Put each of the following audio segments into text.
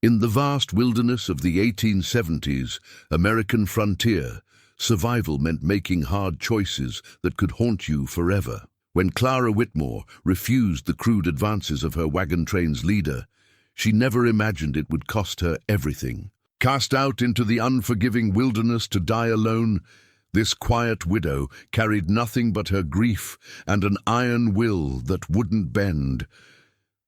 In the vast wilderness of the 1870s American frontier, survival meant making hard choices that could haunt you forever. When Clara Whitmore refused the crude advances of her wagon train's leader, she never imagined it would cost her everything. Cast out into the unforgiving wilderness to die alone, this quiet widow carried nothing but her grief and an iron will that wouldn't bend.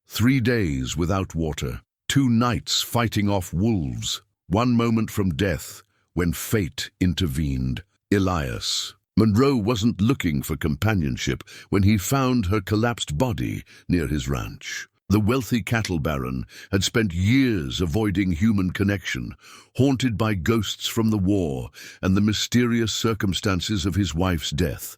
3 days without water, 2 nights fighting off wolves, 1 moment from death when fate intervened. Elias Monroe wasn't looking for companionship when he found her collapsed body near his ranch. The wealthy cattle baron had spent years avoiding human connection, haunted by ghosts from the war and the mysterious circumstances of his wife's death.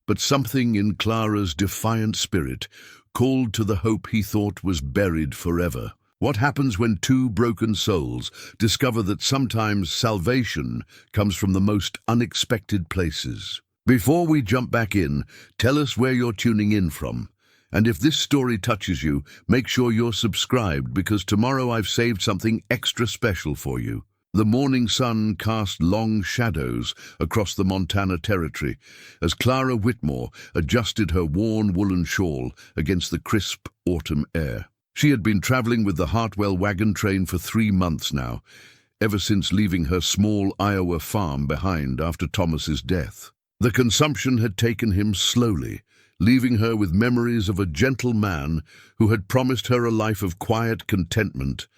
But something in Clara's defiant spirit called to the hope he thought was buried forever. What happens when 2 broken souls discover that sometimes salvation comes from the most unexpected places? Before we jump back in, tell us where you're tuning in from. And if this story touches you, make sure you're subscribed, because tomorrow I've saved something extra special for you. The morning sun cast long shadows across the Montana territory as Clara Whitmore adjusted her worn woolen shawl against the crisp autumn air. She had been traveling with the Hartwell wagon train for 3 months now, ever since leaving her small Iowa farm behind after Thomas's death. The consumption had taken him slowly, leaving her with memories of a gentle man who had promised her a life of quiet contentment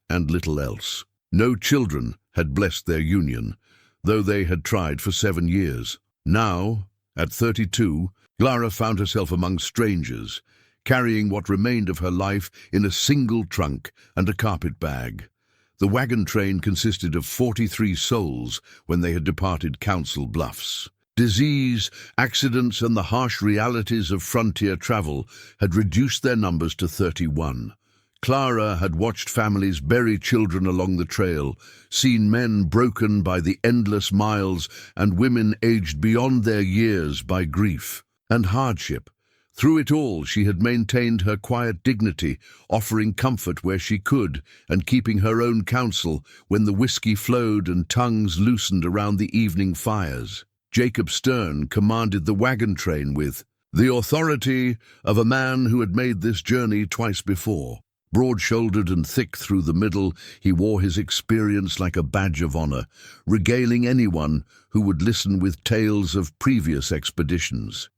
and little else. No children had blessed their union, though they had tried for 7 years. Now, at 32, Clara found herself among strangers, carrying what remained of her life in a single trunk and a carpet bag. The wagon train consisted of 43 souls when they had departed Council Bluffs. Disease, accidents, and the harsh realities of frontier travel had reduced their numbers to 31. Clara had watched families bury children along the trail, seen men broken by the endless miles, and women aged beyond their years by grief and hardship. Through it all, she had maintained her quiet dignity, offering comfort where she could, and keeping her own counsel when the whiskey flowed and tongues loosened around the evening fires. Jacob Stern commanded the wagon train with the authority of a man who had made this journey twice before. Broad-shouldered and thick through the middle, he wore his experience like a badge of honor, regaling anyone who would listen with tales of previous expeditions.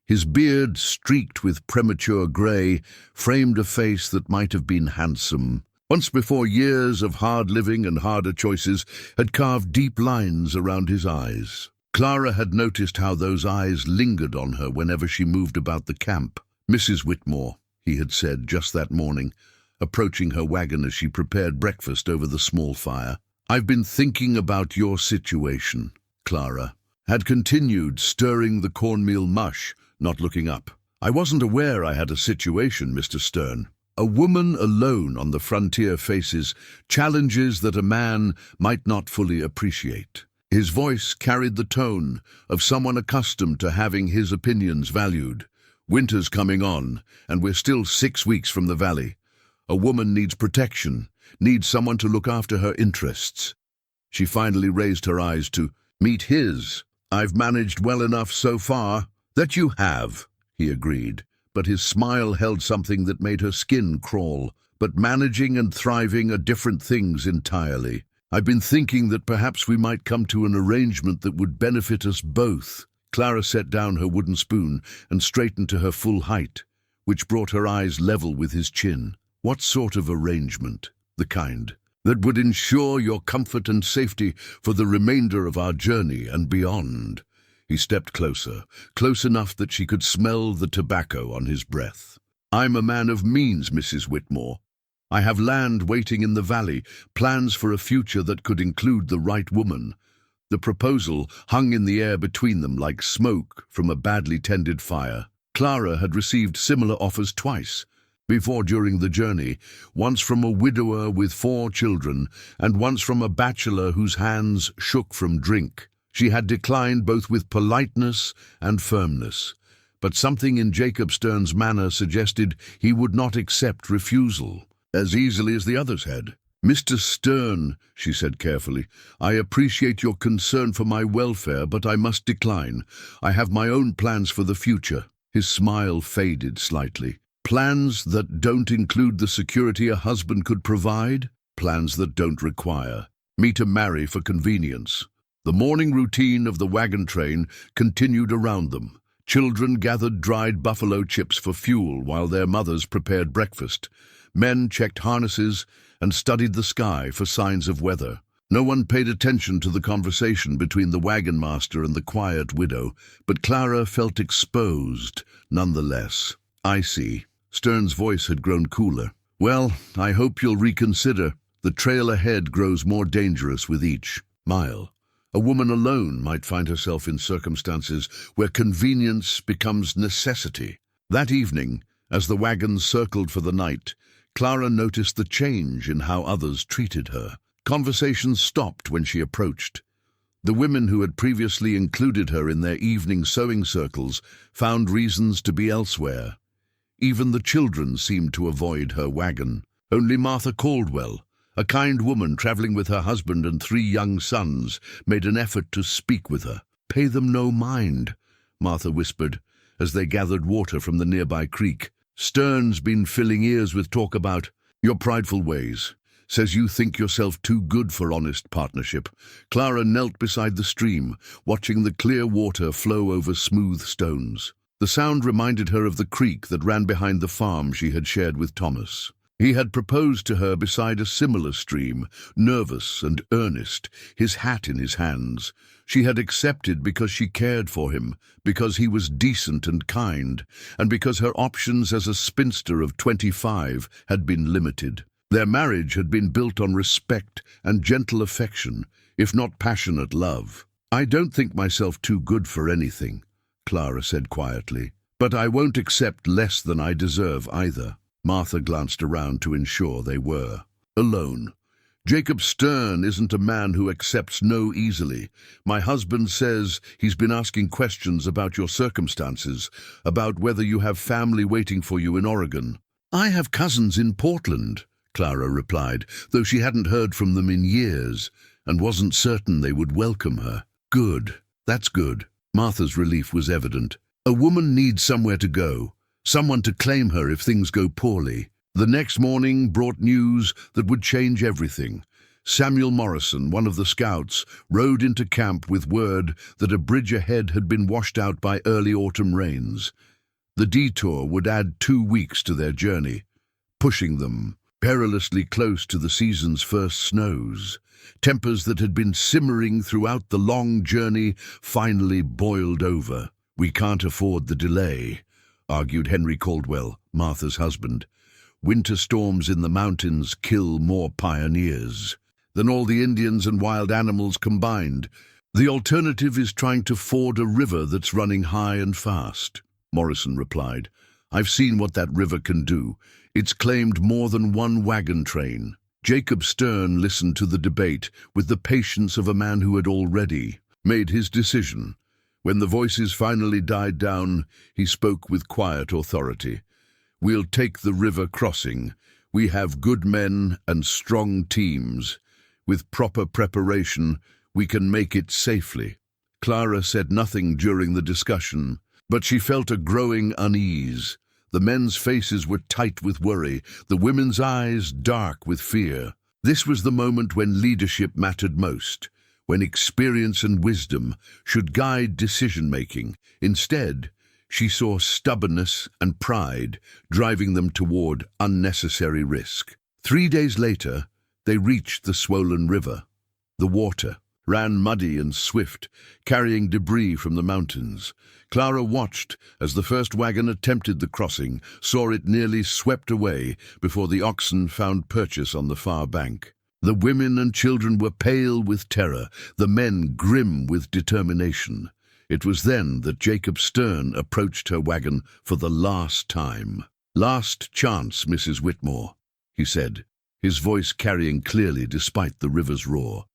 His beard, streaked with premature gray, framed a face that might have been handsome. Once before, years of hard living and harder choices had carved deep lines around his eyes. Clara had noticed how those eyes lingered on her whenever she moved about the camp. "Mrs. Whitmore," he had said just that morning, approaching her wagon as she prepared breakfast over the small fire. "I've been thinking about your situation," Clara had continued, stirring the cornmeal mush, not looking up. "I wasn't aware I had a situation, Mr. Stern. A woman alone on the frontier faces challenges that a man might not fully appreciate." His voice carried the tone of someone accustomed to having his opinions valued. "Winter's coming on, and we're still 6 weeks from the valley. A woman needs protection, needs someone to look after her interests." She finally raised her eyes to meet his. "I've managed well enough so far." "That you have," he agreed, but his smile held something that made her skin crawl. "But managing and thriving are different things entirely. I've been thinking that perhaps we might come to an arrangement that would benefit us both." Clara set down her wooden spoon and straightened to her full height, which brought her eyes level with his chin. "What sort of arrangement?" "The kind that would ensure your comfort and safety for the remainder of our journey and beyond." He stepped closer, close enough that she could smell the tobacco on his breath. "I'm a man of means, Mrs. Whitmore. I have land waiting in the valley, plans for a future that could include the right woman." The proposal hung in the air between them like smoke from a badly tended fire. Clara had received similar offers twice before during the journey, once from a widower with 4 children and once from a bachelor whose hands shook from drink. She had declined both with politeness and firmness, but something in Jacob Stern's manner suggested he would not accept refusal as easily as the others had. "Mr. Stern," she said carefully, "I appreciate your concern for my welfare, but I must decline. I have my own plans for the future." His smile faded slightly. "Plans that don't include the security a husband could provide? Plans that don't require me to marry for convenience." The morning routine of the wagon train continued around them. Children gathered dried buffalo chips for fuel while their mothers prepared breakfast. Men checked harnesses and studied the sky for signs of weather. No one paid attention to the conversation between the wagon master and the quiet widow, but Clara felt exposed nonetheless. "I see." Stern's voice had grown cooler. "Well, I hope you'll reconsider. The trail ahead grows more dangerous with each mile. A woman alone might find herself in circumstances where convenience becomes necessity." That evening, as the wagons circled for the night, Clara noticed the change in how others treated her. Conversations stopped when she approached. The women who had previously included her in their evening sewing circles found reasons to be elsewhere. Even the children seemed to avoid her wagon. Only Martha Caldwell, a kind woman traveling with her husband and 3 young sons, made an effort to speak with her. "Pay them no mind," Martha whispered, as they gathered water from the nearby creek. "Stern's been filling ears with talk about your prideful ways. Says you think yourself too good for honest partnership." Clara knelt beside the stream, watching the clear water flow over smooth stones. The sound reminded her of the creek that ran behind the farm she had shared with Thomas. He had proposed to her beside a similar stream, nervous and earnest, his hat in his hands. She had accepted because she cared for him, because he was decent and kind, and because her options as a spinster of 25 had been limited. Their marriage had been built on respect and gentle affection, if not passionate love. "I don't think myself too good for anything," Clara said quietly, "but I won't accept less than I deserve either." Martha glanced around to ensure they were alone. "Jacob Stern isn't a man who accepts no easily. My husband says he's been asking questions about your circumstances, about whether you have family waiting for you in Oregon." "I have cousins in Portland," Clara replied, though she hadn't heard from them in years and wasn't certain they would welcome her. "Good. That's good." Martha's relief was evident. A woman needs somewhere to go, someone to claim her if things go poorly. The next morning brought news that would change everything. Samuel Morrison, one of the scouts, rode into camp with word that a bridge ahead had been washed out by early autumn rains. The detour would add 2 weeks to their journey, pushing them perilously close to the season's first snows. Tempers that had been simmering throughout the long journey finally boiled over. "We can't afford the delay," argued Henry Caldwell, Martha's husband. "Winter storms in the mountains kill more pioneers than all the Indians and wild animals combined. The alternative is trying to ford a river that's running high and fast." Morrison replied, "I've seen what that river can do. It's claimed more than 1 wagon train." Jacob Stern listened to the debate with the patience of a man who had already made his decision. When the voices finally died down, he spoke with quiet authority. "We'll take the river crossing. We have good men and strong teams. With proper preparation, we can make it safely." Clara said nothing during the discussion, but she felt a growing unease. The men's faces were tight with worry, the women's eyes dark with fear. This was the moment when leadership mattered most, when experience and wisdom should guide decision-making. Instead, she saw stubbornness and pride driving them toward unnecessary risk. 3 days later, they reached the swollen river. The water ran muddy and swift, carrying debris from the mountains. Clara watched as the first wagon attempted the crossing, saw it nearly swept away before the oxen found purchase on the far bank. The women and children were pale with terror, the men grim with determination. It was then that Jacob Stern approached her wagon for the last time. "Last chance, Mrs. Whitmore," he said, his voice carrying clearly despite the river's roar.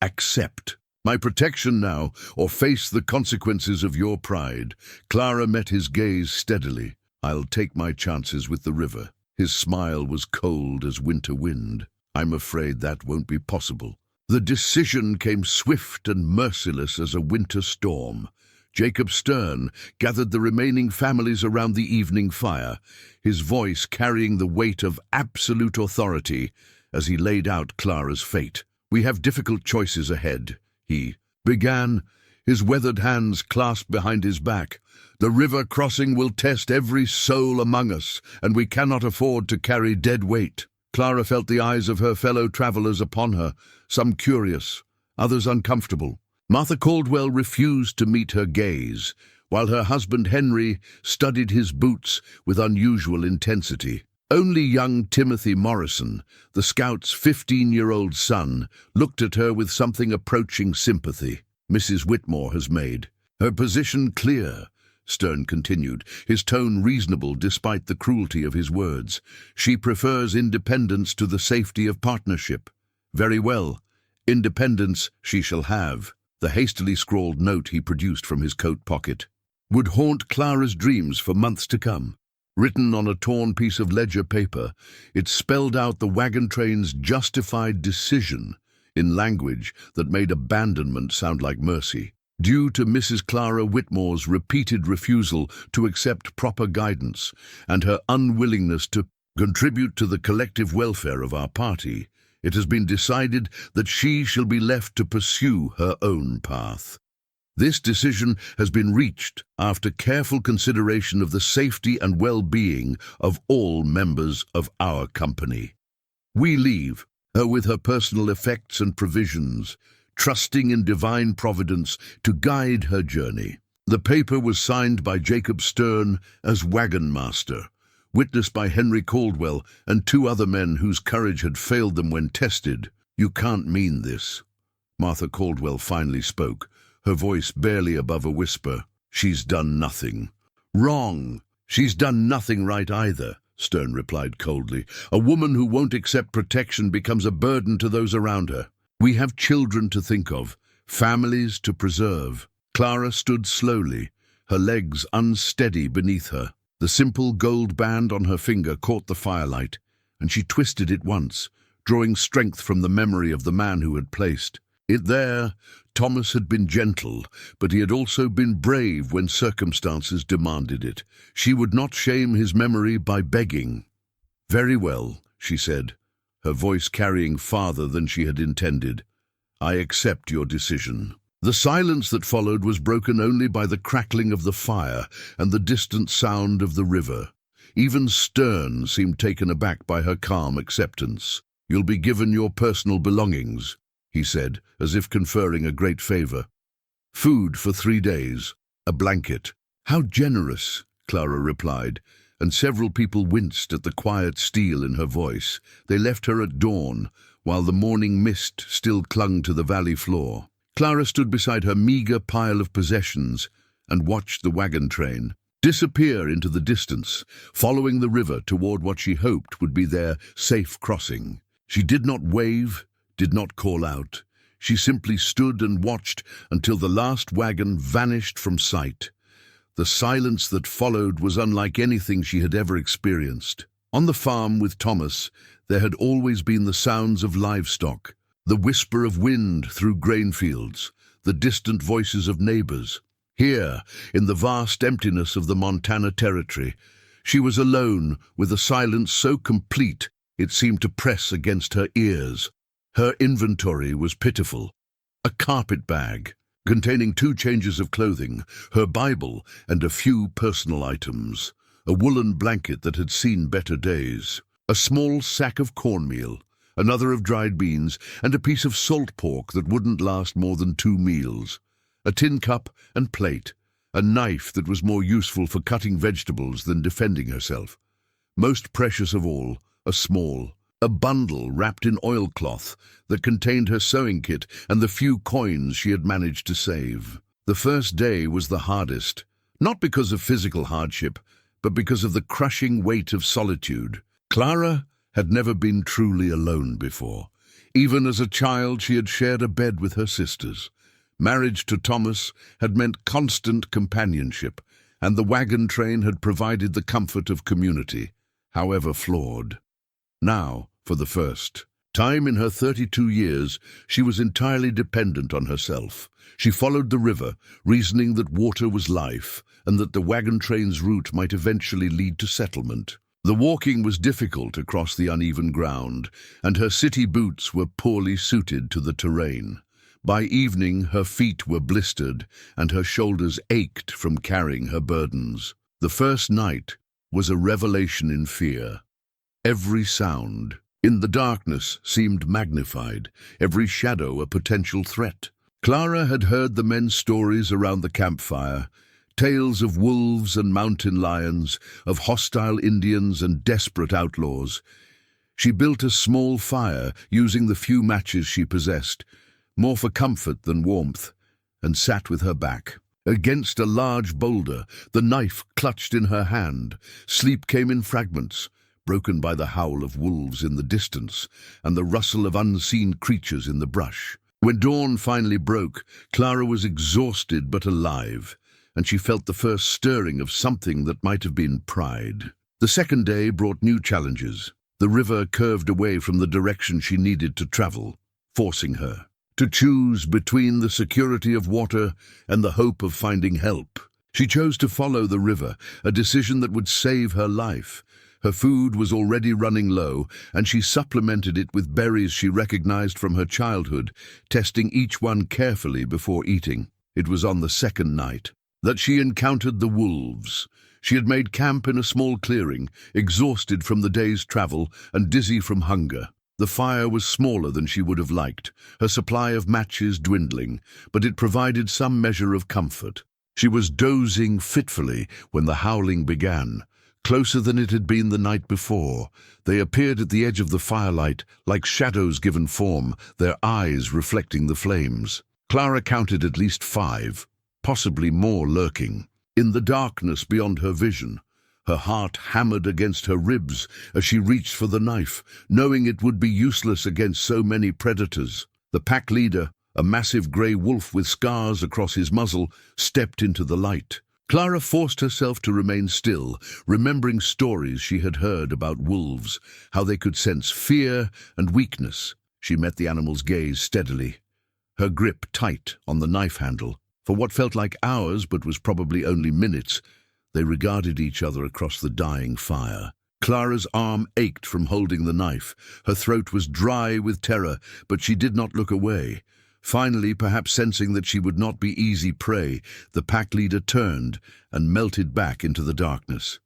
"Accept my protection now, or face the consequences of your pride." Clara met his gaze steadily. "I'll take my chances with the river." His smile was cold as winter wind. I'm afraid that won't be possible. The decision came swift and merciless as a winter storm. Jacob Stern gathered the remaining families around the evening fire, his voice carrying the weight of absolute authority as he laid out Clara's fate. "We have difficult choices ahead," he began, his weathered hands clasped behind his back. "The river crossing will test every soul among us, and we cannot afford to carry dead weight." Clara felt the eyes of her fellow travelers upon her, some curious, others uncomfortable. Martha Caldwell refused to meet her gaze, while her husband Henry studied his boots with unusual intensity. Only young Timothy Morrison, the scout's 15-year-old son, looked at her with something approaching sympathy. "Mrs. Whitmore has made her position clear," Stern continued, his tone reasonable despite the cruelty of his words. "She prefers independence to the safety of partnership. Very well, independence she shall have." The hastily scrawled note he produced from his coat pocket would haunt Clara's dreams for months to come. Written on a torn piece of ledger paper, it spelled out the wagon train's justified decision in language that made abandonment sound like mercy. Due to Mrs. Clara Whitmore's repeated refusal to accept proper guidance and her unwillingness to contribute to the collective welfare of our party, it has been decided that she shall be left to pursue her own path. This decision has been reached after careful consideration of the safety and well-being of all members of our company. We leave her with her personal effects and provisions, trusting in divine providence to guide her journey. The paper was signed by Jacob Stern as wagon master, witnessed by Henry Caldwell and 2 other men whose courage had failed them when tested. "You can't mean this," Martha Caldwell finally spoke, her voice barely above a whisper. "She's done nothing." "Wrong. She's done nothing right either," Stern replied coldly. "A woman who won't accept protection becomes a burden to those around her. We have children to think of, families to preserve." Clara stood slowly, her legs unsteady beneath her. The simple gold band on her finger caught the firelight, and she twisted it once, drawing strength from the memory of the man who had placed it there. Thomas had been gentle, but he had also been brave when circumstances demanded it. She would not shame his memory by begging. "Very well," she said, her voice carrying farther than she had intended. "I accept your decision." The silence that followed was broken only by the crackling of the fire and the distant sound of the river. Even Stern seemed taken aback by her calm acceptance. "You'll be given your personal belongings," he said, as if conferring a great favor. "Food for 3 days, a blanket." "How generous," Clara replied, and several people winced at the quiet steel in her voice. They left her at dawn, while the morning mist still clung to the valley floor. Clara stood beside her meager pile of possessions and watched the wagon train disappear into the distance, following the river toward what she hoped would be their safe crossing. She did not wave, did not call out. She simply stood and watched until the last wagon vanished from sight. The silence that followed was unlike anything she had ever experienced. On the farm with Thomas, there had always been the sounds of livestock, the whisper of wind through grain fields, the distant voices of neighbors. Here, in the vast emptiness of the Montana Territory, she was alone with a silence so complete it seemed to press against her ears. Her inventory was pitiful. A carpet bag containing 2 changes of clothing, her Bible, and a few personal items. A woolen blanket that had seen better days. A small sack of cornmeal, another of dried beans, and a piece of salt pork that wouldn't last more than 2 meals. A tin cup and plate, a knife that was more useful for cutting vegetables than defending herself. Most precious of all, a bundle wrapped in oilcloth that contained her sewing kit and the few coins she had managed to save. The first day was the hardest, not because of physical hardship, but because of the crushing weight of solitude. Clara had never been truly alone before. Even as a child, she had shared a bed with her sisters. Marriage to Thomas had meant constant companionship, and the wagon train had provided the comfort of community, however flawed. Now, for the first Time in her 32 years, she was entirely dependent on herself. She followed the river, reasoning that water was life, and that the wagon train's route might eventually lead to settlement. The walking was difficult across the uneven ground, and her city boots were poorly suited to the terrain. By evening, her feet were blistered, and her shoulders ached from carrying her burdens. The first night was a revelation in fear. Every sound in the darkness seemed magnified, every shadow a potential threat. Clara had heard the men's stories around the campfire, tales of wolves and mountain lions, of hostile Indians and desperate outlaws. She built a small fire using the few matches she possessed, more for comfort than warmth, and sat with her back against a large boulder, the knife clutched in her hand. Sleep came in fragments, broken by the howl of wolves in the distance and the rustle of unseen creatures in the brush. When dawn finally broke, Clara was exhausted but alive, and she felt the first stirring of something that might have been pride. The second day brought new challenges. The river curved away from the direction she needed to travel, forcing her to choose between the security of water and the hope of finding help. She chose to follow the river, a decision that would save her life. Her food was already running low, and she supplemented it with berries she recognized from her childhood, testing each one carefully before eating. It was on the second night that she encountered the wolves. She had made camp in a small clearing, exhausted from the day's travel and dizzy from hunger. The fire was smaller than she would have liked, her supply of matches dwindling, but it provided some measure of comfort. She was dozing fitfully when the howling began. Closer than it had been the night before, they appeared at the edge of the firelight like shadows given form, their eyes reflecting the flames. Clara counted at least 5, possibly more lurking. In the darkness beyond her vision, her heart hammered against her ribs as she reached for the knife, knowing it would be useless against so many predators. The pack leader, a massive grey wolf with scars across his muzzle, stepped into the light. Clara forced herself to remain still, remembering stories she had heard about wolves, how they could sense fear and weakness. She met the animal's gaze steadily, her grip tight on the knife handle. For what felt like hours but was probably only minutes, they regarded each other across the dying fire. Clara's arm ached from holding the knife. Her throat was dry with terror, but she did not look away. Finally, perhaps sensing that she would not be easy prey, the pack leader turned and melted back into the darkness.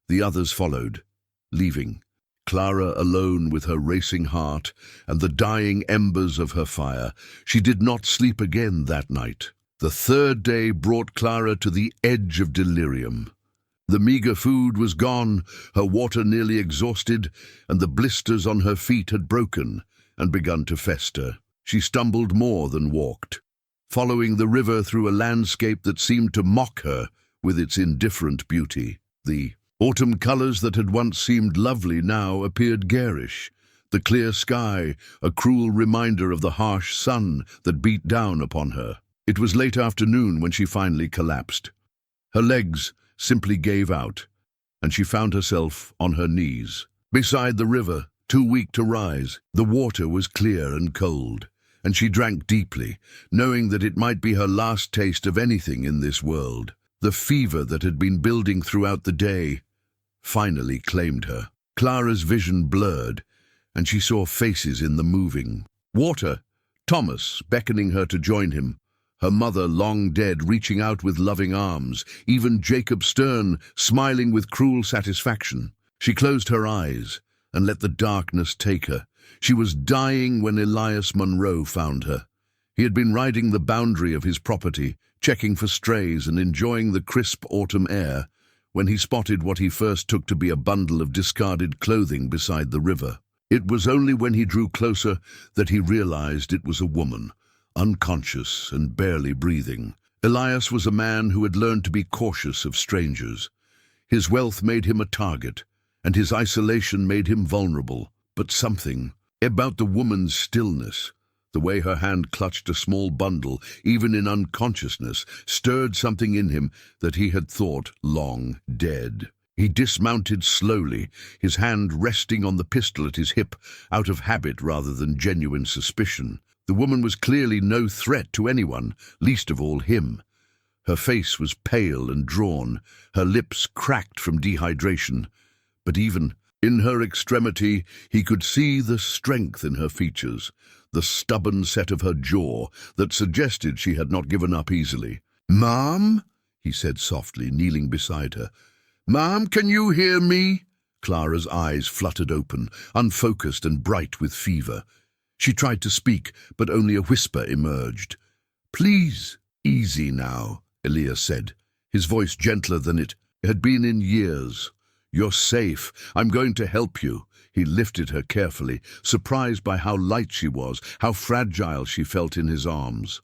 The others followed, leaving Clara alone with her racing heart and the dying embers of her fire. She did not sleep again that night. The third day brought Clara to the edge of delirium. The meager food was gone, her water nearly exhausted, and the blisters on her feet had broken and begun to fester. She stumbled more than walked, following the river through a landscape that seemed to mock her with its indifferent beauty. The autumn colors that had once seemed lovely now appeared garish. The clear sky, a cruel reminder of the harsh sun that beat down upon her. It was late afternoon when she finally collapsed. Her legs simply gave out, and she found herself on her knees. Beside the river, too weak to rise, the water was clear and cold, and she drank deeply, knowing that it might be her last taste of anything in this world. The fever that had been building throughout the day finally claimed her. Clara's vision blurred, and she saw faces in the moving water. Thomas beckoning her to join him, her mother long dead reaching out with loving arms, even Jacob Stern smiling with cruel satisfaction. She closed her eyes and let the darkness take her. She was dying when Elias Monroe found her. He had been riding the boundary of his property, checking for strays and enjoying the crisp autumn air, when he spotted what he first took to be a bundle of discarded clothing beside the river. It was only when he drew closer that he realized it was a woman, unconscious and barely breathing. Elias was a man who had learned to be cautious of strangers. His wealth made him a target, and his isolation made him vulnerable. But something about the woman's stillness, the way her hand clutched a small bundle, even in unconsciousness, stirred something in him that he had thought long dead. He dismounted slowly, his hand resting on the pistol at his hip, out of habit rather than genuine suspicion. The woman was clearly no threat to anyone, least of all him. Her face was pale and drawn, her lips cracked from dehydration. But even in her extremity, he could see the strength in her features, the stubborn set of her jaw that suggested she had not given up easily. "Ma'am?" he said softly, kneeling beside her. "Ma'am, can you hear me?" Clara's eyes fluttered open, unfocused and bright with fever. She tried to speak, but only a whisper emerged. "Please, easy now," Elias said, his voice gentler than it had been in years. "You're safe. I'm going to help you." He lifted her carefully, surprised by how light she was, how fragile she felt in his arms.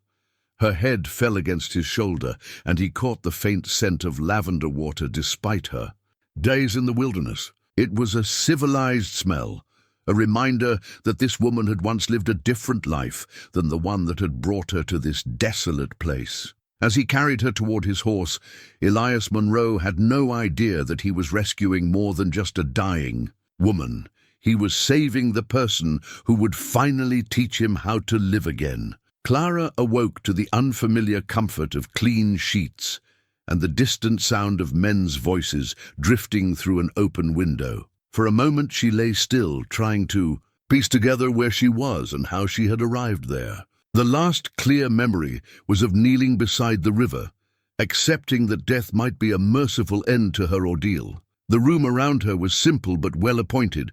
Her head fell against his shoulder, and he caught the faint scent of lavender water despite her. Days in the wilderness. It was a civilized smell, a reminder that this woman had once lived a different life than the one that had brought her to this desolate place. As he carried her toward his horse, Elias Monroe had no idea that he was rescuing more than just a dying woman. He was saving the person who would finally teach him how to live again. Clara awoke to the unfamiliar comfort of clean sheets and the distant sound of men's voices drifting through an open window. For a moment she lay still, trying to piece together where she was and how she had arrived there. The last clear memory was of kneeling beside the river, accepting that death might be a merciful end to her ordeal. The room around her was simple but well-appointed,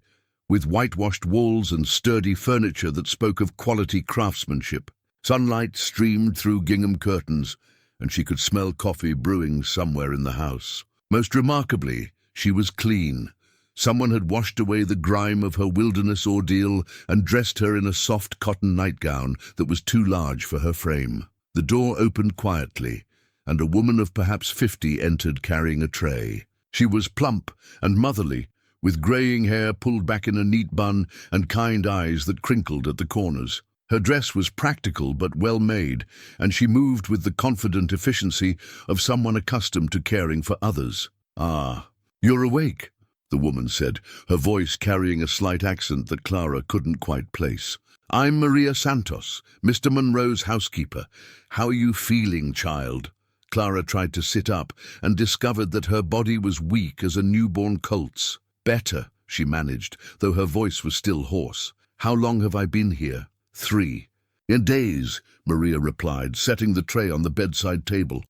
with whitewashed walls and sturdy furniture that spoke of quality craftsmanship. Sunlight streamed through gingham curtains, and she could smell coffee brewing somewhere in the house. Most remarkably, she was clean. Someone had washed away the grime of her wilderness ordeal and dressed her in a soft cotton nightgown that was too large for her frame. The door opened quietly, and a woman of perhaps 50 entered carrying a tray. She was plump and motherly, with graying hair pulled back in a neat bun and kind eyes that crinkled at the corners. Her dress was practical but well-made, and she moved with the confident efficiency of someone accustomed to caring for others. "Ah, you're awake," the woman said, her voice carrying a slight accent that Clara couldn't quite place. "I'm Maria Santos, Mr. Monroe's housekeeper. How are you feeling, child?" Clara tried to sit up and discovered that her body was weak as a newborn colt's. "Better," she managed, though her voice was still hoarse. "How long have I been here?" "3 days," Maria replied, setting the tray on the bedside table.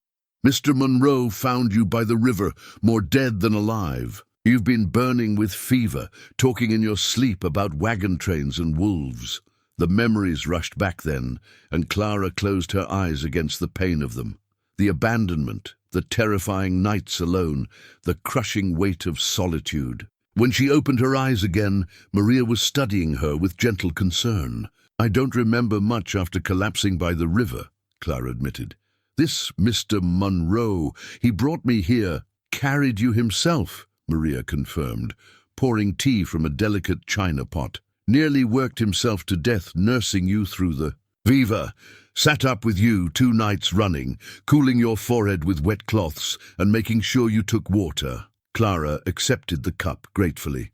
"Mr. Monroe found you by the river, more dead than alive. You've been burning with fever, talking in your sleep about wagon trains and wolves." The memories rushed back then, and Clara closed her eyes against the pain of them. The abandonment, the terrifying nights alone, the crushing weight of solitude. When she opened her eyes again, Maria was studying her with gentle concern. "I don't remember much after collapsing by the river," Clara admitted. "This Mr. Monroe, he brought me here, carried you himself," Maria confirmed, pouring tea from a delicate china pot. "Nearly worked himself to death nursing you through the Viva. Sat up with you 2 nights running, cooling your forehead with wet cloths and making sure you took water." Clara accepted the cup gratefully,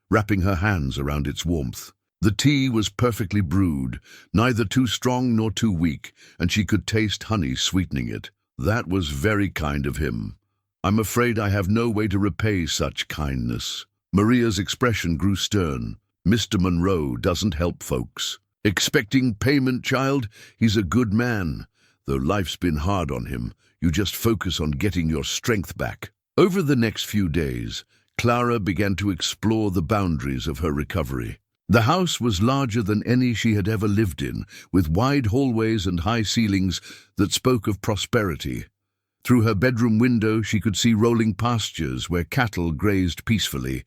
wrapping her hands around its warmth. The tea was perfectly brewed, neither too strong nor too weak, and she could taste honey sweetening it. "That was very kind of him. I'm afraid I have no way to repay such kindness." Maria's expression grew stern. "Mr. Monroe doesn't help folks. Expecting payment, child? He's a good man. Though life's been hard on him, you just focus on getting your strength back." Over the next few days, Clara began to explore the boundaries of her recovery. The house was larger than any she had ever lived in, with wide hallways and high ceilings that spoke of prosperity. Through her bedroom window she could see rolling pastures where cattle grazed peacefully,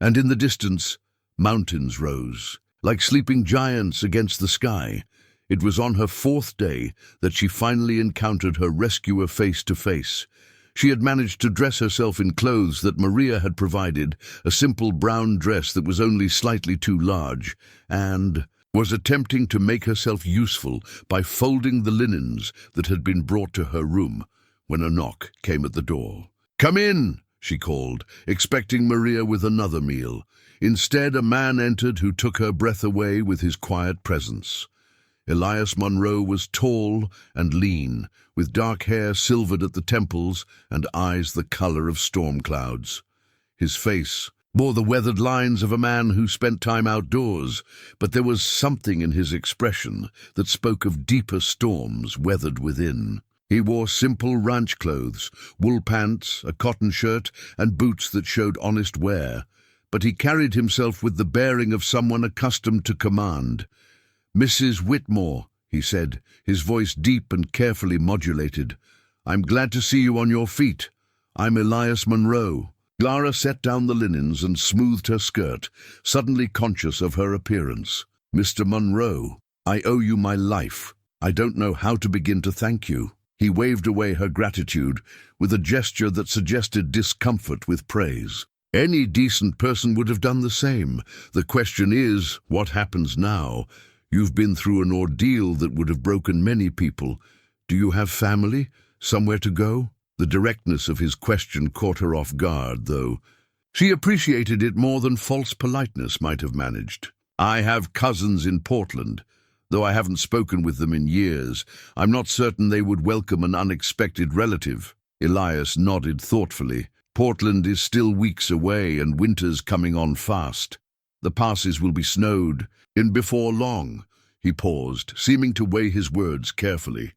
and in the distance, mountains rose, like sleeping giants against the sky. It was on her 4th day that she finally encountered her rescuer face to face. She had managed to dress herself in clothes that Maria had provided, a simple brown dress that was only slightly too large, and was attempting to make herself useful by folding the linens that had been brought to her room when a knock came at the door. "Come in," she called, expecting Maria with another meal. Instead, a man entered who took her breath away with his quiet presence. Elias Monroe was tall and lean, with dark hair silvered at the temples and eyes the color of storm clouds. His face bore the weathered lines of a man who spent time outdoors, but there was something in his expression that spoke of deeper storms weathered within. He wore simple ranch clothes, wool pants, a cotton shirt, and boots that showed honest wear, but he carried himself with the bearing of someone accustomed to command. "Mrs. Whitmore," he said, his voice deep and carefully modulated. "I'm glad to see you on your feet. I'm Elias Monroe." Clara set down the linens and smoothed her skirt, suddenly conscious of her appearance. "Mr. Monroe, I owe you my life. I don't know how to begin to thank you." He waved away her gratitude with a gesture that suggested discomfort with praise. "Any decent person would have done the same. The question is, what happens now? You've been through an ordeal that would have broken many people. Do you have family? Somewhere to go?" The directness of his question caught her off guard, though. She appreciated it more than false politeness might have managed. "I have cousins in Portland. Though I haven't spoken with them in years, I'm not certain they would welcome an unexpected relative." Elias nodded thoughtfully. "Portland is still weeks away and winter's coming on fast. The passes will be snowed in before long." He paused, seeming to weigh his words carefully.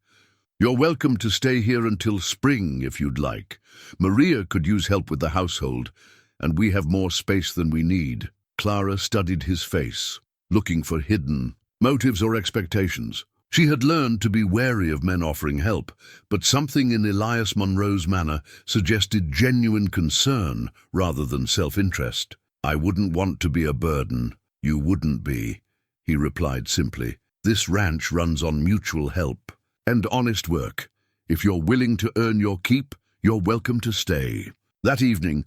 "You're welcome to stay here until spring if you'd like. Maria could use help with the household, and we have more space than we need." Clara studied his face, looking for hidden motives or expectations. She had learned to be wary of men offering help, but something in Elias Monroe's manner suggested genuine concern rather than self-interest. "I wouldn't want to be a burden." "You wouldn't be," he replied simply. "This ranch runs on mutual help and honest work. If you're willing to earn your keep, you're welcome to stay." That evening,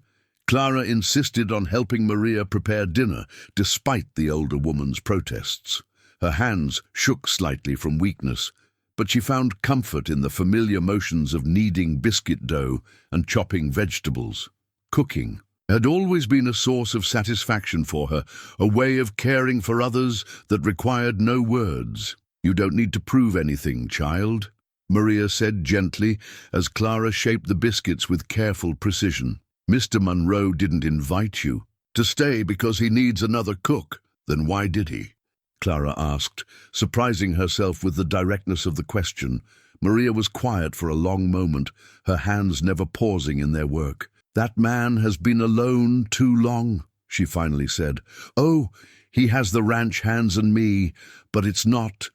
Clara insisted on helping Maria prepare dinner, despite the older woman's protests. Her hands shook slightly from weakness, but she found comfort in the familiar motions of kneading biscuit dough and chopping vegetables. Cooking had always been a source of satisfaction for her, a way of caring for others that required no words. "You don't need to prove anything, child," Maria said gently as Clara shaped the biscuits with careful precision. "Mr. Monroe didn't invite you to stay because he needs another cook. Then why did he?" Clara asked, surprising herself with the directness of the question. Maria was quiet for a long moment, her hands never pausing in their work. "That man has been alone too long," she finally said. "Oh, he has the ranch hands and me, but it's not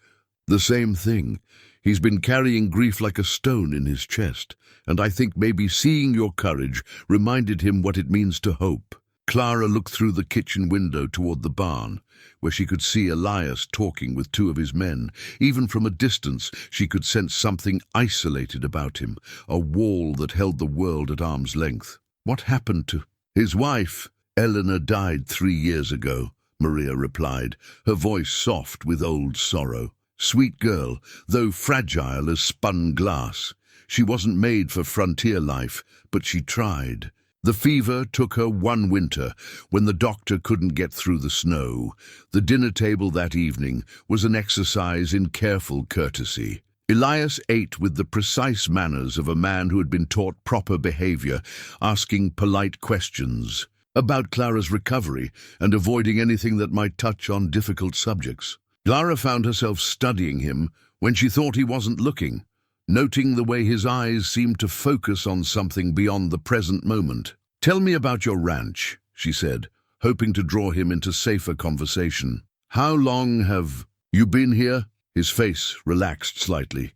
the same thing. He's been carrying grief like a stone in his chest, and I think maybe seeing your courage reminded him what it means to hope." Clara looked through the kitchen window toward the barn, where she could see Elias talking with two of his men. Even from a distance, she could sense something isolated about him, a wall that held the world at arm's length. "What happened to his wife?" "Eleanor died 3 years ago," Maria replied, her voice soft with old sorrow. "Sweet girl, though fragile as spun glass. She wasn't made for frontier life, but she tried. The fever took her one winter when the doctor couldn't get through the snow. The dinner table that evening was an exercise in careful courtesy. Elias ate with the precise manners of a man who had been taught proper behavior, asking polite questions about Clara's recovery and avoiding anything that might touch on difficult subjects. Clara found herself studying him when she thought he wasn't looking, noting the way his eyes seemed to focus on something beyond the present moment. "Tell me about your ranch," she said, hoping to draw him into safer conversation. "How long have you been here?" His face relaxed slightly.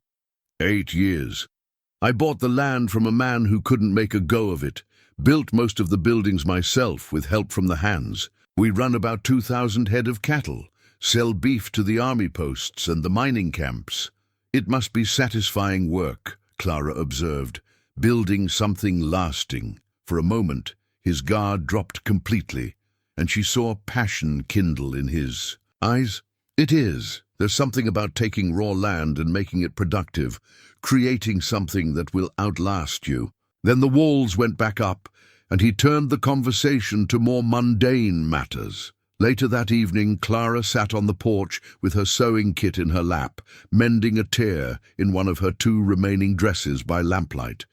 8 years. I bought the land from a man who couldn't make a go of it. Built most of the buildings myself with help from the hands. We run about 2,000 head of cattle, sell beef to the army posts and the mining camps. It must be satisfying work, Clara observed, building something lasting. For a moment, his guard dropped completely, and she saw passion kindle in his eyes. "It is. There's something about taking raw land and making it productive, creating something that will outlast you." Then the walls went back up, and he turned the conversation to more mundane matters. Later that evening, Clara sat on the porch with her sewing kit in her lap, mending a tear in one of her 2 remaining dresses by lamplight.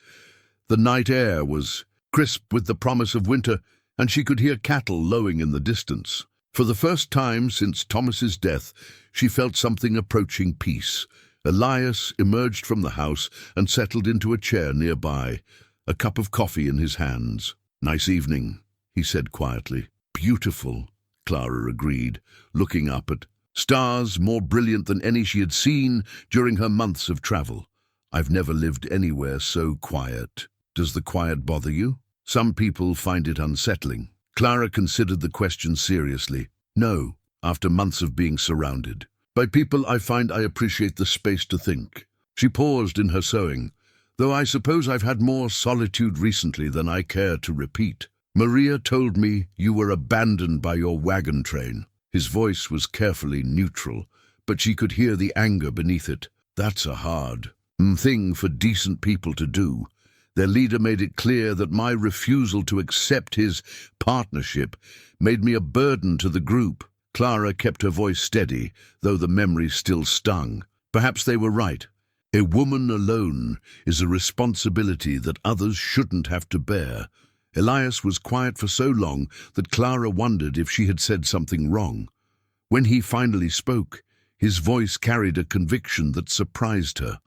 The night air was crisp with the promise of winter, and she could hear cattle lowing in the distance. For the first time since Thomas's death, she felt something approaching peace. Elias emerged from the house and settled into a chair nearby, a cup of coffee in his hands. "Nice evening," he said quietly. "Beautiful," Clara agreed, looking up at stars more brilliant than any she had seen during her months of travel. "I've never lived anywhere so quiet." "Does the quiet bother you?" "Some people find it unsettling." Clara considered the question seriously. "No, after months of being surrounded by people, I find I appreciate the space to think." She paused in her sewing. "Though I suppose I've had more solitude recently than I care to repeat. Maria told me you were abandoned by your wagon train." His voice was carefully neutral, but she could hear the anger beneath it. "That's a hard thing for decent people to do. Their leader made it clear that my refusal to accept his partnership made me a burden to the group." Clara kept her voice steady, though the memory still stung. Perhaps they were right. A woman alone is a responsibility that others shouldn't have to bear. Elias was quiet for so long that Clara wondered if she had said something wrong. When he finally spoke, his voice carried a conviction that surprised her.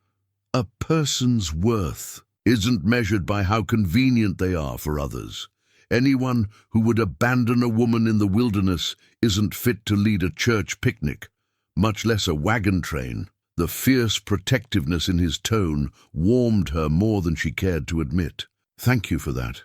"A person's worth isn't measured by how convenient they are for others. Anyone who would abandon a woman in the wilderness isn't fit to lead a church picnic, much less a wagon train." The fierce protectiveness in his tone warmed her more than she cared to admit. "Thank you for that,"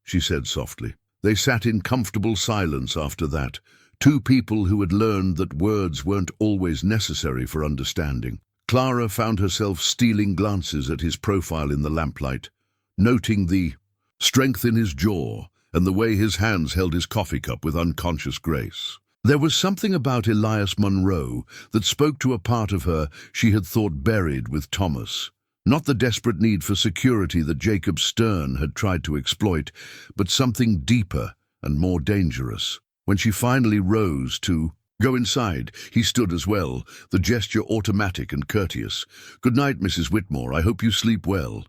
she said softly. They sat in comfortable silence after that, 2 people who had learned that words weren't always necessary for understanding. Clara found herself stealing glances at his profile in the lamplight, noting the strength in his jaw and the way his hands held his coffee cup with unconscious grace. There was something about Elias Monroe that spoke to a part of her she had thought buried with Thomas. Not the desperate need for security that Jacob Stern had tried to exploit, but something deeper and more dangerous. When she finally rose to go inside, he stood as well, the gesture automatic and courteous. "Good night, Mrs. Whitmore. I hope you sleep well."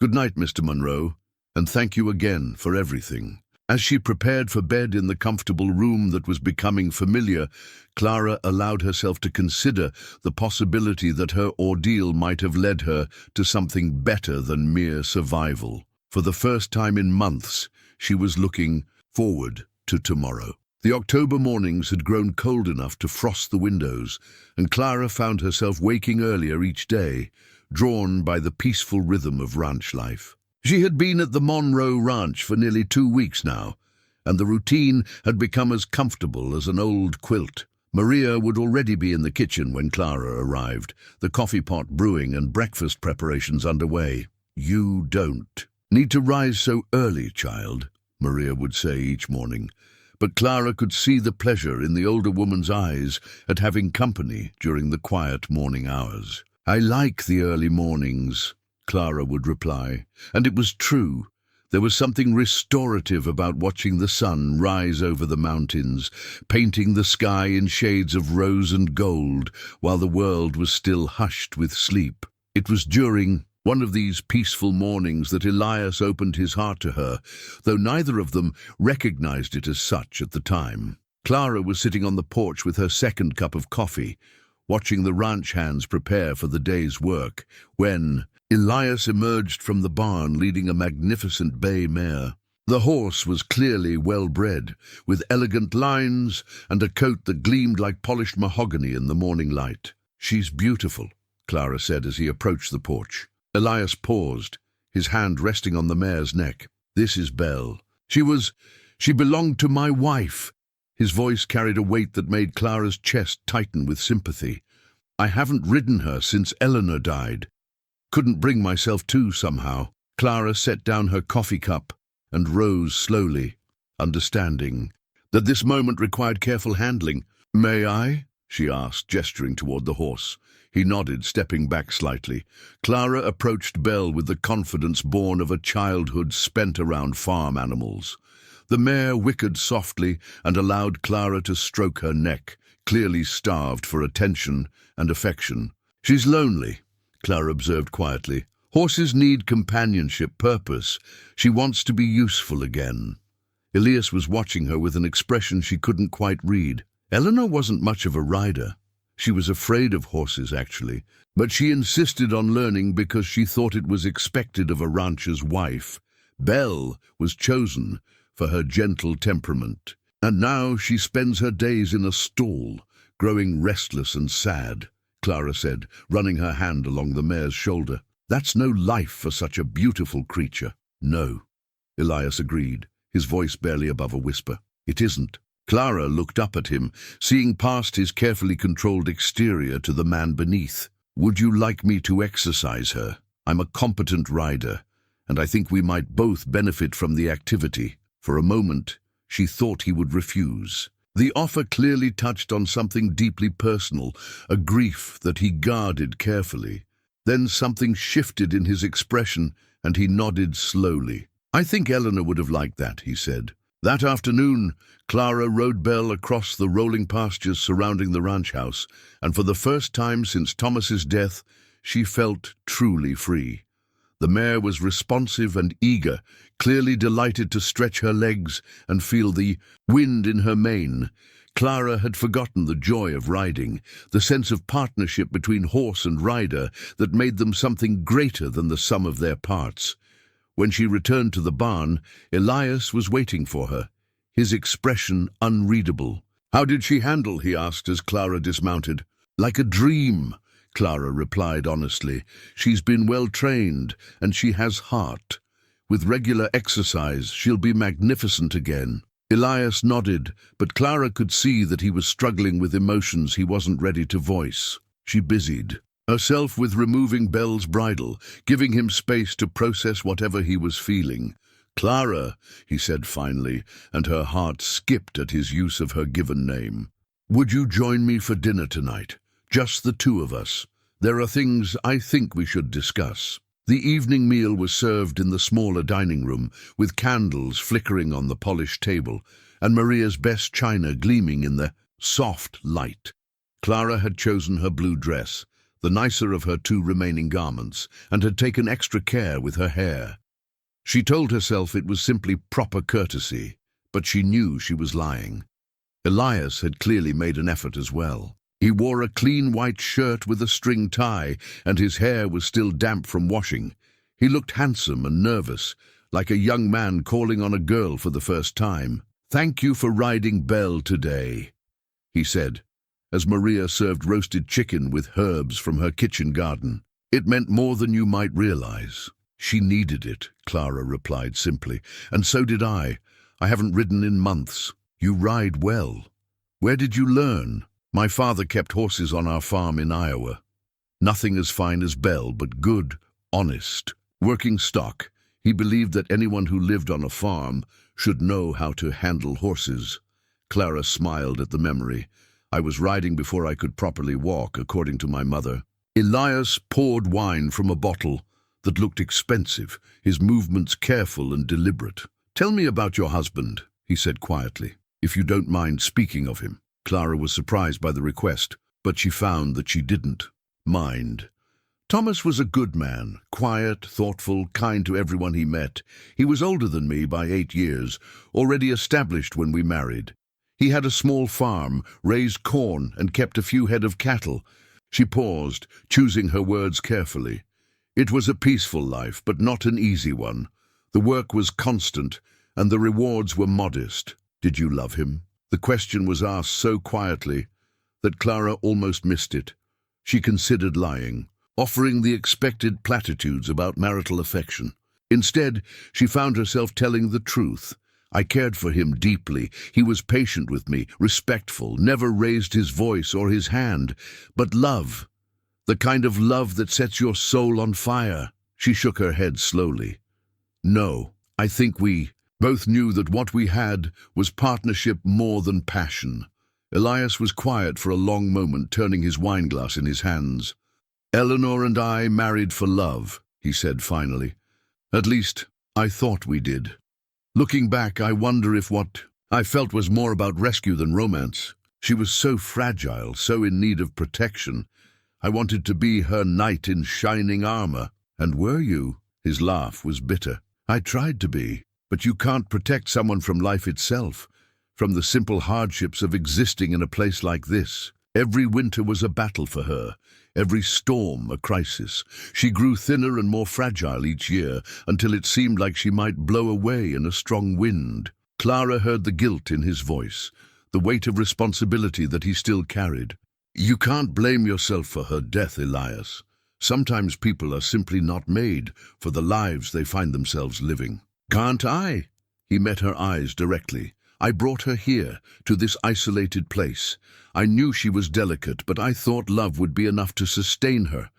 "Good night, Mr. Monroe, and thank you again for everything." As she prepared for bed in the comfortable room that was becoming familiar, Clara allowed herself to consider the possibility that her ordeal might have led her to something better than mere survival. For the first time in months, she was looking forward to tomorrow. The October mornings had grown cold enough to frost the windows, and Clara found herself waking earlier each day, drawn by the peaceful rhythm of ranch life. She had been at the Monroe Ranch for nearly 2 weeks now, and the routine had become as comfortable as an old quilt. Maria would already be in the kitchen when Clara arrived, the coffee pot brewing and breakfast preparations underway. "You don't need to rise so early, child," Maria would say each morning, but Clara could see the pleasure in the older woman's eyes at having company during the quiet morning hours. "I like the early mornings," Clara would reply, and it was true. There was something restorative about watching the sun rise over the mountains, painting the sky in shades of rose and gold, while the world was still hushed with sleep. It was during one of these peaceful mornings that Elias opened his heart to her, though neither of them recognized it as such at the time. Clara was sitting on the porch with her second cup of coffee, watching the ranch hands prepare for the day's work, when Elias emerged from the barn leading a magnificent bay mare. The horse was clearly well-bred, with elegant lines and a coat that gleamed like polished mahogany in the morning light. "She's beautiful," Clara said as he approached the porch. Elias paused, his hand resting on the mare's neck. "This is Belle. She belonged to my wife." His voice carried a weight that made Clara's chest tighten with sympathy. "I haven't ridden her since Eleanor died. Couldn't bring myself to somehow." Clara set down her coffee cup and rose slowly, understanding that this moment required careful handling. "May I?" she asked, gesturing toward the horse. He nodded, stepping back slightly. Clara approached Belle with the confidence born of a childhood spent around farm animals. The mare whickered softly and allowed Clara to stroke her neck, clearly starved for attention and affection. "She's lonely," Clara observed quietly. "Horses need companionship, purpose. She wants to be useful again." Elias was watching her with an expression she couldn't quite read. Eleanor wasn't much of a rider. She was afraid of horses, actually, but she insisted on learning because she thought it was expected of a rancher's wife. Belle was chosen for her gentle temperament, and now she spends her days in a stall, growing restless and sad, Clara said, running her hand along the mare's shoulder. "That's no life for such a beautiful creature." "No," Elias agreed, his voice barely above a whisper. "It isn't." Clara looked up at him, seeing past his carefully controlled exterior to the man beneath. "Would you like me to exercise her? I'm a competent rider, and I think we might both benefit from the activity." For a moment, she thought he would refuse. The offer clearly touched on something deeply personal, a grief that he guarded carefully. Then something shifted in his expression, and he nodded slowly. "I think Eleanor would have liked that," he said. That afternoon, Clara rode Belle across the rolling pastures surrounding the ranch house, and for the first time since Thomas's death, she felt truly free. The mare was responsive and eager, clearly delighted to stretch her legs and feel the wind in her mane. Clara had forgotten the joy of riding, the sense of partnership between horse and rider that made them something greater than the sum of their parts. When she returned to the barn, Elias was waiting for her, his expression unreadable. "How did she handle?" he asked as Clara dismounted. "Like a dream," Clara replied honestly. "She's been well trained, and she has heart. With regular exercise, she'll be magnificent again." Elias nodded, but Clara could see that he was struggling with emotions he wasn't ready to voice. She busied herself with removing Belle's bridle, giving him space to process whatever he was feeling. "Clara," he said finally, and her heart skipped at his use of her given name. "Would you join me for dinner tonight? Just the two of us. There are things I think we should discuss." The evening meal was served in the smaller dining room, with candles flickering on the polished table, and Maria's best china gleaming in the soft light. Clara had chosen her blue dress, the nicer of her two remaining garments, and had taken extra care with her hair. She told herself it was simply proper courtesy, but she knew she was lying. Elias had clearly made an effort as well. He wore a clean white shirt with a string tie, and his hair was still damp from washing. He looked handsome and nervous, like a young man calling on a girl for the first time. "Thank you for riding Belle today," he said, as Maria served roasted chicken with herbs from her kitchen garden. "It meant more than you might realize." "She needed it," Clara replied simply, "and so did I. I haven't ridden in months." "You ride well. Where did you learn?" "My father kept horses on our farm in Iowa. Nothing as fine as Belle, but good, honest, working stock. He believed that anyone who lived on a farm should know how to handle horses." Clara smiled at the memory. "I was riding before I could properly walk, according to my mother." Elias poured wine from a bottle that looked expensive, his movements careful and deliberate. "Tell me about your husband," he said quietly, "if you don't mind speaking of him." Clara was surprised by the request, but she found that she didn't mind. "Thomas was a good man, quiet, thoughtful, kind to everyone he met. He was older than me by 8 years, already established when we married. He had a small farm, raised corn, and kept a few head of cattle." She paused, choosing her words carefully. "It was a peaceful life, but not an easy one. The work was constant, and the rewards were modest." "Did you love him?" The question was asked so quietly that Clara almost missed it. She considered lying, offering the expected platitudes about marital affection. Instead, she found herself telling the truth. "I cared for him deeply. He was patient with me, respectful, never raised his voice or his hand. But love, the kind of love that sets your soul on fire." She shook her head slowly. "No, I think we both knew that what we had was partnership more than passion. Elias was quiet for a long moment, turning his wineglass in his hands. "Eleanor and I married for love," he said finally. "At least, I thought we did. Looking back, I wonder if what I felt was more about rescue than romance. She was so fragile, so in need of protection. I wanted to be her knight in shining armor. And were you?" His laugh was bitter. "I tried to be, but you can't protect someone from life itself, from the simple hardships of existing in a place like this. Every winter was a battle for her, every storm a crisis. She grew thinner and more fragile each year, until it seemed like she might blow away in a strong wind." Clara heard the guilt in his voice, the weight of responsibility that he still carried. "You can't blame yourself for her death, Elias. Sometimes people are simply not made for the lives they find themselves living." "Can't I?" He met her eyes directly. "I brought her here, to this isolated place. I knew she was delicate, but I thought love would be enough to sustain her.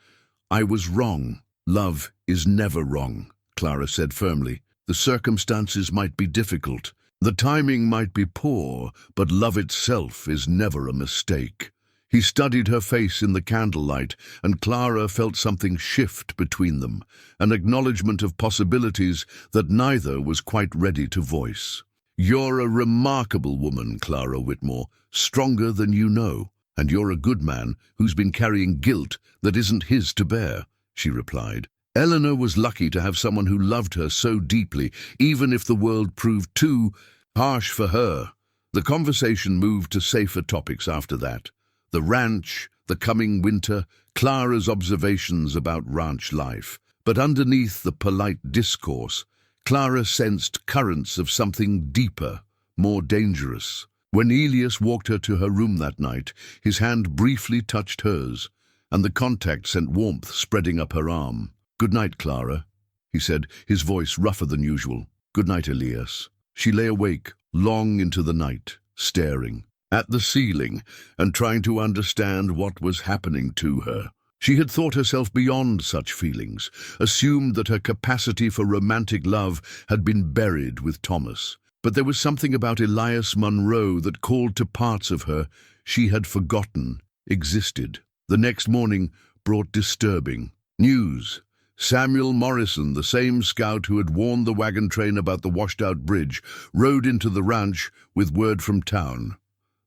I was wrong." "Love is never wrong," Clara said firmly. "The circumstances might be difficult. The timing might be poor, but love itself is never a mistake." He studied her face in the candlelight, and Clara felt something shift between them, an acknowledgement of possibilities that neither was quite ready to voice. "You're a remarkable woman, Clara Whitmore, stronger than you know, and you're a good man who's been carrying guilt that isn't his to bear," she replied. Eleanor was lucky to have someone who loved her so deeply, even if the world proved too harsh for her. The conversation moved to safer topics after that. The ranch, the coming winter, Clara's observations about ranch life. But underneath the polite discourse, Clara sensed currents of something deeper, more dangerous. When Elias walked her to her room that night, his hand briefly touched hers, and the contact sent warmth spreading up her arm. "Good night, Clara," he said, his voice rougher than usual. "Good night, Elias." She lay awake, long into the night, staring at the ceiling and trying to understand what was happening to her. She had thought herself beyond such feelings, assumed that her capacity for romantic love had been buried with Thomas. But there was something about Elias Monroe that called to parts of her she had forgotten existed. The next morning brought disturbing news. Samuel Morrison, the same scout who had warned the wagon train about the washed-out bridge, rode into the ranch with word from town.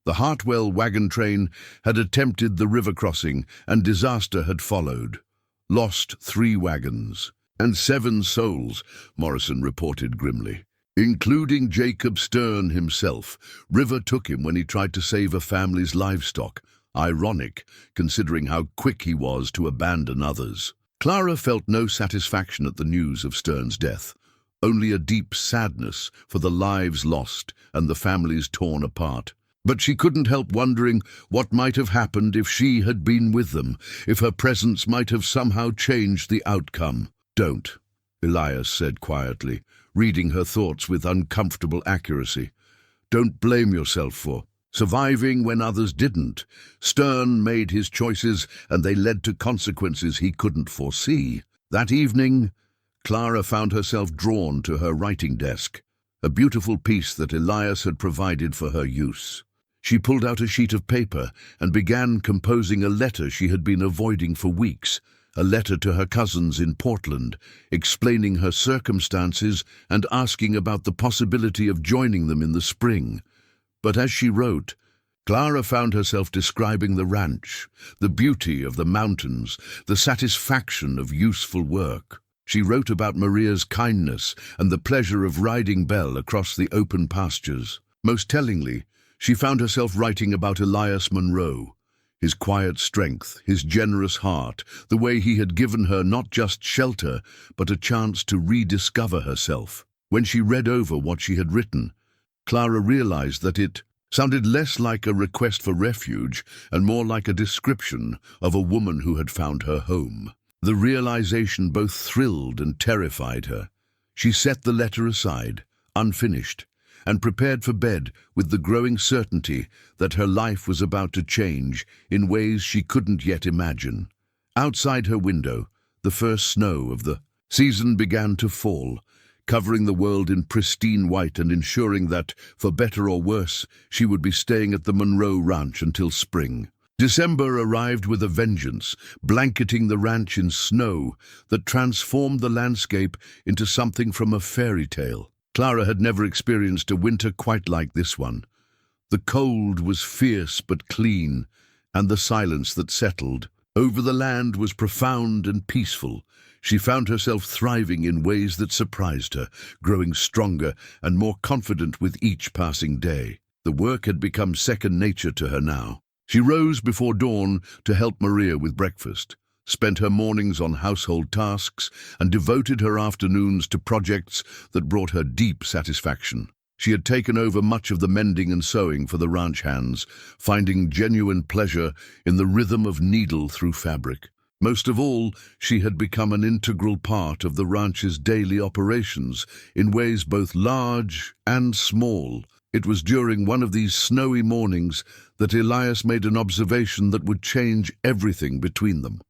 The Hartwell wagon train had attempted the river crossing, and disaster had followed. "Lost 3 wagons, and 7 souls," Morrison reported grimly, "including Jacob Stern himself. River took him when he tried to save a family's livestock. Ironic, considering how quick he was to abandon others." Clara felt no satisfaction at the news of Stern's death, only a deep sadness for the lives lost and the families torn apart. But she couldn't help wondering what might have happened if she had been with them, if her presence might have somehow changed the outcome. "Don't," Elias said quietly, reading her thoughts with uncomfortable accuracy. "Don't blame yourself for surviving when others didn't. Stern made his choices, and they led to consequences he couldn't foresee." That evening, Clara found herself drawn to her writing desk, a beautiful piece that Elias had provided for her use. She pulled out a sheet of paper and began composing a letter she had been avoiding for weeks, a letter to her cousins in Portland, explaining her circumstances and asking about the possibility of joining them in the spring. But as she wrote, Clara found herself describing the ranch, the beauty of the mountains, the satisfaction of useful work. She wrote about Maria's kindness and the pleasure of riding Belle across the open pastures. Most tellingly, she found herself writing about Elias Monroe, his quiet strength, his generous heart, the way he had given her not just shelter, but a chance to rediscover herself. When she read over what she had written, Clara realized that it sounded less like a request for refuge and more like a description of a woman who had found her home. The realization both thrilled and terrified her. She set the letter aside, unfinished, and prepared for bed with the growing certainty that her life was about to change in ways she couldn't yet imagine. Outside her window, the first snow of the season began to fall, covering the world in pristine white and ensuring that, for better or worse, she would be staying at the Monroe Ranch until spring. December arrived with a vengeance, blanketing the ranch in snow that transformed the landscape into something from a fairy tale. Clara had never experienced a winter quite like this one. The cold was fierce but clean, and the silence that settled over the land was profound and peaceful. She found herself thriving in ways that surprised her, growing stronger and more confident with each passing day. The work had become second nature to her now. She rose before dawn to help Maria with breakfast, spent her mornings on household tasks, and devoted her afternoons to projects that brought her deep satisfaction. She had taken over much of the mending and sewing for the ranch hands, finding genuine pleasure in the rhythm of needle through fabric. Most of all, she had become an integral part of the ranch's daily operations in ways both large and small. It was during one of these snowy mornings that Elias made an observation that would change everything between them.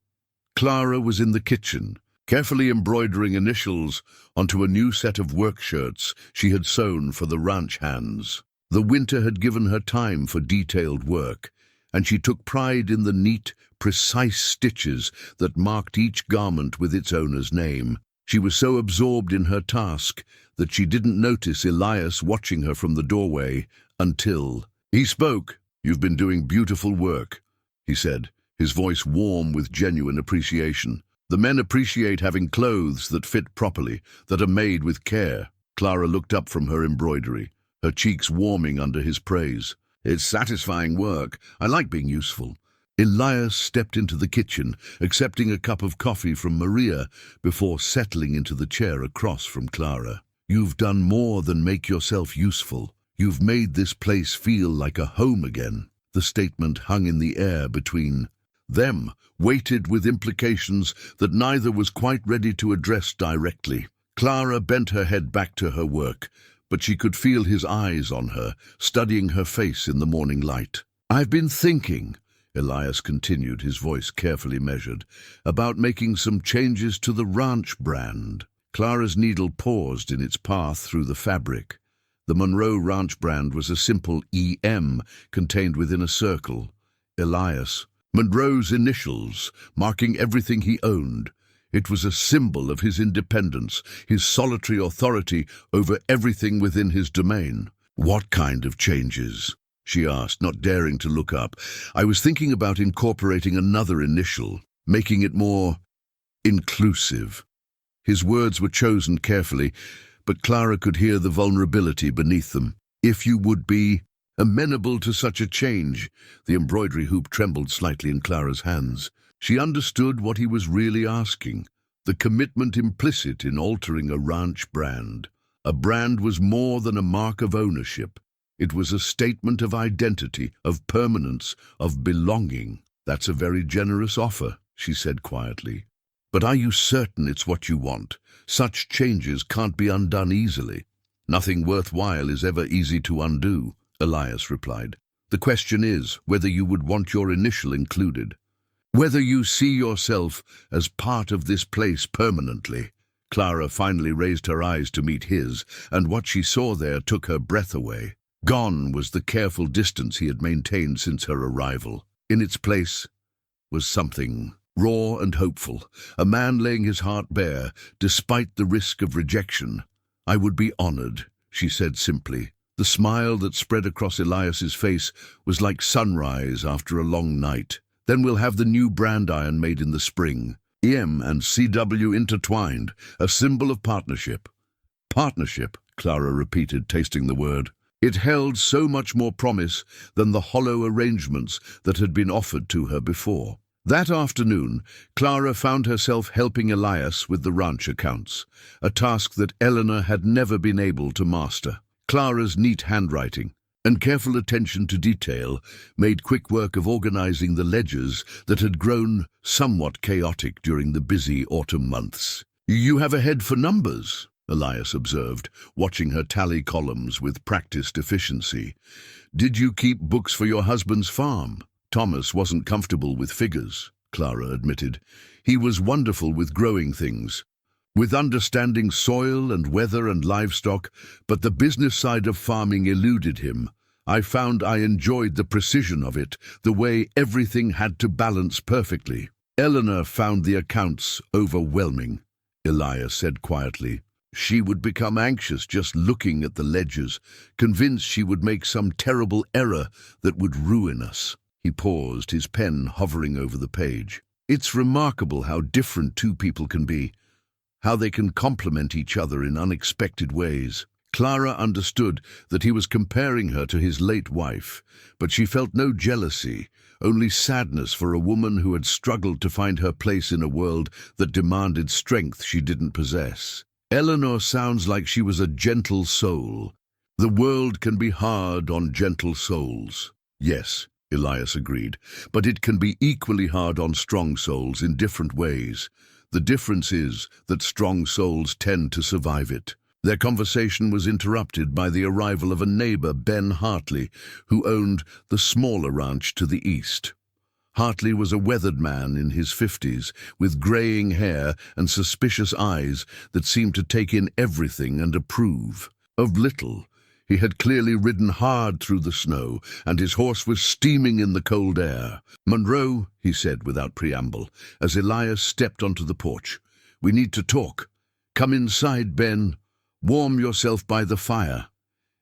Clara was in the kitchen, carefully embroidering initials onto a new set of work shirts she had sewn for the ranch hands. The winter had given her time for detailed work, and she took pride in the neat, precise stitches that marked each garment with its owner's name. She was so absorbed in her task that she didn't notice Elias watching her from the doorway until he spoke. "You've been doing beautiful work," he said, his voice warm with genuine appreciation. "The men appreciate having clothes that fit properly, that are made with care." Clara looked up from her embroidery, her cheeks warming under his praise. "It's satisfying work. I like being useful." Elias stepped into the kitchen, accepting a cup of coffee from Maria before settling into the chair across from Clara. "You've done more than make yourself useful. You've made this place feel like a home again." The statement hung in the air between them, weighted with implications that neither was quite ready to address directly. Clara bent her head back to her work, but she could feel his eyes on her, studying her face in the morning light. "I've been thinking," Elias continued, his voice carefully measured, "about making some changes to the ranch brand." Clara's needle paused in its path through the fabric. The Monroe Ranch brand was a simple EM contained within a circle. Elias. Monroe's initials, marking everything he owned. It was a symbol of his independence, his solitary authority over everything within his domain. "What kind of changes?" she asked, not daring to look up. "I was thinking about incorporating another initial, making it more inclusive." His words were chosen carefully, but Clara could hear the vulnerability beneath them. "If you would be amenable to such a change." The embroidery hoop trembled slightly in Clara's hands. She understood what he was really asking, the commitment implicit in altering a ranch brand. A brand was more than a mark of ownership. It was a statement of identity, of permanence, of belonging. "That's a very generous offer," she said quietly. "But are you certain it's what you want? Such changes can't be undone easily." "Nothing worthwhile is ever easy to undo," Elias replied. "The question is whether you would want your initial included. Whether you see yourself as part of this place permanently." Clara finally raised her eyes to meet his, and what she saw there took her breath away. Gone was the careful distance he had maintained since her arrival. In its place was something raw and hopeful, a man laying his heart bare, despite the risk of rejection. "I would be honored," she said simply. The smile that spread across Elias's face was like sunrise after a long night. "Then we'll have the new brand iron made in the spring. EM and CW intertwined, a symbol of partnership." "Partnership," Clara repeated, tasting the word. It held so much more promise than the hollow arrangements that had been offered to her before. That afternoon, Clara found herself helping Elias with the ranch accounts, a task that Eleanor had never been able to master. Clara's neat handwriting and careful attention to detail made quick work of organizing the ledgers that had grown somewhat chaotic during the busy autumn months. "You have a head for numbers," Elias observed, watching her tally columns with practiced efficiency. "Did you keep books for your husband's farm?" "Thomas wasn't comfortable with figures," Clara admitted. "He was wonderful with growing things." with understanding soil and weather and livestock, but the business side of farming eluded him. I found I enjoyed the precision of it, the way everything had to balance perfectly. Eleanor found the accounts overwhelming, Elias said quietly. She would become anxious just looking at the ledgers, convinced she would make some terrible error that would ruin us. He paused, his pen hovering over the page. It's remarkable how different two people can be, how they can complement each other in unexpected ways. Clara understood that he was comparing her to his late wife, but she felt no jealousy, only sadness for a woman who had struggled to find her place in a world that demanded strength she didn't possess. Eleanor sounds like she was a gentle soul. The world can be hard on gentle souls. Yes, Elias agreed, but it can be equally hard on strong souls in different ways. The difference is that strong souls tend to survive it. Their conversation was interrupted by the arrival of a neighbor, Ben Hartley, who owned the smaller ranch to the east. Hartley was a weathered man in his 50s, with graying hair and suspicious eyes that seemed to take in everything and approve of little. He had clearly ridden hard through the snow, and his horse was steaming in the cold air. "Monroe," he said without preamble, as Elias stepped onto the porch, "we need to talk. Come inside, Ben. Warm yourself by the fire."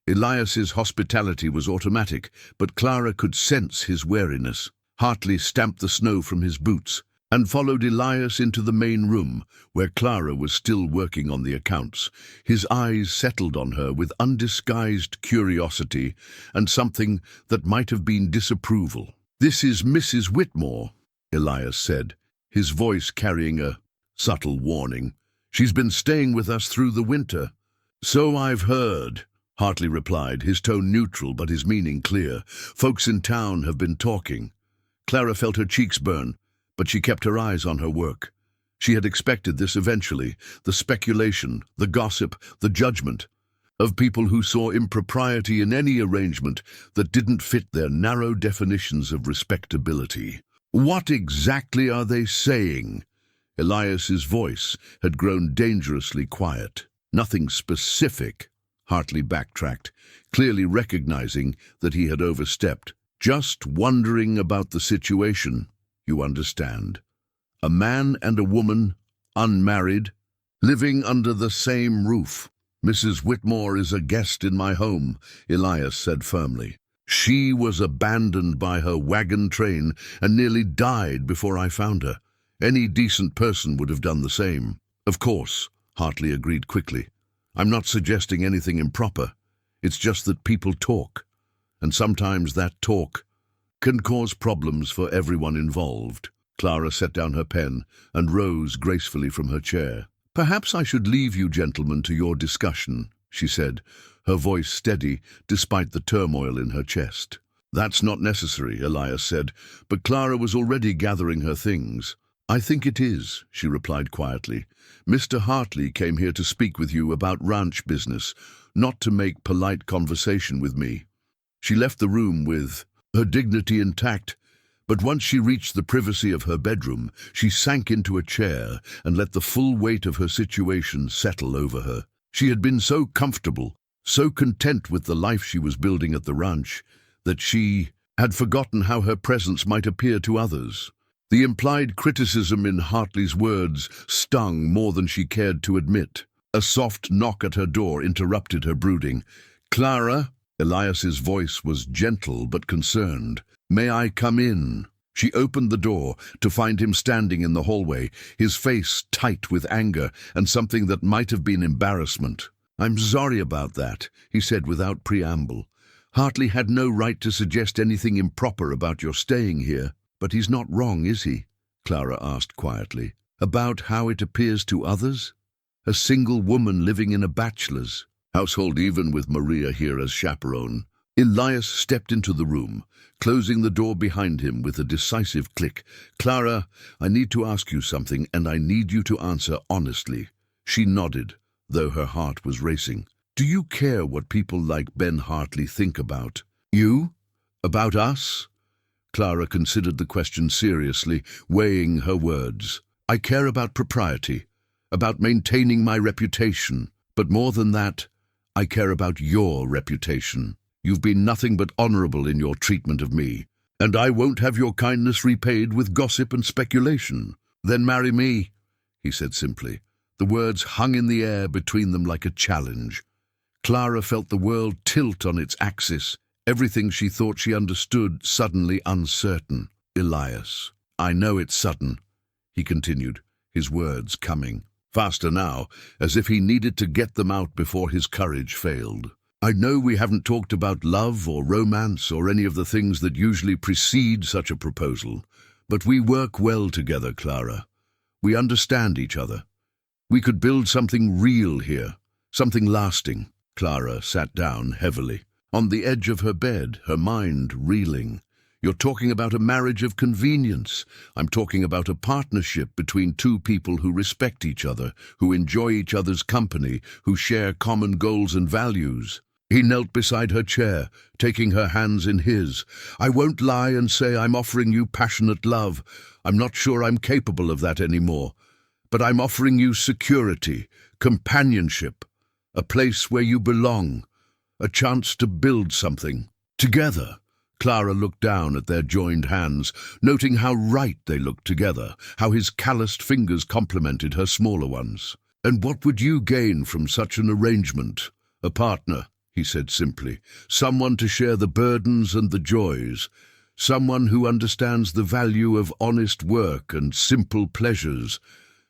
Elias's hospitality was automatic, but Clara could sense his wariness. Hartley stamped the snow from his boots and followed Elias into the main room, where Clara was still working on the accounts. His eyes settled on her with undisguised curiosity and something that might have been disapproval. "This is Mrs. Whitmore," Elias said, his voice carrying a subtle warning. "She's been staying with us through the winter." "So I've heard," Hartley replied, his tone neutral but his meaning clear. "Folks in town have been talking." Clara felt her cheeks burn, but she kept her eyes on her work. She had expected this eventually, the speculation, the gossip, the judgment of people who saw impropriety in any arrangement that didn't fit their narrow definitions of respectability. "What exactly are they saying?" Elias's voice had grown dangerously quiet. "Nothing specific," Hartley backtracked, clearly recognizing that he had overstepped. "Just wondering about the situation, you understand. A man and a woman, unmarried, living under the same roof. Mrs. Whitmore is a guest in my home," Elias said firmly. "She was abandoned by her wagon train and nearly died before I found her. Any decent person would have done the same." "Of course," Hartley agreed quickly. "I'm not suggesting anything improper. It's just that people talk, and sometimes that talk can cause problems for everyone involved." Clara set down her pen and rose gracefully from her chair. "Perhaps I should leave you gentlemen to your discussion," she said, her voice steady despite the turmoil in her chest. "That's not necessary," Elias said, but Clara was already gathering her things. "I think it is," she replied quietly. "Mr. Hartley came here to speak with you about ranch business, not to make polite conversation with me." She left the room with her dignity intact, but once she reached the privacy of her bedroom, she sank into a chair and let the full weight of her situation settle over her. She had been so comfortable, so content with the life she was building at the ranch, that she had forgotten how her presence might appear to others. The implied criticism in Hartley's words stung more than she cared to admit. A soft knock at her door interrupted her brooding. "Clara?" Elias's voice was gentle but concerned. "May I come in?" She opened the door to find him standing in the hallway, his face tight with anger and something that might have been embarrassment. "I'm sorry about that," he said without preamble. "Hartley had no right to suggest anything improper about your staying here." "But he's not wrong, is he?" Clara asked quietly. "About how it appears to others? A single woman living in a bachelor's household, even with Maria here as chaperone." Elias stepped into the room, closing the door behind him with a decisive click. "Clara, I need to ask you something, and I need you to answer honestly." She nodded, though her heart was racing. "Do you care what people like Ben Hartley think about you? About us?" Clara considered the question seriously, weighing her words. "I care about propriety, about maintaining my reputation. But more than that, I care about your reputation. You've been nothing but honorable in your treatment of me, and I won't have your kindness repaid with gossip and speculation. Then marry me, he said simply. The words hung in the air between them like a challenge. Clara felt the world tilt on its axis, everything she thought she understood suddenly uncertain. Elias, I know it's sudden, he continued, his words coming faster now, as if he needed to get them out before his courage failed. I know we haven't talked about love or romance or any of the things that usually precede such a proposal, but we work well together, Clara. We understand each other. We could build something real here, something lasting. Clara sat down heavily, on the edge of her bed, her mind reeling. You're talking about a marriage of convenience. I'm talking about a partnership between two people who respect each other, who enjoy each other's company, who share common goals and values. He knelt beside her chair, taking her hands in his. I won't lie and say I'm offering you passionate love. I'm not sure I'm capable of that anymore. But I'm offering you security, companionship, a place where you belong, a chance to build something together. Clara looked down at their joined hands, noting how right they looked together, how his calloused fingers complemented her smaller ones. And what would you gain from such an arrangement? A partner, he said simply, someone to share the burdens and the joys, someone who understands the value of honest work and simple pleasures,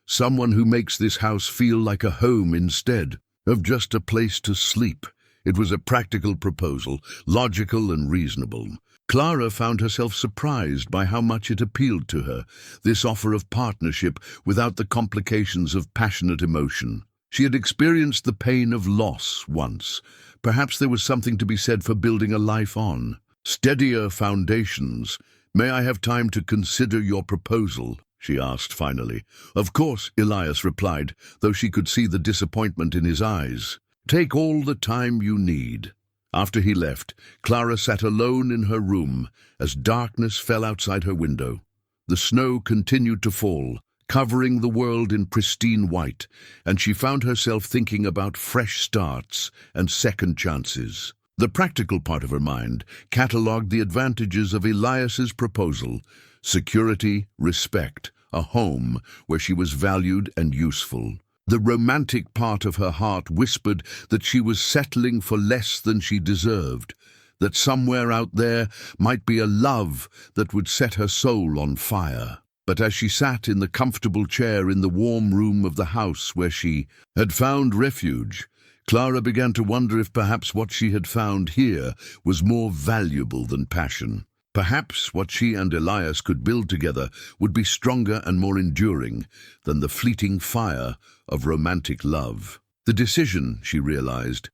someone who makes this house feel like a home instead of just a place to sleep. It was a practical proposal, logical and reasonable. Clara found herself surprised by how much it appealed to her, this offer of partnership without the complications of passionate emotion. She had experienced the pain of loss once. Perhaps there was something to be said for building a life on steadier foundations. May I have time to consider your proposal? She asked finally. Of course, Elias replied, though she could see the disappointment in his eyes. Take all the time you need. After he left, Clara sat alone in her room as darkness fell outside her window. The snow continued to fall, covering the world in pristine white, and she found herself thinking about fresh starts and second chances. The practical part of her mind catalogued the advantages of Elias's proposal: security, respect, a home where she was valued and useful. The romantic part of her heart whispered that she was settling for less than she deserved, that somewhere out there might be a love that would set her soul on fire. But as she sat in the comfortable chair in the warm room of the house where she had found refuge, Clara began to wonder if perhaps what she had found here was more valuable than passion. Perhaps what she and Elias could build together would be stronger and more enduring than the fleeting fire of romantic love. The decision, she realized,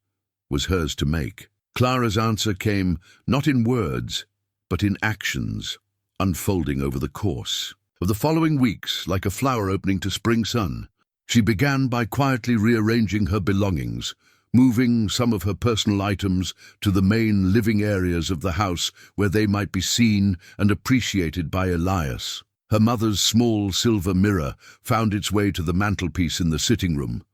was hers to make. Clara's answer came not in words, but in actions, unfolding over the course of the following weeks like a flower opening to spring sun. She began by quietly rearranging her belongings, moving some of her personal items to the main living areas of the house where they might be seen and appreciated by Elias. Her mother's small silver mirror found its way to the mantelpiece in the sitting room,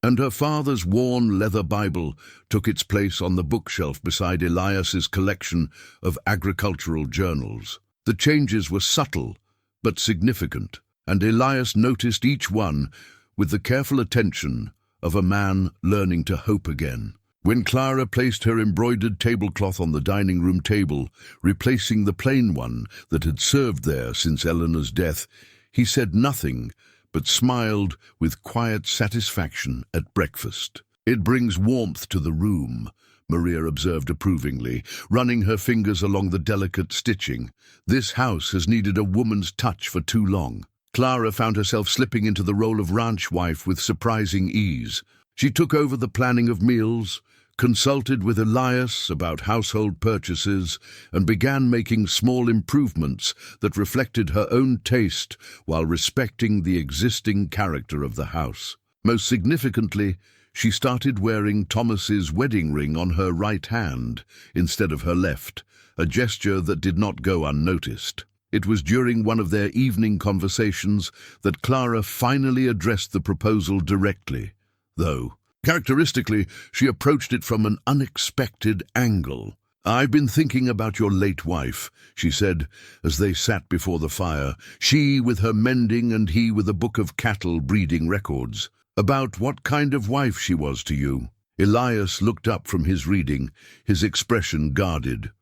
and her father's worn leather Bible took its place on the bookshelf beside Elias's collection of agricultural journals. The changes were subtle but significant, and Elias noticed each one with the careful attention of a man learning to hope again. When Clara placed her embroidered tablecloth on the dining room table, replacing the plain one that had served there since Eleanor's death, he said nothing but smiled with quiet satisfaction at breakfast. It brings warmth to the room, Maria observed approvingly, running her fingers along the delicate stitching. This house has needed a woman's touch for too long. Clara found herself slipping into the role of ranch wife with surprising ease. She took over the planning of meals, consulted with Elias about household purchases, and began making small improvements that reflected her own taste while respecting the existing character of the house. Most significantly, she started wearing Thomas's wedding ring on her right hand instead of her left, a gesture that did not go unnoticed. It was during one of their evening conversations that Clara finally addressed the proposal directly, though, characteristically, she approached it from an unexpected angle. "I've been thinking about your late wife," she said, as they sat before the fire, she with her mending and he with a book of cattle breeding records. "About what kind of wife she was to you." Elias looked up from his reading, his expression guarded.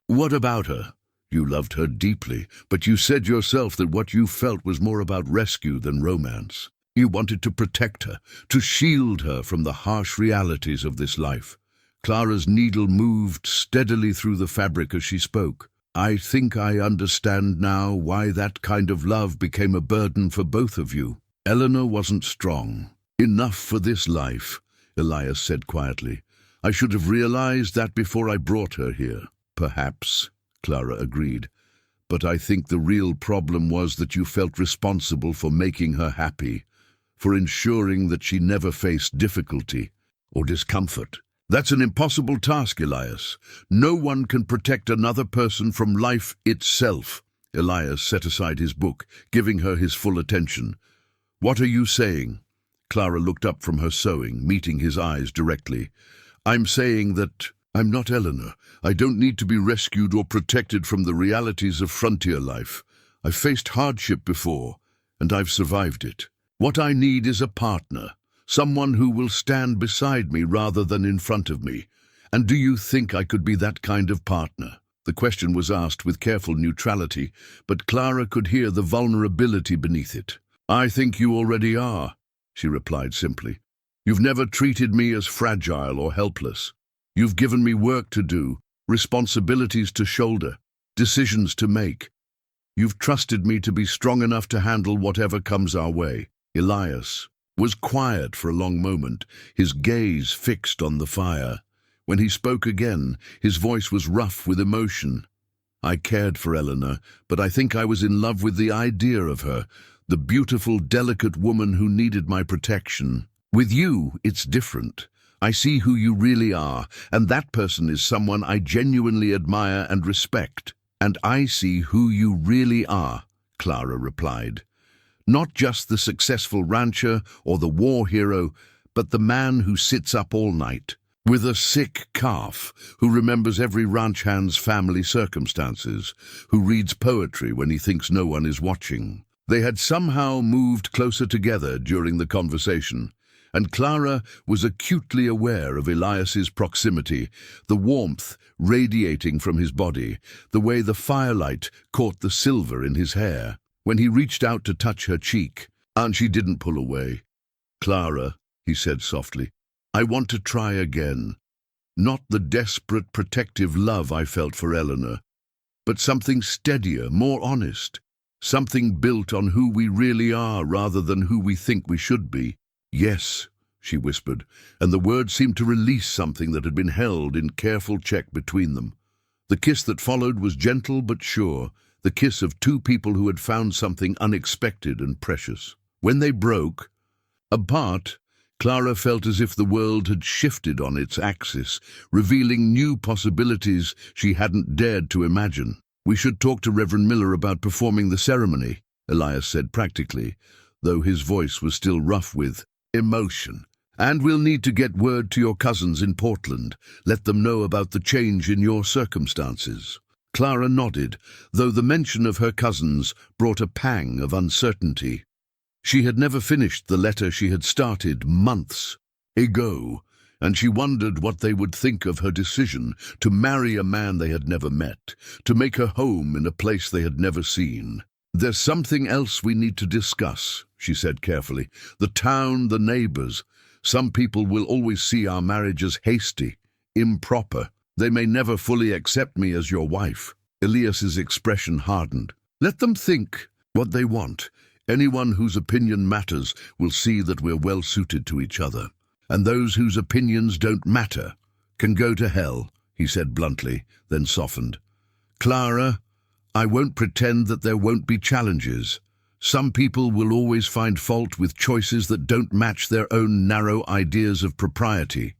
"What about her? You loved her deeply, but you said yourself that what you felt was more about rescue than romance. You wanted to protect her, to shield her from the harsh realities of this life." Clara's needle moved steadily through the fabric as she spoke. "I think I understand now why that kind of love became a burden for both of you. Eleanor wasn't strong enough for this life," Elias said quietly. "I should have realized that before I brought her here." "Perhaps," Clara agreed. "But I think the real problem was that you felt responsible for making her happy, for ensuring that she never faced difficulty or discomfort. That's an impossible task, Elias. No one can protect another person from life itself." Elias set aside his book, giving her his full attention. "What are you saying?" Clara looked up from her sewing, meeting his eyes directly. "I'm saying that I'm not Eleanor. I don't need to be rescued or protected from the realities of frontier life. I've faced hardship before, and I've survived it. What I need is a partner. Someone who will stand beside me rather than in front of me. And do you think I could be that kind of partner?" The question was asked with careful neutrality, but Clara could hear the vulnerability beneath it. "I think you already are," she replied simply. "You've never treated me as fragile or helpless. You've given me work to do, responsibilities to shoulder, decisions to make. You've trusted me to be strong enough to handle whatever comes our way." Elias was quiet for a long moment, his gaze fixed on the fire. When he spoke again, his voice was rough with emotion. "I cared for Eleanor, but I think I was in love with the idea of her, the beautiful, delicate woman who needed my protection. With you, it's different. I see who you really are, and that person is someone I genuinely admire and respect." "And I see who you really are," Clara replied. "Not just the successful rancher or the war hero, but the man who sits up all night with a sick calf, who remembers every ranch hand's family circumstances, who reads poetry when he thinks no one is watching." They had somehow moved closer together during the conversation, and Clara was acutely aware of Elias's proximity, the warmth radiating from his body, the way the firelight caught the silver in his hair. When he reached out to touch her cheek, and she didn't pull away. "Clara," he said softly, "I want to try again. Not the desperate protective love I felt for Eleanor, but something steadier, more honest, something built on who we really are rather than who we think we should be." "Yes," she whispered, and the words seemed to release something that had been held in careful check between them. The kiss that followed was gentle but sure, the kiss of two people who had found something unexpected and precious. When they broke apart, Clara felt as if the world had shifted on its axis, revealing new possibilities she hadn't dared to imagine. "We should talk to Reverend Miller about performing the ceremony," Elias said practically, though his voice was still rough with emotion. "And we'll need to get word to your cousins in Portland, let them know about the change in your circumstances." Clara nodded, though the mention of her cousins brought a pang of uncertainty. She had never finished the letter she had started months ago, and she wondered what they would think of her decision to marry a man they had never met, to make her home in a place they had never seen. "There's something else we need to discuss," she said carefully. "The town, the neighbors. Some people will always see our marriage as hasty, improper. They may never fully accept me as your wife." Elias's expression hardened. "Let them think what they want. Anyone whose opinion matters will see that we're well suited to each other. And those whose opinions don't matter can go to hell," he said bluntly, then softened. "Clara, I won't pretend that there won't be challenges. Some people will always find fault with choices that don't match their own narrow ideas of propriety.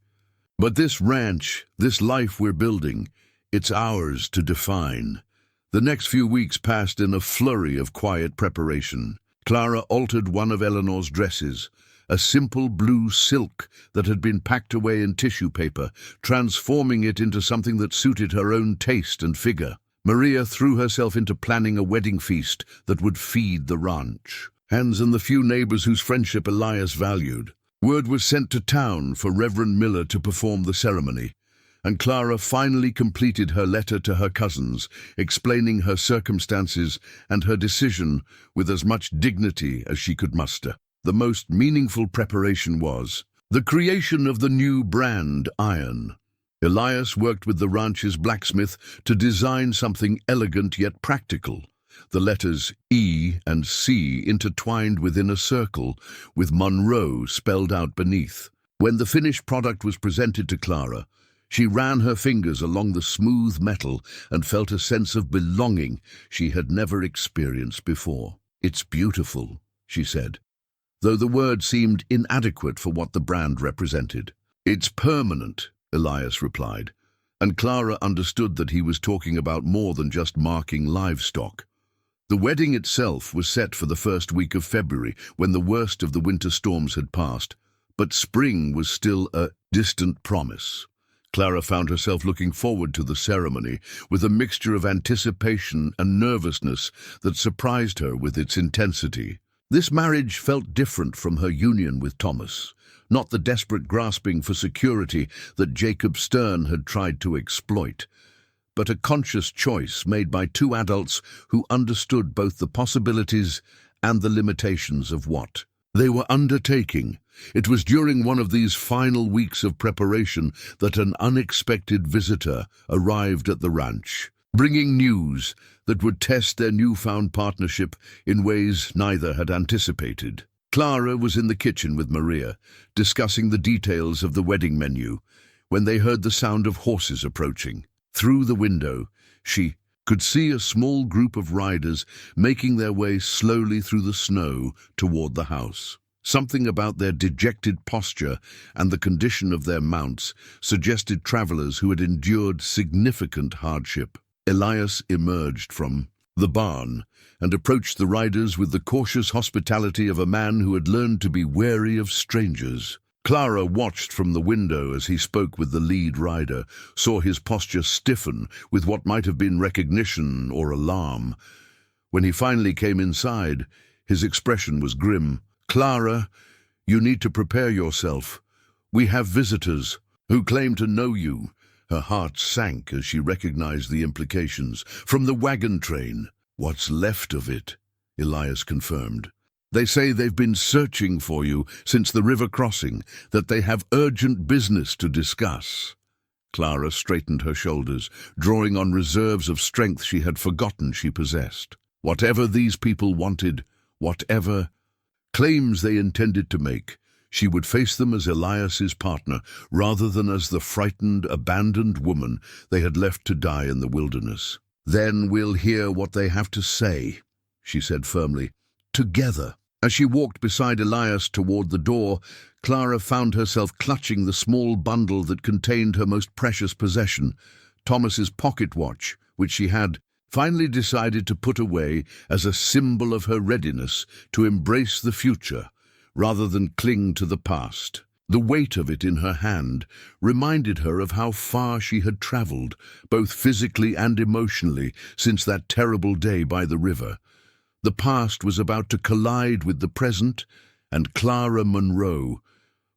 But this ranch, this life we're building, it's ours to define. The next few weeks passed in a flurry of quiet preparation. Clara altered one of Eleanor's dresses, a simple blue silk that had been packed away in tissue paper, transforming it into something that suited her own taste and figure. Maria threw herself into planning a wedding feast that would feed the ranch, Hans and the few neighbors whose friendship Elias valued. Word was sent to town for Reverend Miller to perform the ceremony, and Clara finally completed her letter to her cousins, explaining her circumstances and her decision with as much dignity as she could muster. The most meaningful preparation was the creation of the new brand iron. Elias worked with the ranch's blacksmith to design something elegant yet practical. The letters E and C intertwined within a circle, with Monroe spelled out beneath. When the finished product was presented to Clara, she ran her fingers along the smooth metal and felt a sense of belonging she had never experienced before. "It's beautiful," she said, though the word seemed inadequate for what the brand represented. "It's permanent," Elias replied, and Clara understood that he was talking about more than just marking livestock. The wedding itself was set for the first week of February, when the worst of the winter storms had passed, but spring was still a distant promise. Clara found herself looking forward to the ceremony with a mixture of anticipation and nervousness that surprised her with its intensity. This marriage felt different from her union with Thomas, not the desperate grasping for security that Jacob Stern had tried to exploit, but a conscious choice made by two adults who understood both the possibilities and the limitations of what they were undertaking. It was during one of these final weeks of preparation that an unexpected visitor arrived at the ranch, bringing news that would test their newfound partnership in ways neither had anticipated. Clara was in the kitchen with Maria, discussing the details of the wedding menu, when they heard the sound of horses approaching. Through the window, she could see a small group of riders making their way slowly through the snow toward the house. Something about their dejected posture and the condition of their mounts suggested travelers who had endured significant hardship. Elias emerged from the barn and approached the riders with the cautious hospitality of a man who had learned to be wary of strangers. Clara watched from the window as he spoke with the lead rider, saw his posture stiffen with what might have been recognition or alarm. When he finally came inside, his expression was grim. "Clara, you need to prepare yourself. We have visitors who claim to know you." Her heart sank as she recognized the implications. "From the wagon train." "What's left of it," Elias confirmed. "They say they've been searching for you since the river crossing, that they have urgent business to discuss." Clara straightened her shoulders, drawing on reserves of strength she had forgotten she possessed. Whatever these people wanted, whatever claims they intended to make, she would face them as Elias's partner, rather than as the frightened, abandoned woman they had left to die in the wilderness. "Then we'll hear what they have to say," she said firmly. "Together." As she walked beside Elias toward the door, Clara found herself clutching the small bundle that contained her most precious possession, Thomas's pocket watch, which she had finally decided to put away as a symbol of her readiness to embrace the future rather than cling to the past. The weight of it in her hand reminded her of how far she had traveled, both physically and emotionally, since that terrible day by the river. The past was about to collide with the present and Clara Monroe,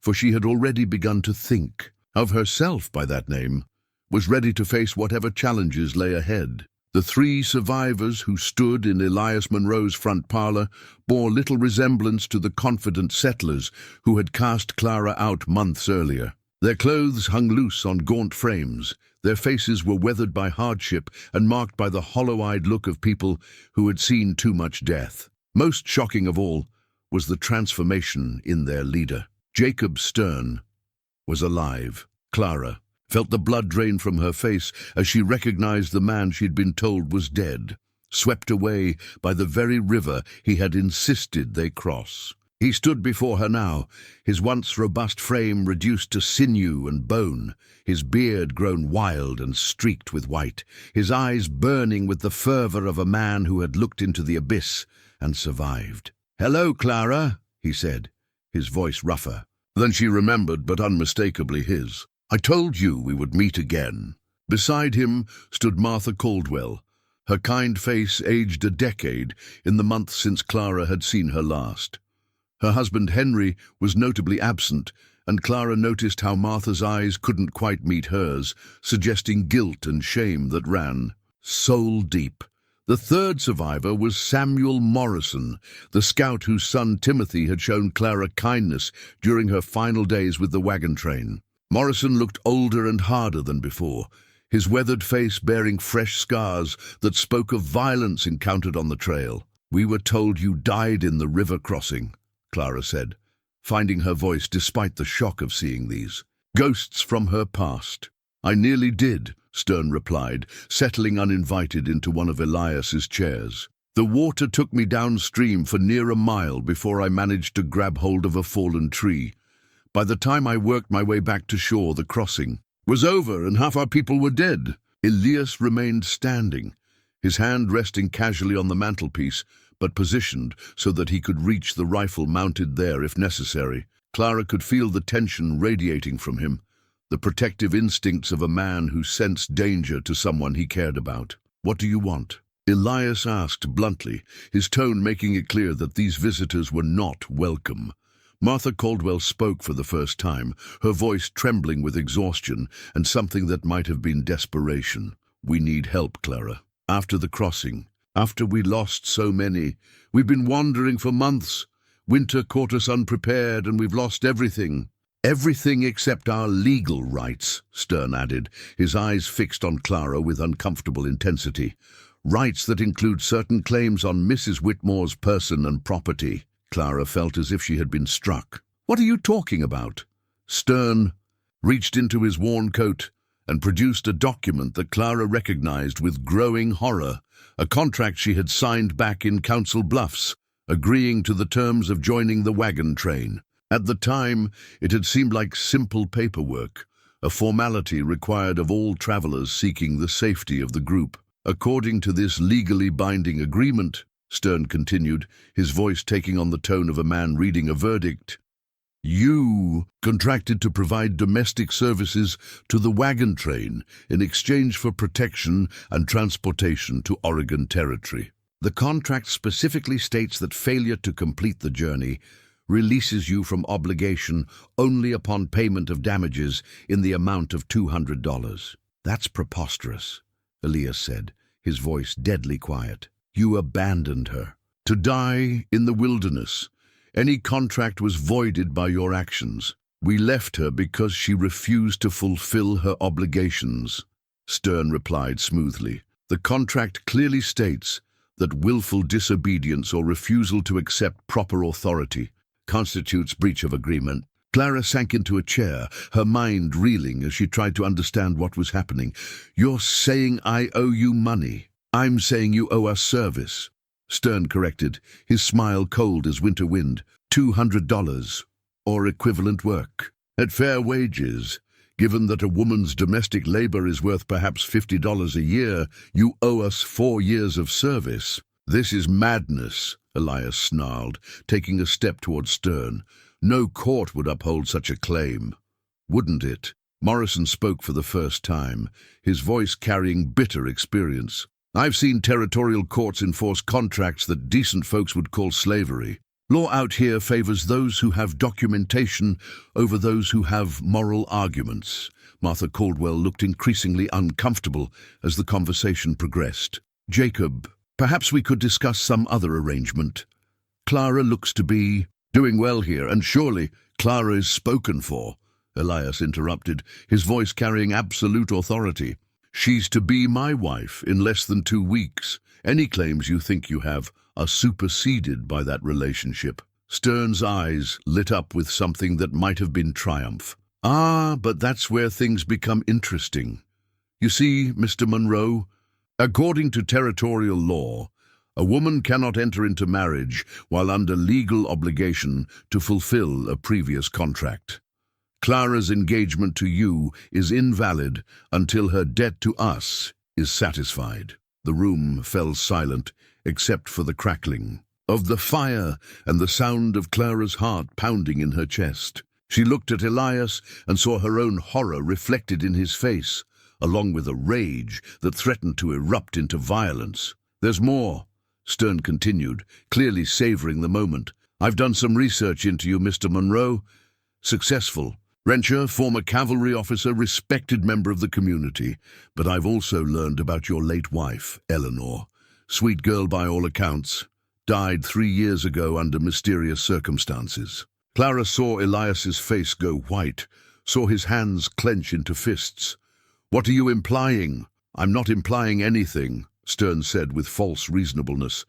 for she had already begun to think of herself by that name, was ready to face whatever challenges lay ahead. The three survivors who stood in Elias Monroe's front parlor bore little resemblance to the confident settlers who had cast Clara out months earlier. Their clothes hung loose on gaunt frames. Their faces were weathered by hardship and marked by the hollow-eyed look of people who had seen too much death. Most shocking of all was the transformation in their leader. Jacob Stern was alive. Clara felt the blood drain from her face as she recognized the man she'd been told was dead, swept away by the very river he had insisted they cross. He stood before her now, his once robust frame reduced to sinew and bone, his beard grown wild and streaked with white, his eyes burning with the fervor of a man who had looked into the abyss and survived. "Hello, Clara," he said, his voice rougher than she remembered, but unmistakably his. "I told you we would meet again." Beside him stood Martha Caldwell, her kind face aged a decade in the month since Clara had seen her last. Her husband Henry was notably absent, and Clara noticed how Martha's eyes couldn't quite meet hers, suggesting guilt and shame that ran soul deep. The third survivor was Samuel Morrison, the scout whose son Timothy had shown Clara kindness during her final days with the wagon train. Morrison looked older and harder than before, his weathered face bearing fresh scars that spoke of violence encountered on the trail. "We were told you died in the river crossing," Clara said, finding her voice despite the shock of seeing these ghosts from her past. "I nearly did," Stern replied, settling uninvited into one of Elias's chairs. "The water took me downstream for near a mile before I managed to grab hold of a fallen tree. By the time I worked my way back to shore, the crossing was over and half our people were dead." Elias remained standing, his hand resting casually on the mantelpiece, but positioned so that he could reach the rifle mounted there if necessary. Clara could feel the tension radiating from him, the protective instincts of a man who sensed danger to someone he cared about. "What do you want?" Elias asked bluntly, his tone making it clear that these visitors were not welcome. Martha Caldwell spoke for the first time, her voice trembling with exhaustion and something that might have been desperation. "We need help, Clara. After the crossing, after we lost so many, we've been wandering for months. Winter caught us unprepared and we've lost everything." "Everything except our legal rights," Stern added, his eyes fixed on Clara with uncomfortable intensity. "Rights that include certain claims on Mrs. Whitmore's person and property." Clara felt as if she had been struck. "What are you talking about?" Stern reached into his worn coat and produced a document that Clara recognized with growing horror, a contract she had signed back in Council Bluffs, agreeing to the terms of joining the wagon train. At the time, it had seemed like simple paperwork, a formality required of all travelers seeking the safety of the group. "According to this legally binding agreement," Stern continued, his voice taking on the tone of a man reading a verdict, "you contracted to provide domestic services to the wagon train in exchange for protection and transportation to Oregon Territory. The contract specifically states that failure to complete the journey releases you from obligation only upon payment of damages in the amount of $200. "That's preposterous," Elias said, his voice deadly quiet. "You abandoned her to die in the wilderness. Any contract was voided by your actions. We left her because she refused to fulfill her obligations," Stern replied smoothly. "The contract clearly states that willful disobedience or refusal to accept proper authority constitutes breach of agreement." Clara sank into a chair, her mind reeling as she tried to understand what was happening. "You're saying I owe you money." "I'm saying you owe us service," Stern corrected, his smile cold as winter wind. $200, or equivalent work. At fair wages, given that a woman's domestic labor is worth perhaps $50 a year, you owe us 4 years of service." "This is madness," Elias snarled, taking a step toward Stern. "No court would uphold such a claim." "Wouldn't it?" Morrison spoke for the first time, his voice carrying bitter experience. "I've seen territorial courts enforce contracts that decent folks would call slavery. Law out here favors those who have documentation over those who have moral arguments." Martha Caldwell looked increasingly uncomfortable as the conversation progressed. "Jacob, perhaps we could discuss some other arrangement. Clara looks to be doing well here, and surely Clara is spoken for," Elias interrupted, his voice carrying absolute authority. "She's to be my wife in less than 2 weeks. Any claims you think you have are superseded by that relationship." Stern's eyes lit up with something that might have been triumph. "Ah, but that's where things become interesting. You see, Mr. Monroe, according to territorial law, A woman cannot enter into marriage while under legal obligation to fulfill a previous contract. Clara's engagement to you is invalid until her debt to us is satisfied. The room fell silent, except for the crackling of the fire and the sound of Clara's heart pounding in her chest. She looked at Elias and saw her own horror reflected in his face, along with a rage that threatened to erupt into violence. "There's more," Stern continued, clearly savoring the moment. "I've done some research into you, Mr. Monroe. Successful. Renshaw, former cavalry officer, respected member of the community. But I've also learned about your late wife, Eleanor. Sweet girl by all accounts. Died 3 years ago under mysterious circumstances." Clara saw Elias's face go white, saw his hands clench into fists. "What are you implying?" "I'm not implying anything," Stern said with false reasonableness.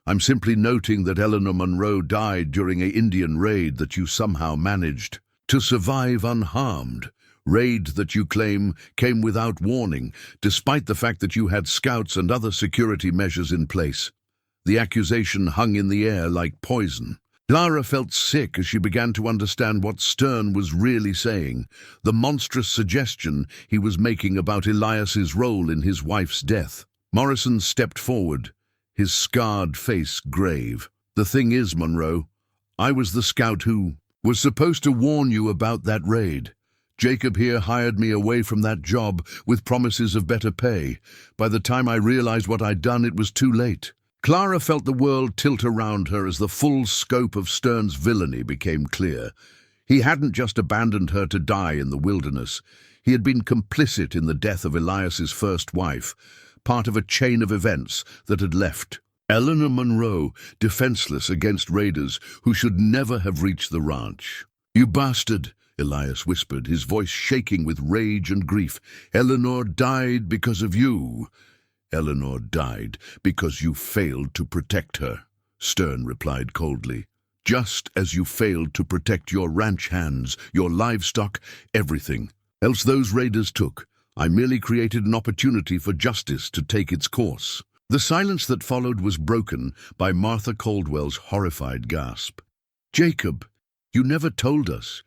"I'm simply noting that Eleanor Monroe died during an Indian raid that you somehow managed to survive unharmed. Raid that you claim came without warning, despite the fact that you had scouts and other security measures in place. The accusation hung in the air like poison." Clara felt sick as she began to understand what Stern was really saying, the monstrous suggestion he was making about Elias's role in his wife's death. Morrison stepped forward, his scarred face grave. "The thing is, Monroe, I was the scout who was supposed to warn you about that raid. Jacob here hired me away from that job with promises of better pay. By the time I realized what I'd done, it was too late." Clara felt the world tilt around her as the full scope of Stern's villainy became clear. He hadn't just abandoned her to die in the wilderness. He had been complicit in the death of Elias's first wife, part of a chain of events that had left Eleanor Monroe defenseless against raiders who should never have reached the ranch. "You bastard," Elias whispered, his voice shaking with rage and grief. "Eleanor died because of you." "Eleanor died because you failed to protect her," Stern replied coldly. "Just as you failed to protect your ranch hands, your livestock, everything else those raiders took. I merely created an opportunity for justice to take its course." The silence that followed was broken by Martha Caldwell's horrified gasp. "Jacob, you never told us.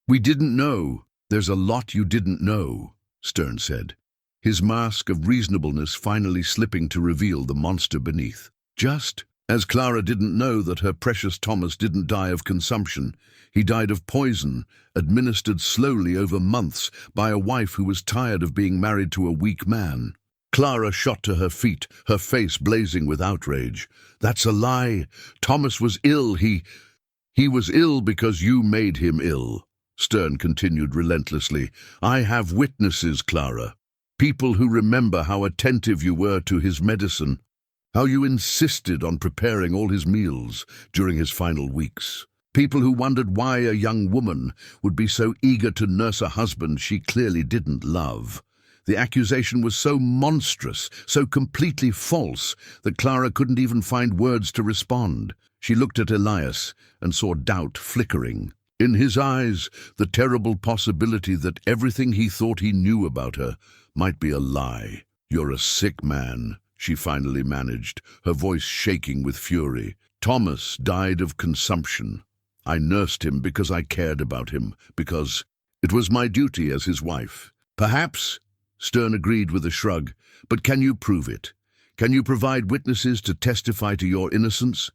We didn't know." "There's a lot you didn't know," Stern said, his mask of reasonableness finally slipping to reveal the monster beneath. "Just as Clara didn't know that her precious Thomas didn't die of consumption. He died of poison, administered slowly over months by a wife who was tired of being married to a weak man." Clara shot to her feet, her face blazing with outrage. "That's a lie. Thomas was ill. He was ill because you made him ill," Stern continued relentlessly. "I have witnesses, Clara. People who remember how attentive you were to his medicine, how you insisted on preparing all his meals during his final weeks. People who wondered why a young woman would be so eager to nurse a husband she clearly didn't love. The accusation was so monstrous, so completely false, that Clara couldn't even find words to respond. She looked at Elias and saw doubt flickering in his eyes, the terrible possibility that everything he thought he knew about her might be a lie. "You're a sick man," she finally managed, her voice shaking with fury. "Thomas died of consumption. I nursed him because I cared about him, because it was my duty as his wife." "Perhaps," Stern agreed with a shrug, "but can you prove it? Can you provide witnesses to testify to your innocence?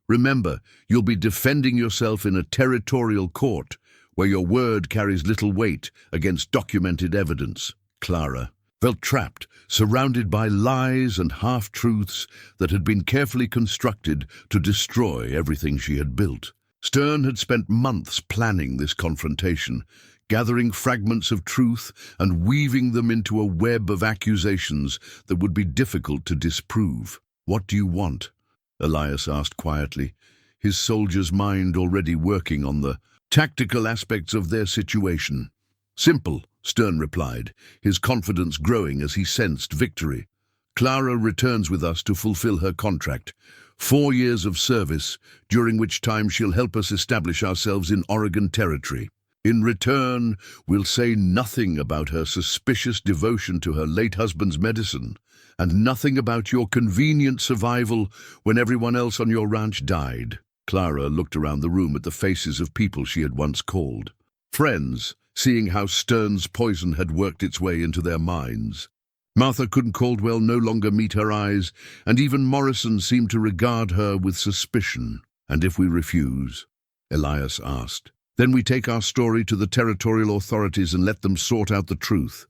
Remember, you'll be defending yourself in a territorial court where your word carries little weight against documented evidence." Clara felt trapped, surrounded by lies and half-truths that had been carefully constructed to destroy everything she had built. Stern had spent months planning this confrontation, gathering fragments of truth and weaving them into a web of accusations that would be difficult to disprove. "What do you want?" Elias asked quietly, his soldier's mind already working on the tactical aspects of their situation. "Simple," Stern replied, his confidence growing as he sensed victory. "Clara returns with us to fulfill her contract. 4 years of service, during which time she'll help us establish ourselves in Oregon territory. In return, we'll say nothing about her suspicious devotion to her late husband's medicine, and nothing about your convenient survival when everyone else on your ranch died." Clara looked around the room at the faces of people she had once called friends, seeing how Stern's poison had worked its way into their minds. Martha couldn't Caldwell no longer meet her eyes, and even Morrison seemed to regard her with suspicion. "And if we refuse?" Elias asked. "Then we take our story to the territorial authorities and let them sort out the truth.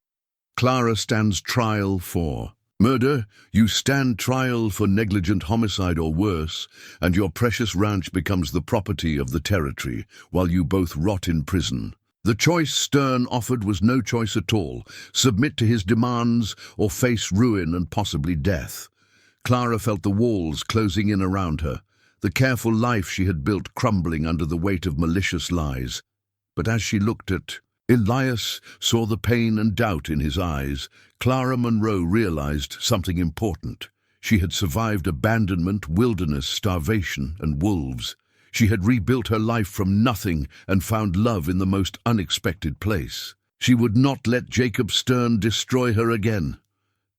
Clara stands trial for murder, you stand trial for negligent homicide or worse, and your precious ranch becomes the property of the territory, while you both rot in prison." The choice Stern offered was no choice at all: submit to his demands or face ruin and possibly death. Clara felt the walls closing in around her, the careful life she had built crumbling under the weight of malicious lies. But as she looked at Elias, saw the pain and doubt in his eyes, Clara Monroe realized something important. She had survived abandonment, wilderness, starvation, and wolves. She had rebuilt her life from nothing and found love in the most unexpected place. She would not let Jacob Stern destroy her again.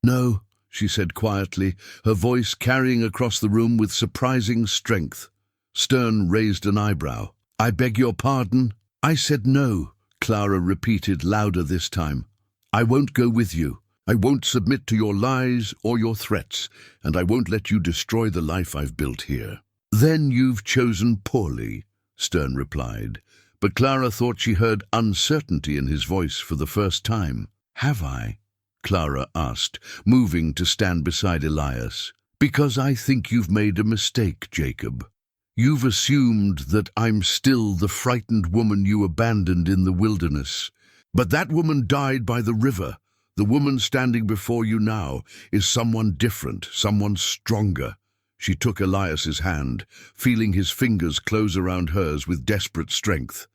"No," she said quietly, her voice carrying across the room with surprising strength. Stern raised an eyebrow. "I beg your pardon?" "I said no," Clara repeated louder this time. "I won't go with you. I won't submit to your lies or your threats, and I won't let you destroy the life I've built here." "Then you've chosen poorly," Stern replied, but Clara thought she heard uncertainty in his voice for the first time. "Have I?" Clara asked, moving to stand beside Elias. "Because I think you've made a mistake, Jacob. You've assumed that I'm still the frightened woman you abandoned in the wilderness. But that woman died by the river. The woman standing before you now is someone different, someone stronger." She took Elias's hand, feeling his fingers close around hers with desperate strength.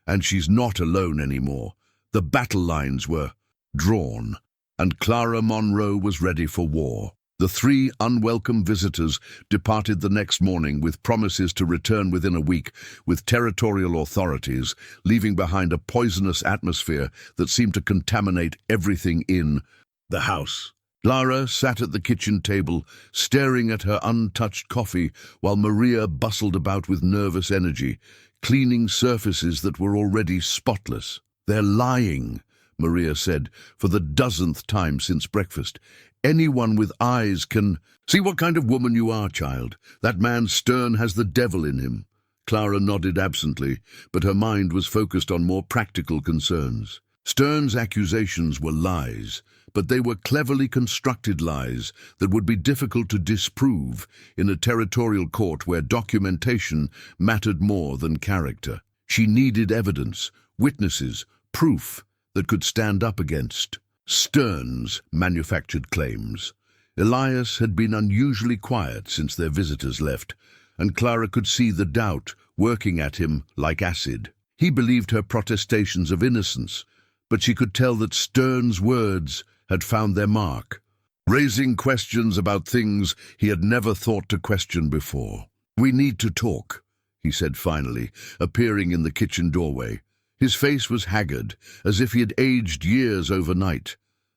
"And she's not alone anymore. The battle lines were drawn, and Clara Monroe was ready for war." The three unwelcome visitors departed the next morning with promises to return within a week with territorial authorities, leaving behind a poisonous atmosphere that seemed to contaminate everything in the house. Clara sat at the kitchen table, staring at her untouched coffee, while Maria bustled about with nervous energy, cleaning surfaces that were already spotless. "They're lying," Maria said, for the dozenth time since breakfast. "Anyone with eyes can see what kind of woman you are, child. That man Stern has the devil in him." Clara nodded absently, but her mind was focused on more practical concerns. Stern's accusations were lies, but they were cleverly constructed lies that would be difficult to disprove in a territorial court where documentation mattered more than character. She needed evidence, witnesses, proof that could stand up against Stern's manufactured claims. Elias had been unusually quiet since their visitors left, and Clara could see the doubt working at him like acid. He believed her protestations of innocence, but she could tell that Stern's words had found their mark, raising questions about things he had never thought to question before. "We need to talk," he said finally, appearing in the kitchen doorway. His face was haggard, as if he had aged years overnight.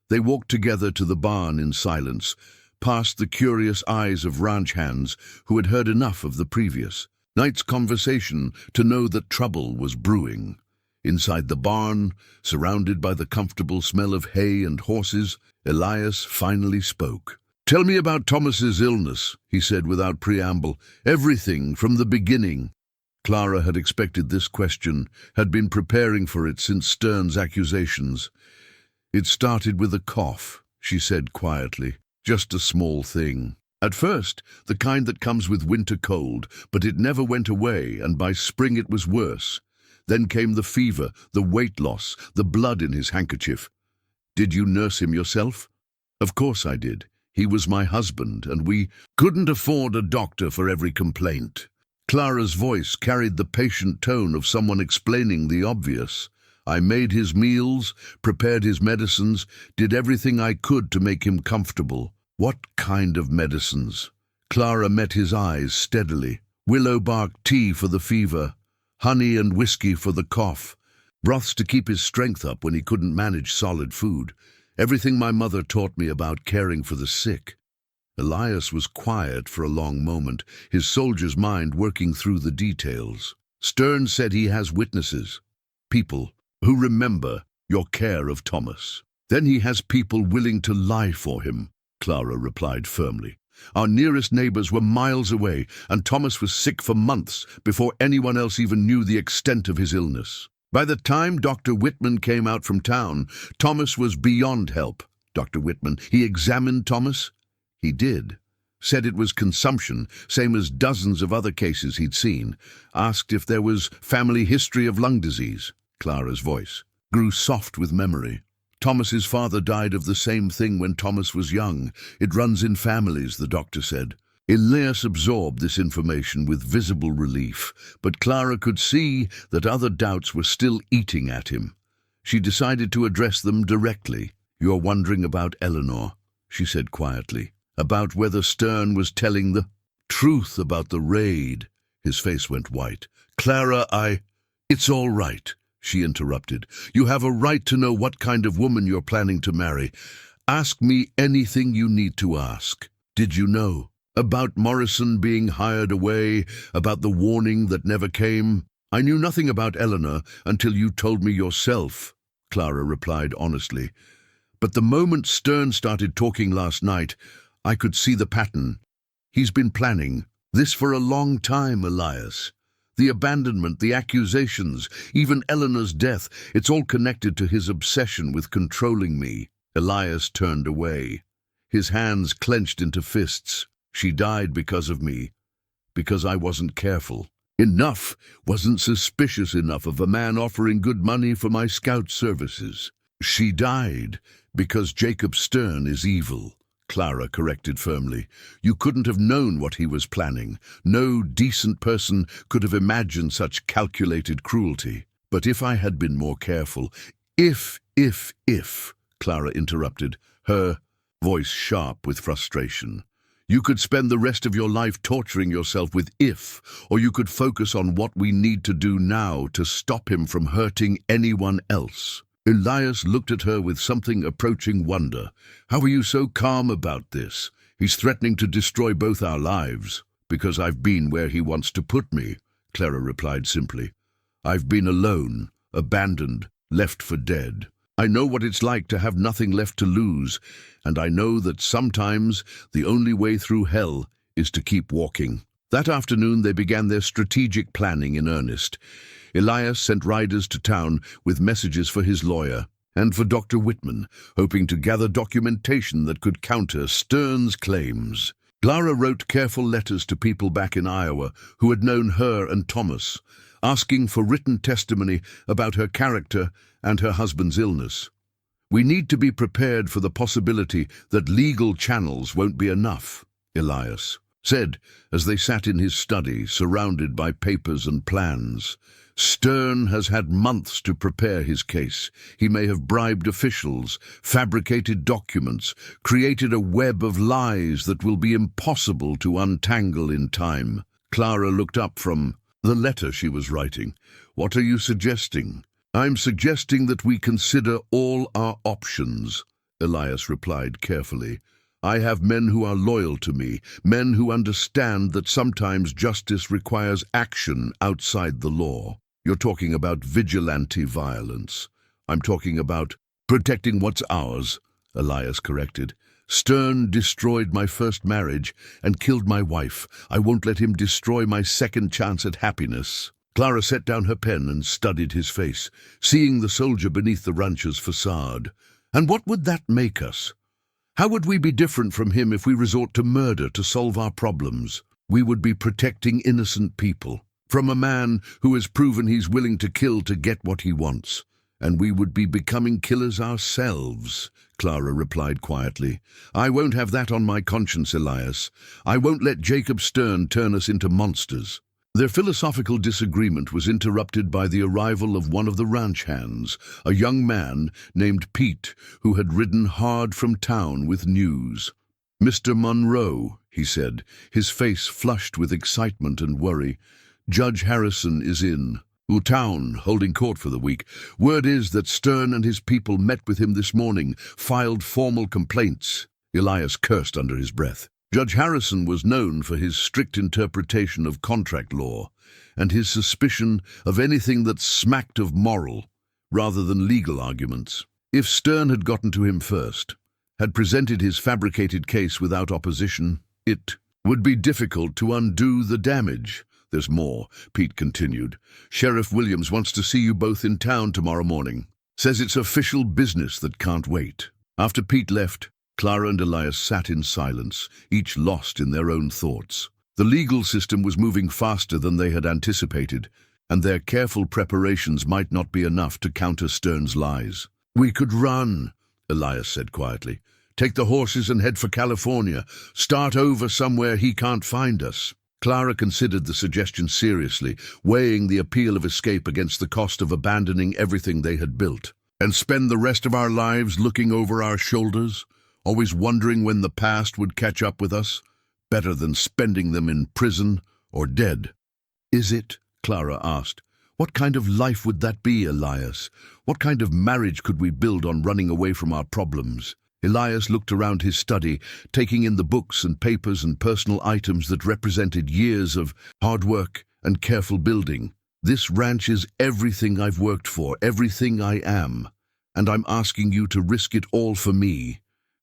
They walked together to the barn in silence, past the curious eyes of ranch hands who had heard enough of the previous night's conversation to know that trouble was brewing. Inside the barn, surrounded by the comfortable smell of hay and horses, Elias finally spoke. "Tell me about Thomas's illness," he said without preamble. "Everything from the beginning." Clara had expected this question, had been preparing for it since Stern's accusations. "It started with a cough," she said quietly. "Just a small thing. At first, the kind that comes with winter cold, but it never went away, and by spring it was worse. Then came the fever, the weight loss, the blood in his handkerchief." "Did you nurse him yourself?" "Of course I did. He was my husband, and we couldn't afford a doctor for every complaint." Clara's voice carried the patient tone of someone explaining the obvious. "I made his meals, prepared his medicines, did everything I could to make him comfortable." "What kind of medicines?" Clara met his eyes steadily. "Willow bark tea for the fever, honey and whiskey for the cough, Broths to keep his strength up when he couldn't manage solid food. Everything my mother taught me about caring for the sick. Elias was quiet for a long moment, his soldier's mind working through the details. Stern said he has witnesses, people who remember your care of Thomas. Then he has people willing to lie for him, Clara replied firmly. Our nearest neighbors were miles away, and Thomas was sick for months before anyone else even knew the extent of his illness. By the time Dr. Whitman came out from town, Thomas was beyond help. Dr. Whitman, he examined Thomas? He did. Said it was consumption, same as dozens of other cases he'd seen. Asked if there was family history of lung disease. Clara's voice grew soft with memory. Thomas's father died of the same thing when Thomas was young. It runs in families, the doctor said. Elias absorbed this information with visible relief, but Clara could see that other doubts were still eating at him. She decided to address them directly. "You're wondering about Eleanor," she said quietly. "About whether Stern was telling the truth about the raid." His face went white. "Clara, It's all right," she interrupted. "You have a right to know what kind of woman you're planning to marry. Ask me anything you need to ask. Did you know about Morrison being hired away, about the warning that never came?" "I knew nothing about Eleanor until you told me yourself," Clara replied honestly. "But the moment Stern started talking last night, I could see the pattern. He's been planning this for a long time, Elias. The abandonment, the accusations, even Eleanor's death, it's all connected to his obsession with controlling me." Elias turned away. His hands clenched into fists. "She died because of me, because I wasn't careful. Enough wasn't suspicious enough of a man offering good money for my scout services. She died because Jacob Stern is evil," Clara corrected firmly. "You couldn't have known what he was planning. No decent person could have imagined such calculated cruelty. But if I had been more careful—" If, Clara interrupted, her voice sharp with frustration. "You could spend the rest of your life torturing yourself with if, or you could focus on what we need to do now to stop him from hurting anyone else." Elias looked at her with something approaching wonder. "How are you so calm about this? He's threatening to destroy both our lives." "Because I've been where he wants to put me," Clara replied simply. "I've been alone, abandoned, left for dead. I know what it's like to have nothing left to lose, and I know that sometimes the only way through hell is to keep walking." That afternoon they began their strategic planning in earnest. Elias sent riders to town with messages for his lawyer and for Dr. Whitman, hoping to gather documentation that could counter Stern's claims. Clara wrote careful letters to people back in Iowa who had known her and Thomas, asking for written testimony about her character and her husband's illness. "We need to be prepared for the possibility that legal channels won't be enough," Elias said as they sat in his study, surrounded by papers and plans. "Stern has had months to prepare his case. He may have bribed officials, fabricated documents, created a web of lies that will be impossible to untangle in time." Clara looked up from the letter she was writing. "What are you suggesting?" "I'm suggesting that we consider all our options," Elias replied carefully. "I have men who are loyal to me, men who understand that sometimes justice requires action outside the law." "You're talking about vigilante violence." "I'm talking about protecting what's ours," Elias corrected. "Stern destroyed my first marriage and killed my wife. I won't let him destroy my second chance at happiness." Clara set down her pen and studied his face, seeing the soldier beneath the rancher's facade. "And what would that make us? How would we be different from him if we resort to murder to solve our problems? We would be protecting innocent people from a man who has proven he's willing to kill to get what he wants. And we would be becoming killers ourselves," Clara replied quietly. "I won't have that on my conscience, Elias. I won't let Jacob Stern turn us into monsters." Their philosophical disagreement was interrupted by the arrival of one of the ranch hands, a young man named Pete, who had ridden hard from town with news. "Mr. Monroe," he said, his face flushed with excitement and worry, "Judge Harrison is in." Town, holding court for the week. Word is that Stern and his people met with him this morning, filed formal complaints. Elias cursed under his breath. Judge Harrison was known for his strict interpretation of contract law, and his suspicion of anything that smacked of moral, rather than legal arguments. If Stern had gotten to him first, had presented his fabricated case without opposition, it would be difficult to undo the damage. There's more, Pete continued. Sheriff Williams wants to see you both in town tomorrow morning. Says it's official business that can't wait. After Pete left, Clara and Elias sat in silence, each lost in their own thoughts. The legal system was moving faster than they had anticipated, and their careful preparations might not be enough to counter Stern's lies. "We could run," Elias said quietly. "Take the horses and head for California. Start over somewhere he can't find us." Clara considered the suggestion seriously, weighing the appeal of escape against the cost of abandoning everything they had built. "And spend the rest of our lives looking over our shoulders, always wondering when the past would catch up with us? Better than spending them in prison or dead." "Is it?" Clara asked. "What kind of life would that be, Elias? What kind of marriage could we build on running away from our problems?" Elias looked around his study, taking in the books and papers and personal items that represented years of hard work and careful building. "This ranch is everything I've worked for, everything I am, and I'm asking you to risk it all for me,"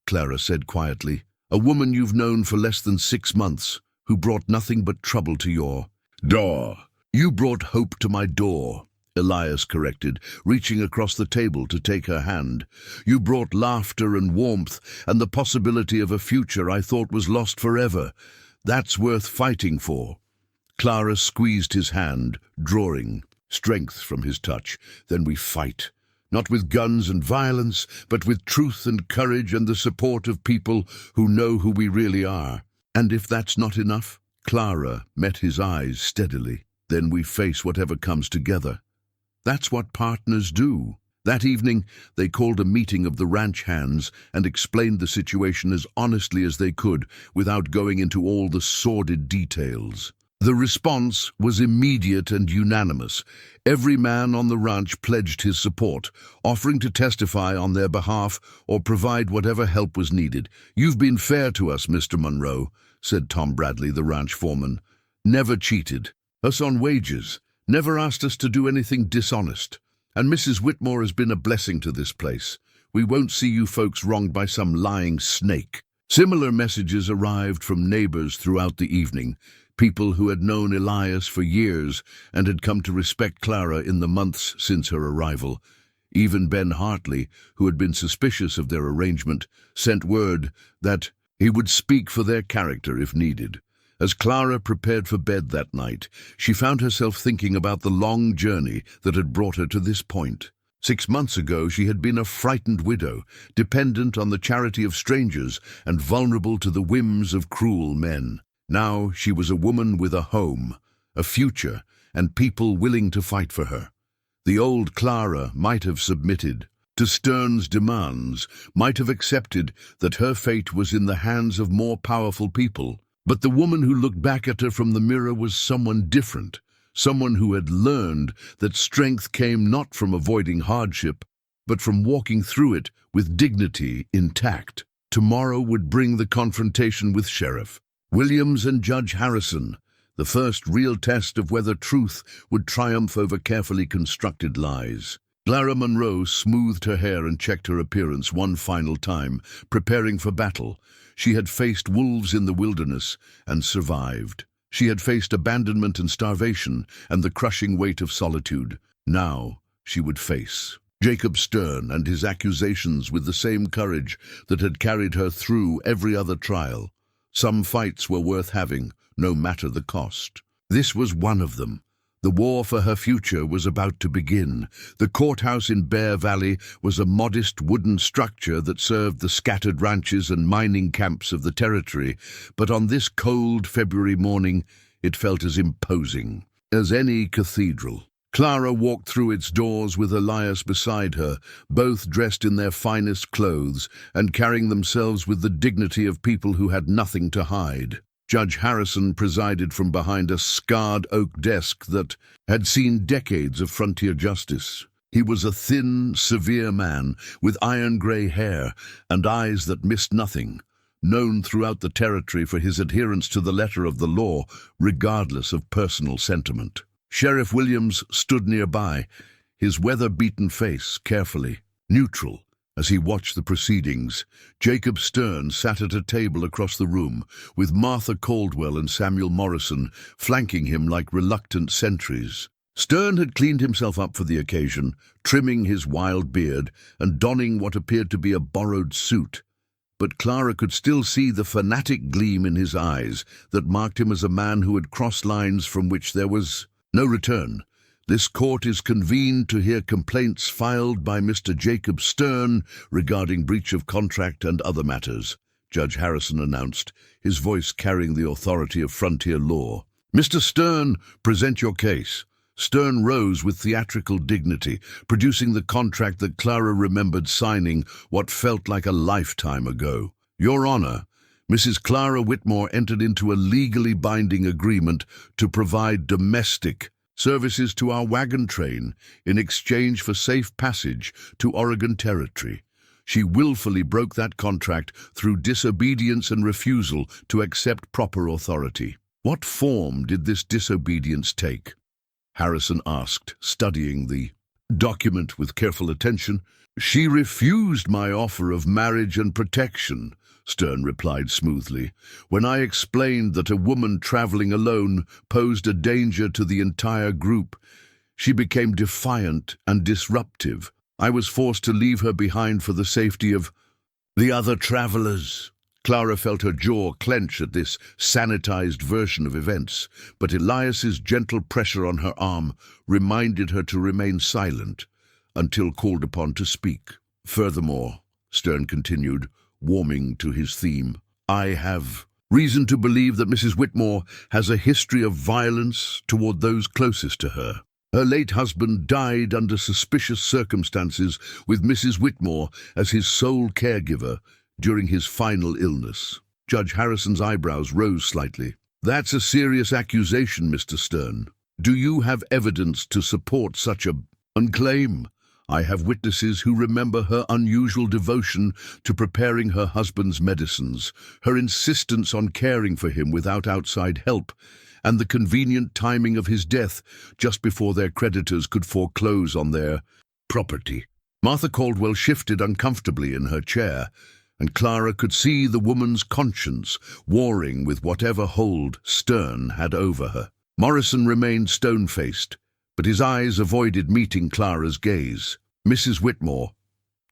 Clara said quietly. "A woman you've known for less than 6 months, who brought nothing but trouble to your door." "You brought hope to my door," Elias corrected, reaching across the table to take her hand. "You brought laughter and warmth and the possibility of a future I thought was lost forever. That's worth fighting for." Clara squeezed his hand, drawing strength from his touch. "Then we fight. Not with guns and violence, but with truth and courage and the support of people who know who we really are. And if that's not enough," Clara met his eyes steadily, "then we face whatever comes together. That's what partners do." That evening, they called a meeting of the ranch hands and explained the situation as honestly as they could, without going into all the sordid details. The response was immediate and unanimous. Every man on the ranch pledged his support, offering to testify on their behalf or provide whatever help was needed. "You've been fair to us, Mr. Monroe," said Tom Bradley, the ranch foreman. "Never cheated us on wages. Never asked us to do anything dishonest. And Mrs. Whitmore has been a blessing to this place. We won't see you folks wronged by some lying snake." Similar messages arrived from neighbors throughout the evening, people who had known Elias for years and had come to respect Clara in the months since her arrival. Even Ben Hartley, who had been suspicious of their arrangement, sent word that he would speak for their character if needed. As Clara prepared for bed that night, she found herself thinking about the long journey that had brought her to this point. 6 months ago, she had been a frightened widow, dependent on the charity of strangers and vulnerable to the whims of cruel men. Now she was a woman with a home, a future, and people willing to fight for her. The old Clara might have submitted to Stern's demands, might have accepted that her fate was in the hands of more powerful people. But the woman who looked back at her from the mirror was someone different, someone who had learned that strength came not from avoiding hardship, but from walking through it with dignity intact. Tomorrow would bring the confrontation with Sheriff Williams and Judge Harrison, the first real test of whether truth would triumph over carefully constructed lies. Clara Monroe smoothed her hair and checked her appearance one final time, preparing for battle. She had faced wolves in the wilderness and survived. She had faced abandonment and starvation and the crushing weight of solitude. Now she would face Jacob Stern and his accusations with the same courage that had carried her through every other trial. Some fights were worth having, no matter the cost. This was one of them. The war for her future was about to begin. The courthouse in Bear Valley was a modest wooden structure that served the scattered ranches and mining camps of the territory, but on this cold February morning it felt as imposing as any cathedral. Clara walked through its doors with Elias beside her, both dressed in their finest clothes and carrying themselves with the dignity of people who had nothing to hide. Judge Harrison presided from behind a scarred oak desk that had seen decades of frontier justice. He was a thin, severe man with iron-gray hair and eyes that missed nothing, known throughout the territory for his adherence to the letter of the law, regardless of personal sentiment. Sheriff Williams stood nearby, his weather-beaten face carefully neutral. As he watched the proceedings, Jacob Stern sat at a table across the room, with Martha Caldwell and Samuel Morrison flanking him like reluctant sentries. Stern had cleaned himself up for the occasion, trimming his wild beard and donning what appeared to be a borrowed suit. But Clara could still see the fanatic gleam in his eyes that marked him as a man who had crossed lines from which there was no return. This court is convened to hear complaints filed by Mr. Jacob Stern regarding breach of contract and other matters, Judge Harrison announced, his voice carrying the authority of frontier law. Mr. Stern, present your case. Stern rose with theatrical dignity, producing the contract that Clara remembered signing what felt like a lifetime ago. Your Honor, Mrs. Clara Whitmore entered into a legally binding agreement to provide domestic services to our wagon train in exchange for safe passage to Oregon Territory. She willfully broke that contract through disobedience and refusal to accept proper authority. What form did this disobedience take? Harrison asked, studying the document with careful attention. She refused my offer of marriage and protection, Stern replied smoothly. When I explained that a woman traveling alone posed a danger to the entire group, she became defiant and disruptive. I was forced to leave her behind for the safety of the other travelers. Clara felt her jaw clench at this sanitized version of events, but Elias's gentle pressure on her arm reminded her to remain silent until called upon to speak. Furthermore, Stern continued, warming to his theme, I have reason to believe that Mrs. Whitmore has a history of violence toward those closest to her. Her late husband died under suspicious circumstances with Mrs. Whitmore as his sole caregiver during his final illness. Judge Harrison's eyebrows rose slightly. That's a serious accusation, Mr. Stern. Do you have evidence to support such a claim? I have witnesses who remember her unusual devotion to preparing her husband's medicines, her insistence on caring for him without outside help, and the convenient timing of his death just before their creditors could foreclose on their property. Martha Caldwell shifted uncomfortably in her chair, and Clara could see the woman's conscience warring with whatever hold Stern had over her. Morrison remained stone-faced, but his eyes avoided meeting Clara's gaze. Mrs. Whitmore,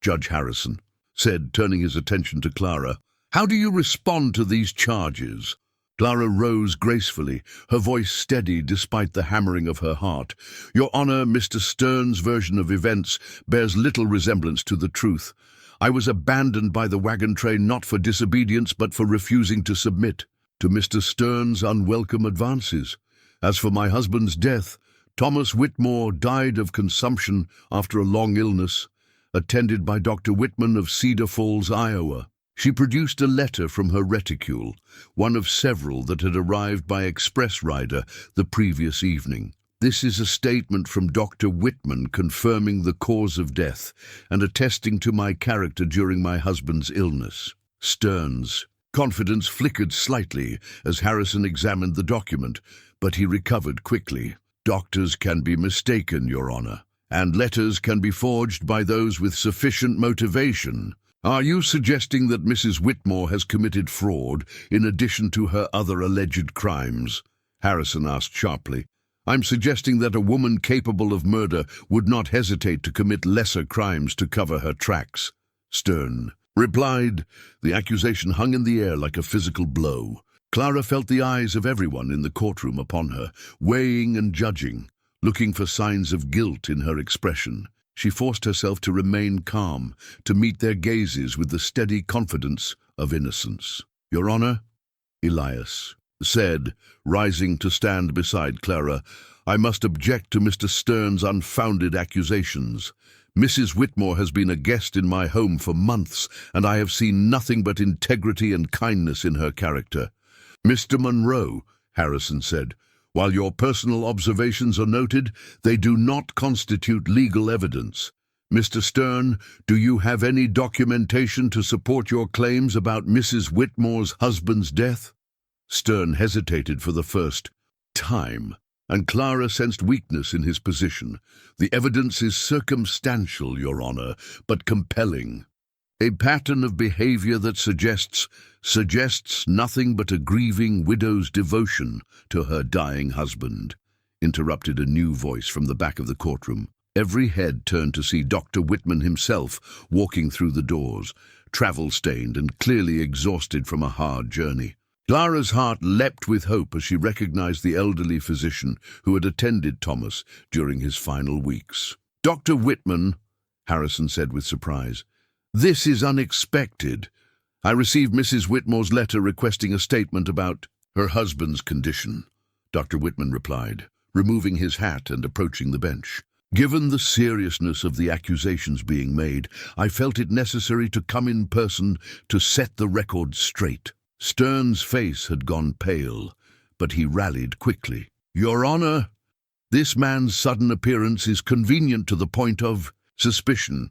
Judge Harrison said, turning his attention to Clara, how do you respond to these charges? Clara rose gracefully, her voice steady despite the hammering of her heart. Your Honor, Mr. Stern's version of events bears little resemblance to the truth. I was abandoned by the wagon train not for disobedience but for refusing to submit to Mr. Stern's unwelcome advances. As for my husband's death, Thomas Whitmore died of consumption after a long illness, attended by Dr. Whitman of Cedar Falls, Iowa. She produced a letter from her reticule, one of several that had arrived by express rider the previous evening. This is a statement from Dr. Whitman confirming the cause of death and attesting to my character during my husband's illness. Stern's confidence flickered slightly as Harrison examined the document, but he recovered quickly. Doctors can be mistaken, Your Honor, and letters can be forged by those with sufficient motivation. Are you suggesting that Mrs. Whitmore has committed fraud in addition to her other alleged crimes? Harrison asked sharply. I'm suggesting that a woman capable of murder would not hesitate to commit lesser crimes to cover her tracks. Stern replied. The accusation hung in the air like a physical blow. Clara felt the eyes of everyone in the courtroom upon her, weighing and judging, looking for signs of guilt in her expression. She forced herself to remain calm, to meet their gazes with the steady confidence of innocence. Your Honor, Elias said, rising to stand beside Clara, I must object to Mr. Stern's unfounded accusations. Mrs. Whitmore has been a guest in my home for months, and I have seen nothing but integrity and kindness in her character. "Mr. Monroe," Harrison said, "while your personal observations are noted, they do not constitute legal evidence. Mr. Stern, do you have any documentation to support your claims about Mrs. Whitmore's husband's death?" Stern hesitated for the first time, and Clara sensed weakness in his position. "The evidence is circumstantial, Your Honor, but compelling. A pattern of behavior that suggests nothing but a grieving widow's devotion to her dying husband," interrupted a new voice from the back of the courtroom. Every head turned to see Dr. Whitman himself walking through the doors, travel-stained and clearly exhausted from a hard journey. Clara's heart leapt with hope as she recognized the elderly physician who had attended Thomas during his final weeks. "Dr. Whitman," Harrison said with surprise, "this is unexpected. I received Mrs. Whitmore's letter requesting a statement about her husband's condition," Dr. Whitman replied, removing his hat and approaching the bench. "Given the seriousness of the accusations being made, I felt it necessary to come in person to set the record straight." Stern's face had gone pale, but he rallied quickly. "Your Honor, this man's sudden appearance is convenient to the point of suspicion.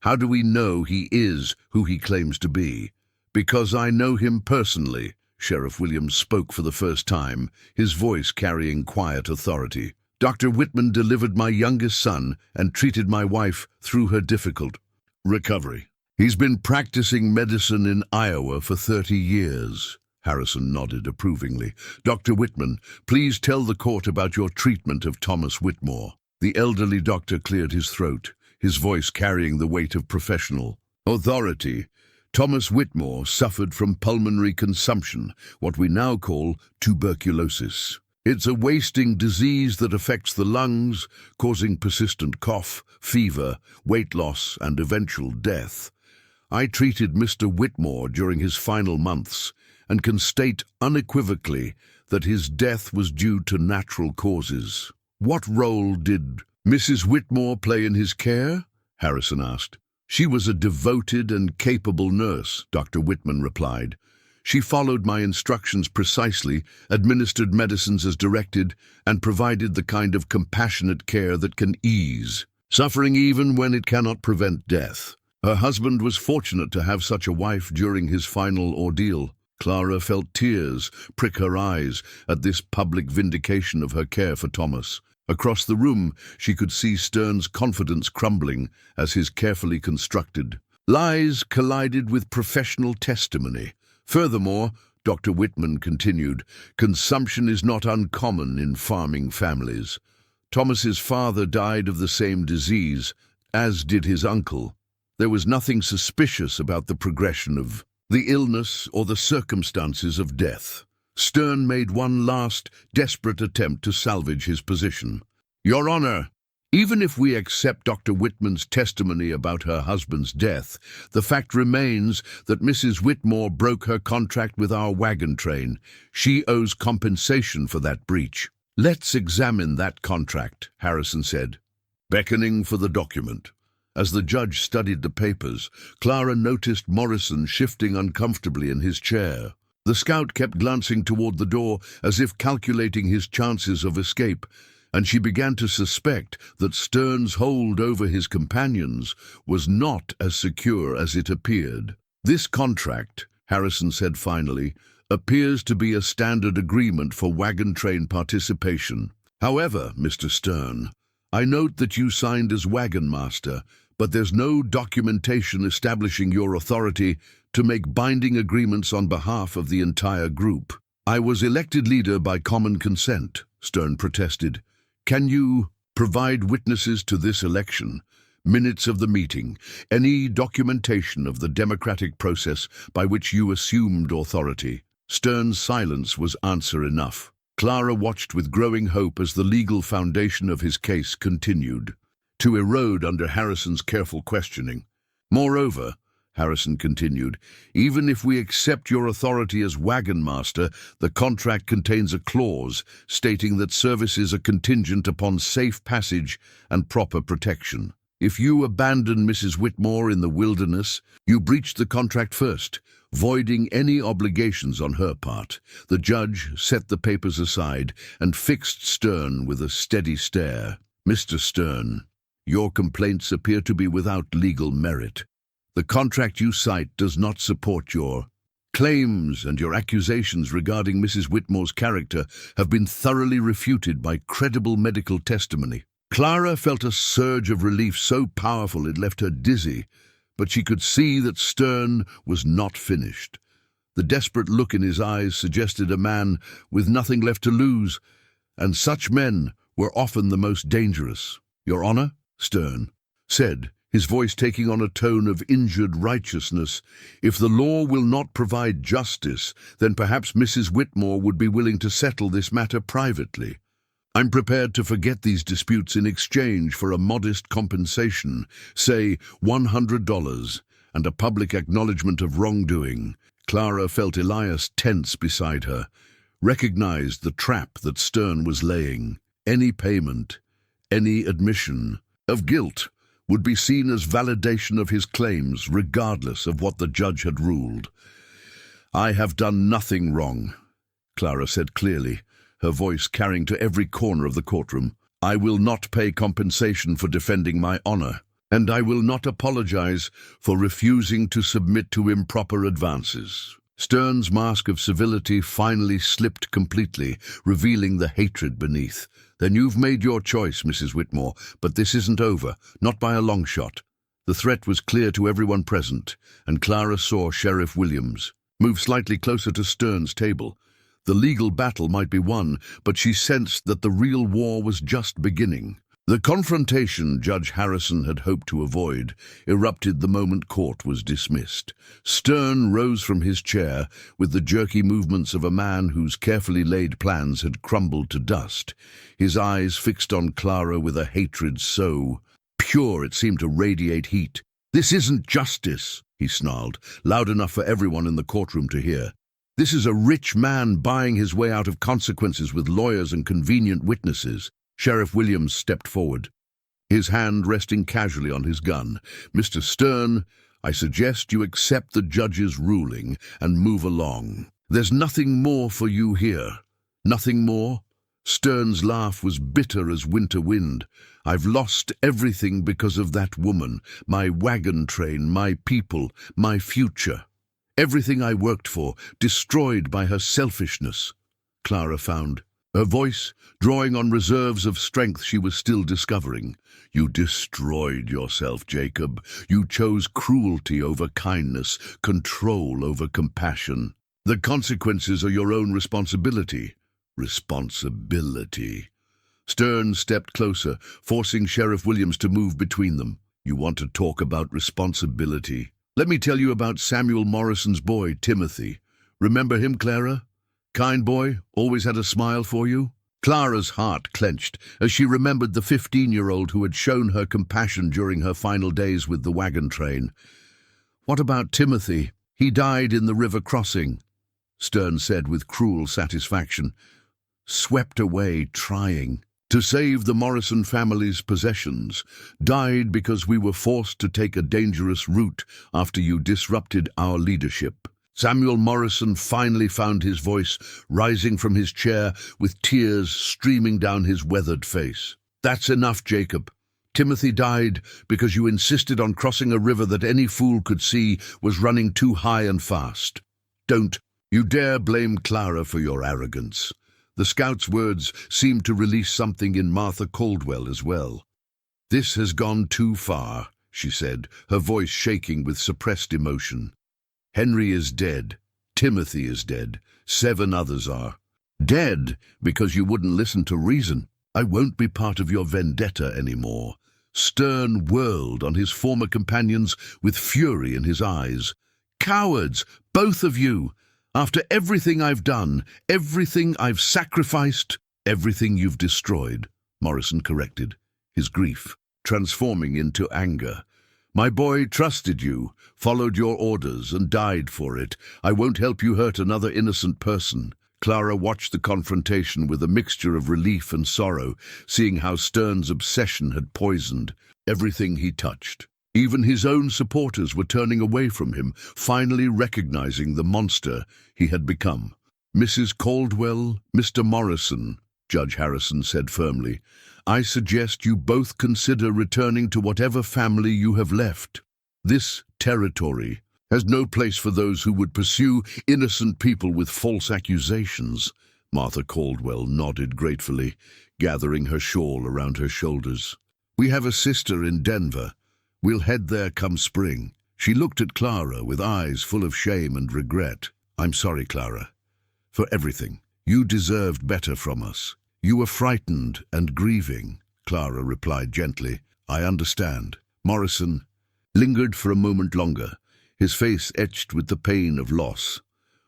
How do we know he is who he claims to be?" "Because I know him personally," Sheriff Williams spoke for the first time, his voice carrying quiet authority. "Dr. Whitman delivered my youngest son and treated my wife through her difficult recovery. He's been practicing medicine in Iowa for 30 years. Harrison nodded approvingly. "Dr. Whitman, please tell the court about your treatment of Thomas Whitmore." The elderly doctor cleared his throat, his voice carrying the weight of professional authority. "Thomas Whitmore suffered from pulmonary consumption, what we now call tuberculosis. It's a wasting disease that affects the lungs, causing persistent cough, fever, weight loss, and eventual death. I treated Mr. Whitmore during his final months and can state unequivocally that his death was due to natural causes." "What role did Mrs. Whitmore play in his care?" Harrison asked. "She was a devoted and capable nurse," Dr. Whitman replied. "She followed my instructions precisely, administered medicines as directed, and provided the kind of compassionate care that can ease suffering even when it cannot prevent death. Her husband was fortunate to have such a wife during his final ordeal." Clara felt tears prick her eyes at this public vindication of her care for Thomas. Across the room, she could see Stern's confidence crumbling as his carefully constructed lies collided with professional testimony. "Furthermore," Dr. Whitman continued, "consumption is not uncommon in farming families. Thomas's father died of the same disease, as did his uncle. There was nothing suspicious about the progression of the illness or the circumstances of death." Stern made one last, desperate attempt to salvage his position. "Your Honor, even if we accept Dr. Whitman's testimony about her husband's death, the fact remains that Mrs. Whitmore broke her contract with our wagon train. She owes compensation for that breach." "Let's examine that contract," Harrison said, beckoning for the document. As the judge studied the papers, Clara noticed Morrison shifting uncomfortably in his chair. The scout kept glancing toward the door as if calculating his chances of escape, and she began to suspect that Stern's hold over his companions was not as secure as it appeared. "This contract," Harrison said finally, "appears to be a standard agreement for wagon train participation. However, Mr. Stern, I note that you signed as wagon master, but there's no documentation establishing your authority to make binding agreements on behalf of the entire group." "I was elected leader by common consent," Stern protested. "Can you provide witnesses to this election, minutes of the meeting, any documentation of the democratic process by which you assumed authority?" Stern's silence was answer enough. Clara watched with growing hope as the legal foundation of his case continued to erode under Harrison's careful questioning. "Moreover," Harrison continued, "even if we accept your authority as wagon master, the contract contains a clause stating that services are contingent upon safe passage and proper protection." If you abandon Mrs. Whitmore in the wilderness, you breached the contract first, voiding any obligations on her part. The judge set the papers aside and fixed Stern with a steady stare. Mr. Stern, your complaints appear to be without legal merit. The contract you cite does not support your claims, and your accusations regarding Mrs. Whitmore's character have been thoroughly refuted by credible medical testimony. Clara felt a surge of relief so powerful it left her dizzy, but she could see that Stern was not finished. The desperate look in his eyes suggested a man with nothing left to lose, and such men were often the most dangerous. "Your Honor," Stern said, his voice taking on a tone of injured righteousness, "if the law will not provide justice, then perhaps Mrs. Whitmore would be willing to settle this matter privately. I'm prepared to forget these disputes in exchange for a modest compensation, say $100, and a public acknowledgement of wrongdoing." Clara felt Elias tense beside her, recognized the trap that Stern was laying. Any payment, any admission of guilt would be seen as validation of his claims, regardless of what the judge had ruled. "I have done nothing wrong," Clara said clearly, her voice carrying to every corner of the courtroom. "I will not pay compensation for defending my honor, and I will not apologize for refusing to submit to improper advances." Stern's mask of civility finally slipped completely, revealing the hatred beneath. "Then you've made your choice, Mrs. Whitmore, but this isn't over, not by a long shot." The threat was clear to everyone present, and Clara saw Sheriff Williams move slightly closer to Stern's table. The legal battle might be won, but she sensed that the real war was just beginning. The confrontation Judge Harrison had hoped to avoid erupted the moment court was dismissed. Stern rose from his chair with the jerky movements of a man whose carefully laid plans had crumbled to dust, his eyes fixed on Clara with a hatred so pure it seemed to radiate heat. "This isn't justice," he snarled, loud enough for everyone in the courtroom to hear. "This is a rich man buying his way out of consequences with lawyers and convenient witnesses." Sheriff Williams stepped forward, his hand resting casually on his gun. "Mr. Stern, I suggest you accept the judge's ruling and move along. There's nothing more for you here." "Nothing more?" Stern's laugh was bitter as winter wind. "I've lost everything because of that woman, my wagon train, my people, my future. Everything I worked for, destroyed by her selfishness." Clara found her voice drawing on reserves of strength she was still discovering. "You destroyed yourself, Jacob. You chose cruelty over kindness, control over compassion. The consequences are your own responsibility." Responsibility. Stern stepped closer, forcing Sheriff Williams to move between them. "You want to talk about responsibility? Let me tell you about Samuel Morrison's boy, Timothy. Remember him, Clara? Kind boy, always had a smile for you." Clara's heart clenched as she remembered the 15-year-old who had shown her compassion during her final days with the wagon train. "What about Timothy? He died in the river crossing," Stern said with cruel satisfaction. "Swept away trying to save the Morrison family's possessions. Died because we were forced to take a dangerous route after you disrupted our leadership." Samuel Morrison finally found his voice, rising from his chair with tears streaming down his weathered face. "That's enough, Jacob. Timothy died because you insisted on crossing a river that any fool could see was running too high and fast. Don't you dare blame Clara for your arrogance." The scout's words seemed to release something in Martha Caldwell as well. "This has gone too far," she said, her voice shaking with suppressed emotion. "Henry is dead. Timothy is dead. 7 others are. Dead because you wouldn't listen to reason. I won't be part of your vendetta anymore." Stern whirled on his former companions with fury in his eyes. "Cowards, both of you! After everything I've done, everything I've sacrificed, everything you've destroyed," Morrison corrected, his grief transforming into anger. "My boy trusted you, followed your orders, and died for it. I won't help you hurt another innocent person." Clara watched the confrontation with a mixture of relief and sorrow, seeing how Stern's obsession had poisoned everything he touched. Even his own supporters were turning away from him, finally recognizing the monster he had become. "Mrs. Caldwell, Mr. Morrison," Judge Harrison said firmly, "I suggest you both consider returning to whatever family you have left. This territory has no place for those who would pursue innocent people with false accusations." Martha Caldwell nodded gratefully, gathering her shawl around her shoulders. "We have a sister in Denver. We'll head there come spring." She looked at Clara with eyes full of shame and regret. "I'm sorry, Clara, for everything. You deserved better from us. You were frightened and grieving," Clara replied gently. "I understand." Morrison lingered for a moment longer, his face etched with the pain of loss.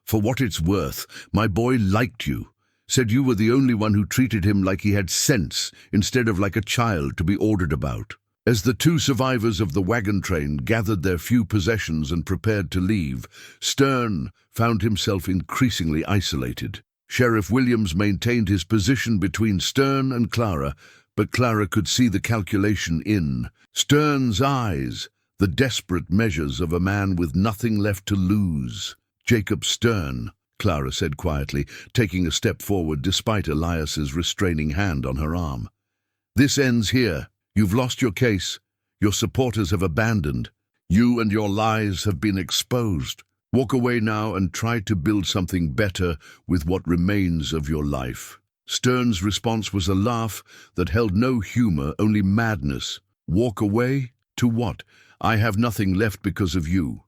"For what it's worth, my boy liked you, said you were the only one who treated him like he had sense instead of like a child to be ordered about." As the two survivors of the wagon train gathered their few possessions and prepared to leave, Stern found himself increasingly isolated. Sheriff Williams maintained his position between Stern and Clara, but Clara could see the calculation in Stern's eyes, the desperate measures of a man with nothing left to lose. "Jacob Stern," Clara said quietly, taking a step forward despite Elias's restraining hand on her arm. "This ends here. You've lost your case. Your supporters have abandoned. You and your lies have been exposed. Walk away now and try to build something better with what remains of your life." Stern's response was a laugh that held no humor, only madness. "Walk away? To what? I have nothing left because of you.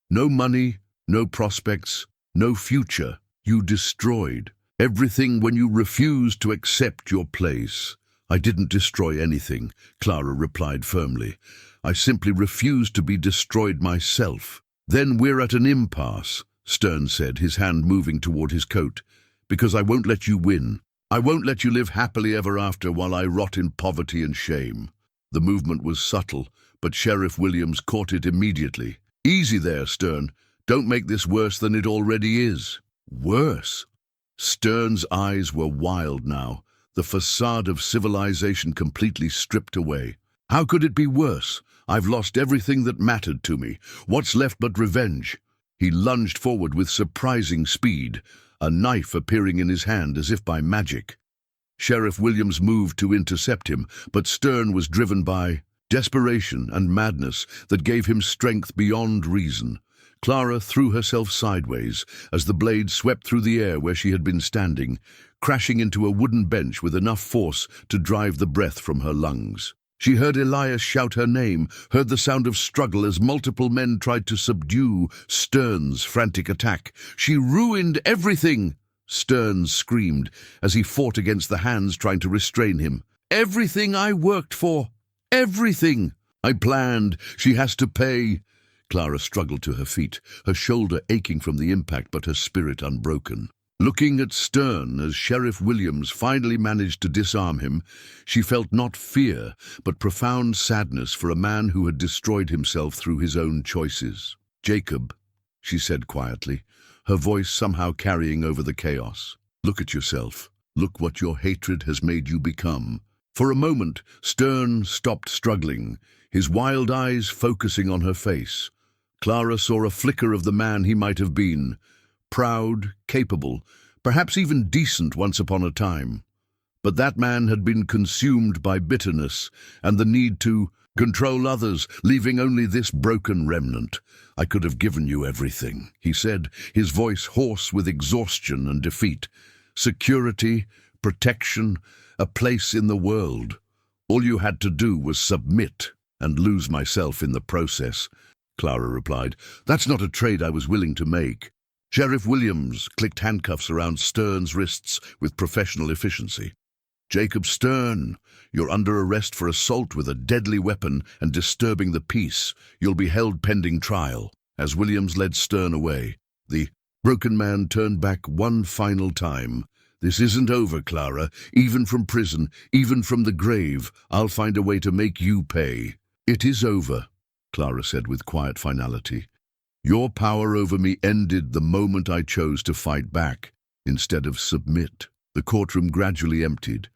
No money, no prospects, no future. You destroyed everything when you refused to accept your place." "I didn't destroy anything," Clara replied firmly. "I simply refused to be destroyed myself." "Then we're at an impasse," Stern said, his hand moving toward his coat, "because I won't let you win. I won't let you live happily ever after while I rot in poverty and shame." The movement was subtle, but Sheriff Williams caught it immediately. "Easy there, Stern. Don't make this worse than it already is." "Worse?" Stern's eyes were wild now, the facade of civilization completely stripped away. "How could it be worse? I've lost everything that mattered to me. What's left but revenge?" He lunged forward with surprising speed, a knife appearing in his hand as if by magic. Sheriff Williams moved to intercept him, but Stern was driven by desperation and madness that gave him strength beyond reason. Clara threw herself sideways as the blade swept through the air where she had been standing, crashing into a wooden bench with enough force to drive the breath from her lungs. She heard Elias shout her name, heard the sound of struggle as multiple men tried to subdue Stern's frantic attack. "She ruined everything!" Stern screamed as he fought against the hands trying to restrain him. "Everything I worked for! Everything! I planned! She has to pay!" Clara struggled to her feet, her shoulder aching from the impact but her spirit unbroken. Looking at Stern as Sheriff Williams finally managed to disarm him, she felt not fear but profound sadness for a man who had destroyed himself through his own choices. "Jacob," she said quietly, her voice somehow carrying over the chaos. "Look at yourself. Look what your hatred has made you become." For a moment, Stern stopped struggling, his wild eyes focusing on her face. Clara saw a flicker of the man he might have been, proud, capable, perhaps even decent once upon a time. But that man had been consumed by bitterness and the need to control others, leaving only this broken remnant. "I could have given you everything," he said, his voice hoarse with exhaustion and defeat. "Security, protection, a place in the world. All you had to do was submit and lose myself in the process." Clara replied, "That's not a trade I was willing to make." Sheriff Williams clicked handcuffs around Stern's wrists with professional efficiency. "Jacob Stern, you're under arrest for assault with a deadly weapon and disturbing the peace. You'll be held pending trial." As Williams led Stern away, the broken man turned back one final time. "This isn't over, Clara. Even from prison, even from the grave, I'll find a way to make you pay." "It is over," Clara said with quiet finality. "Your power over me ended the moment I chose to fight back instead of submit." The courtroom gradually emptied,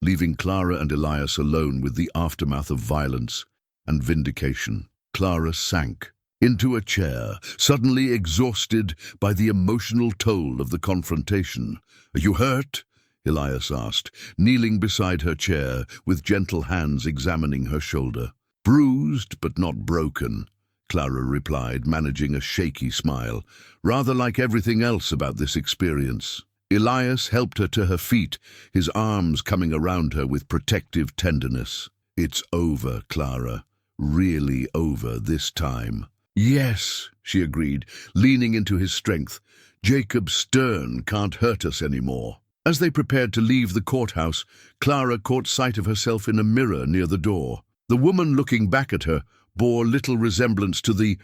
leaving Clara and Elias alone with the aftermath of violence. and vindication. Clara sank into a chair, suddenly exhausted by the emotional toll of the confrontation. "Are you hurt?" Elias asked, kneeling beside her chair with gentle hands examining her shoulder. "Bruised, but not broken," Clara replied, managing a shaky smile, rather like everything else about this experience. Elias helped her to her feet, his arms coming around her with protective tenderness. "It's over, Clara. Really over this time." "Yes," she agreed, leaning into his strength. "Jacob Stern can't hurt us anymore." As they prepared to leave the courthouse, Clara caught sight of herself in a mirror near the door. The woman looking back at her bore little resemblance to the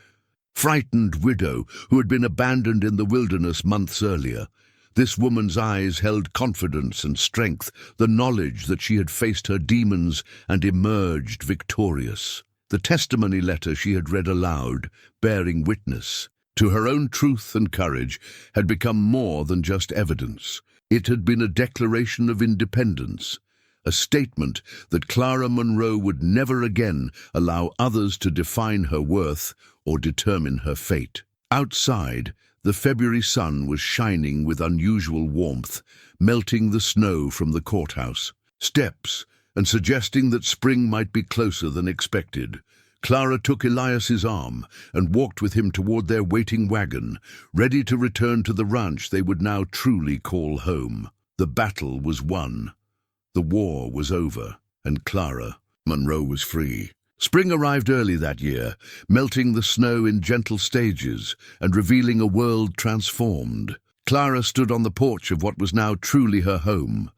frightened widow who had been abandoned in the wilderness months earlier. This woman's eyes held confidence and strength, the knowledge that she had faced her demons and emerged victorious. The testimony letter she had read aloud, bearing witness to her own truth and courage, had become more than just evidence. It had been a declaration of independence, a statement that Clara Monroe would never again allow others to define her worth or determine her fate. Outside, the February sun was shining with unusual warmth, melting the snow from the courthouse steps and suggesting that spring might be closer than expected. Clara took Elias's arm and walked with him toward their waiting wagon, ready to return to the ranch they would now truly call home. The battle was won. The war was over, and Clara Monroe was free. Spring arrived early that year, melting the snow in gentle stages and revealing a world transformed. Clara stood on the porch of what was now truly her home,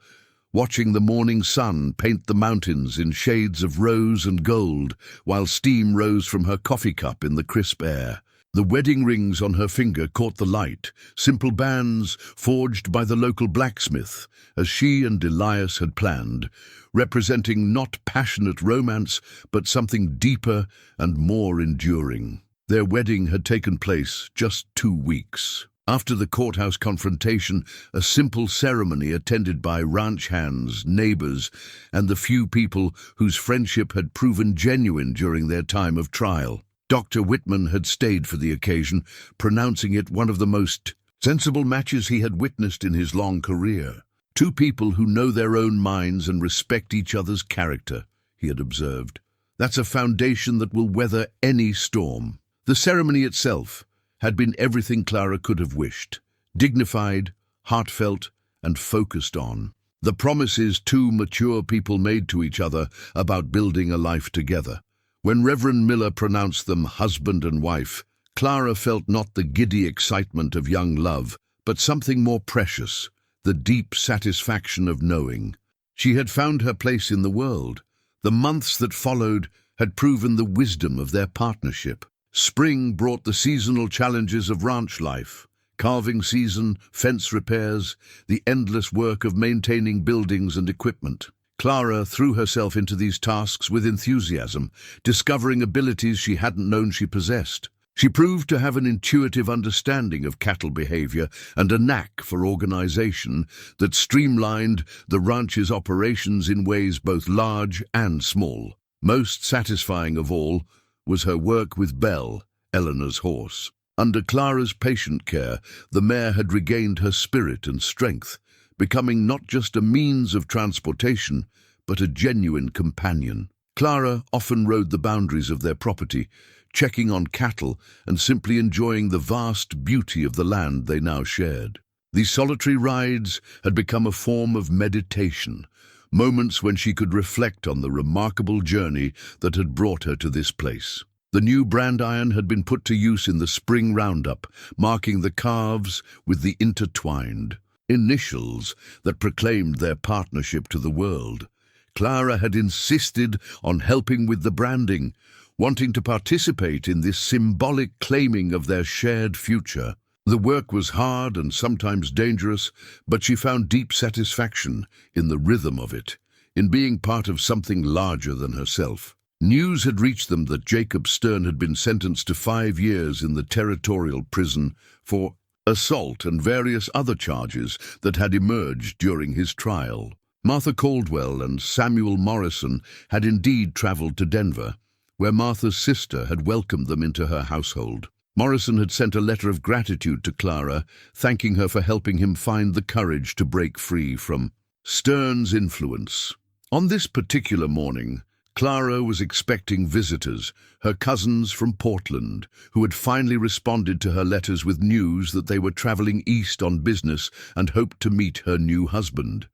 watching the morning sun paint the mountains in shades of rose and gold, while steam rose from her coffee cup in the crisp air. The wedding rings on her finger caught the light, simple bands forged by the local blacksmith, as she and Elias had planned, representing not passionate romance, but something deeper and more enduring. Their wedding had taken place just 2 weeks. After the courthouse confrontation, a simple ceremony attended by ranch hands, neighbors, and the few people whose friendship had proven genuine during their time of trial. Dr. Whitman had stayed for the occasion, pronouncing it one of the most sensible matches he had witnessed in his long career. "Two people who know their own minds and respect each other's character," he had observed. "That's a foundation that will weather any storm." The ceremony itself had been everything Clara could have wished: dignified, heartfelt, and focused on. The promises two mature people made to each other about building a life together. When Reverend Miller pronounced them husband and wife, Clara felt not the giddy excitement of young love, but something more precious, the deep satisfaction of knowing. She had found her place in the world. The months that followed had proven the wisdom of their partnership. Spring brought the seasonal challenges of ranch life: carving season, fence repairs, the endless work of maintaining buildings and equipment. Clara threw herself into these tasks with enthusiasm, discovering abilities she hadn't known she possessed. She proved to have an intuitive understanding of cattle behavior and a knack for organization that streamlined the ranch's operations in ways both large and small. Most satisfying of all was her work with Belle, Eleanor's horse. Under Clara's patient care, the mare had regained her spirit and strength, becoming not just a means of transportation, but a genuine companion. Clara often rode the boundaries of their property, checking on cattle and simply enjoying the vast beauty of the land they now shared. These solitary rides had become a form of meditation, moments when she could reflect on the remarkable journey that had brought her to this place. The new brand iron had been put to use in the spring roundup, marking the calves with the intertwined initials that proclaimed their partnership to the world. Clara had insisted on helping with the branding, wanting to participate in this symbolic claiming of their shared future. The work was hard and sometimes dangerous, but she found deep satisfaction in the rhythm of it, in being part of something larger than herself. News had reached them that Jacob Stern had been sentenced to 5 years in the territorial prison for assault and various other charges that had emerged during his trial. Martha Caldwell and Samuel Morrison had indeed traveled to Denver, where Martha's sister had welcomed them into her household. Morrison had sent a letter of gratitude to Clara, thanking her for helping him find the courage to break free from Stern's influence. On this particular morning, Clara was expecting visitors, her cousins from Portland, who had finally responded to her letters with news that they were traveling east on business and hoped to meet her new husband.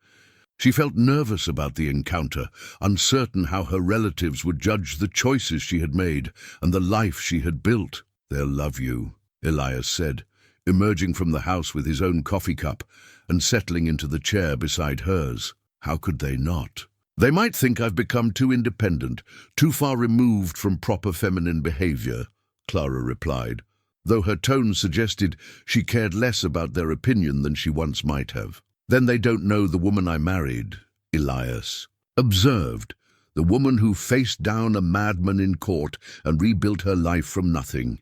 She felt nervous about the encounter, uncertain how her relatives would judge the choices she had made and the life she had built. "They'll love you," Elias said, emerging from the house with his own coffee cup and settling into the chair beside hers. "How could they not?" "They might think I've become too independent, too far removed from proper feminine behavior," Clara replied, though her tone suggested she cared less about their opinion than she once might have. "Then they don't know the woman I married," Elias observed, "the woman who faced down a madman in court and rebuilt her life from nothing."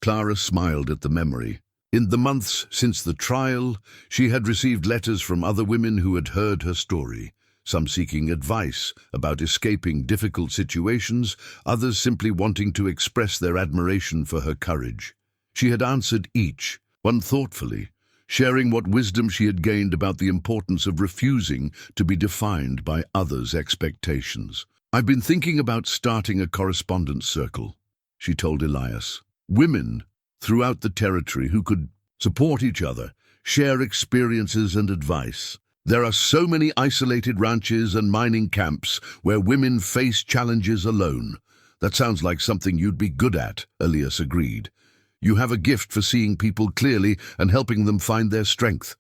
Clara smiled at the memory. In the months since the trial, she had received letters from other women who had heard her story, some seeking advice about escaping difficult situations, others simply wanting to express their admiration for her courage. She had answered each, one thoughtfully, sharing what wisdom she had gained about the importance of refusing to be defined by others' expectations. "I've been thinking about starting a correspondence circle," she told Elias. "Women throughout the territory who could support each other, share experiences and advice. There are so many isolated ranches and mining camps where women face challenges alone." "That sounds like something you'd be good at," Elias agreed. "You have a gift for seeing people clearly and helping them find their strength."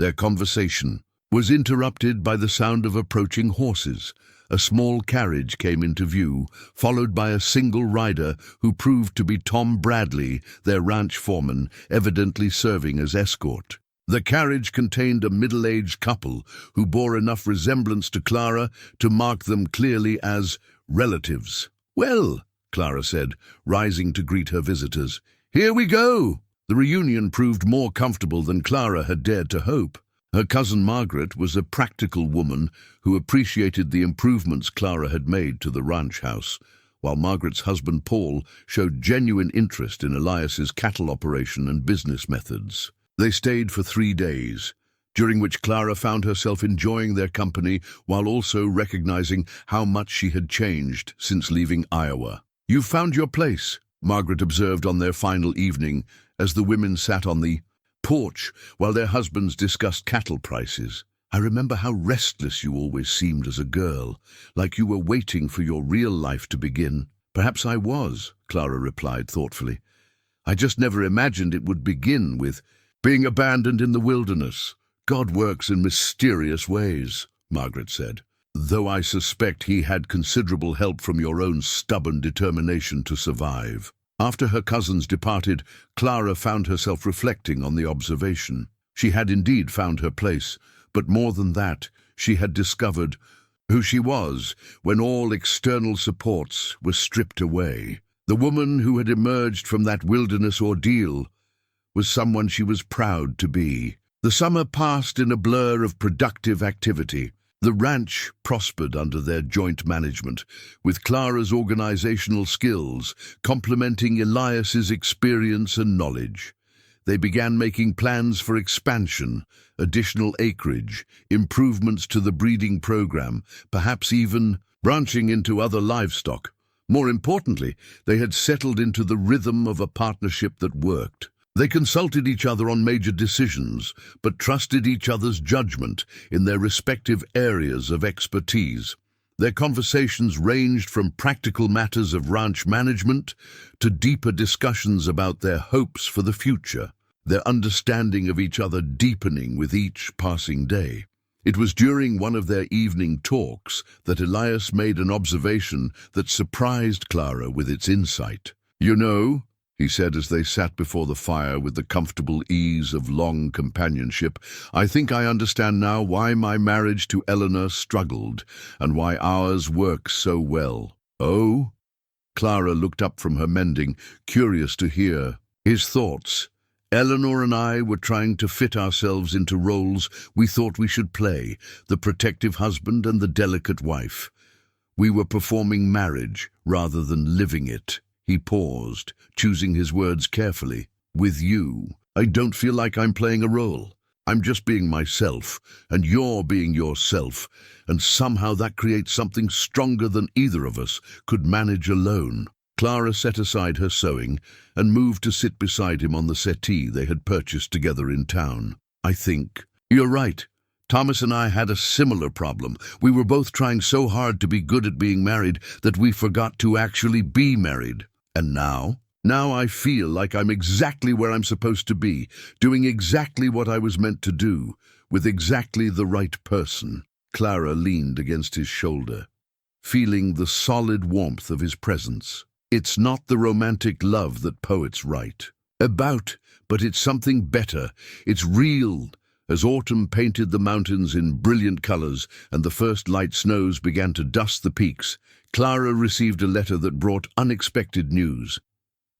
Their conversation was interrupted by the sound of approaching horses. A small carriage came into view, followed by a single rider who proved to be Tom Bradley, their ranch foreman, evidently serving as escort. The carriage contained a middle-aged couple who bore enough resemblance to Clara to mark them clearly as relatives. "Well," Clara said, rising to greet her visitors, "here we go." The reunion proved more comfortable than Clara had dared to hope. Her cousin Margaret was a practical woman who appreciated the improvements Clara had made to the ranch house, while Margaret's husband Paul showed genuine interest in Elias's cattle operation and business methods. They stayed for 3 days, during which Clara found herself enjoying their company while also recognizing how much she had changed since leaving Iowa. "You've found your place," Margaret observed on their final evening as the women sat on the porch while their husbands discussed cattle prices. "I remember how restless you always seemed as a girl, like you were waiting for your real life to begin." "Perhaps I was," Clara replied thoughtfully. "I just never imagined it would begin with being abandoned in the wilderness." "God works in mysterious ways," Margaret said, "though I suspect he had considerable help from your own stubborn determination to survive." After her cousins departed, Clara found herself reflecting on the observation. She had indeed found her place, but more than that, she had discovered who she was when all external supports were stripped away. The woman who had emerged from that wilderness ordeal was someone she was proud to be. The summer passed in a blur of productive activity. The ranch prospered under their joint management, with Clara's organizational skills complementing Elias's experience and knowledge. They began making plans for expansion, additional acreage, improvements to the breeding program, perhaps even branching into other livestock. More importantly, they had settled into the rhythm of a partnership that worked. They consulted each other on major decisions, but trusted each other's judgment in their respective areas of expertise. Their conversations ranged from practical matters of ranch management to deeper discussions about their hopes for the future, their understanding of each other deepening with each passing day. It was during one of their evening talks that Elias made an observation that surprised Clara with its insight. "You know," he said as they sat before the fire with the comfortable ease of long companionship, "I think I understand now why my marriage to Eleanor struggled and why ours works so well." "Oh?" Clara looked up from her mending, curious to hear his thoughts. "Eleanor and I were trying to fit ourselves into roles we thought we should play, the protective husband and the delicate wife. We were performing marriage rather than living it. He paused, choosing his words carefully. With you, I don't feel like I'm playing a role. I'm just being myself, and you're being yourself, and somehow that creates something stronger than either of us could manage alone. Clara set aside her sewing and moved to sit beside him on the settee they had purchased together in town. I think you're right. Thomas and I had a similar problem. We were both trying so hard to be good at being married that we forgot to actually be married. And now I feel like I'm exactly where I'm supposed to be, doing exactly what I was meant to do, with exactly the right person. Clara leaned against his shoulder, feeling the solid warmth of his presence. It's not the romantic love that poets write about, but it's something better. It's real. As autumn painted the mountains in brilliant colors and the first light snows began to dust the peaks, Clara received a letter that brought unexpected news.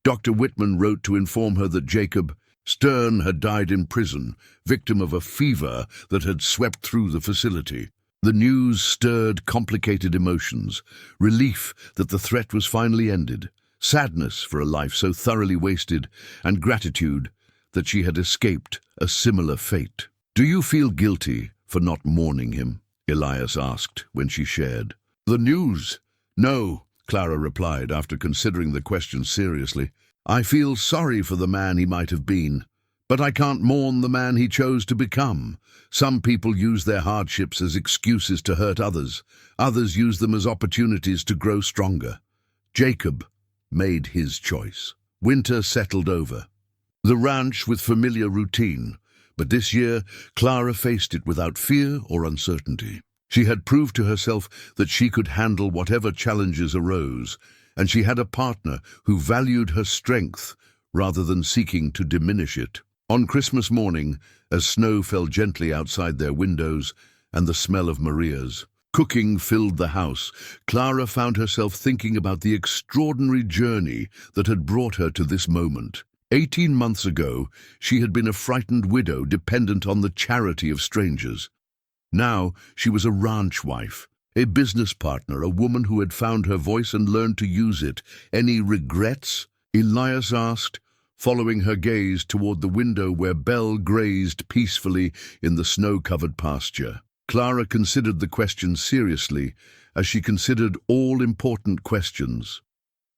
Dr. Whitman wrote to inform her that Jacob Stern had died in prison, victim of a fever that had swept through the facility. The news stirred complicated emotions, relief that the threat was finally ended, sadness for a life so thoroughly wasted, and gratitude that she had escaped a similar fate. "Do you feel guilty for not mourning him?" Elias asked when she shared the news. "No," Clara replied after considering the question seriously. "I feel sorry for the man he might have been, but I can't mourn the man he chose to become. Some people use their hardships as excuses to hurt others. Others use them as opportunities to grow stronger. Jacob made his choice." Winter settled over the ranch with familiar routine, but this year Clara faced it without fear or uncertainty. She had proved to herself that she could handle whatever challenges arose, and she had a partner who valued her strength rather than seeking to diminish it. On Christmas morning, as snow fell gently outside their windows and the smell of Maria's cooking filled the house, Clara found herself thinking about the extraordinary journey that had brought her to this moment. 18 months ago, she had been a frightened widow dependent on the charity of strangers. Now she was a ranch wife, a business partner, a woman who had found her voice and learned to use it. "Any regrets?" Elias asked, following her gaze toward the window where Belle grazed peacefully in the snow-covered pasture. Clara considered the question seriously, as she considered all important questions.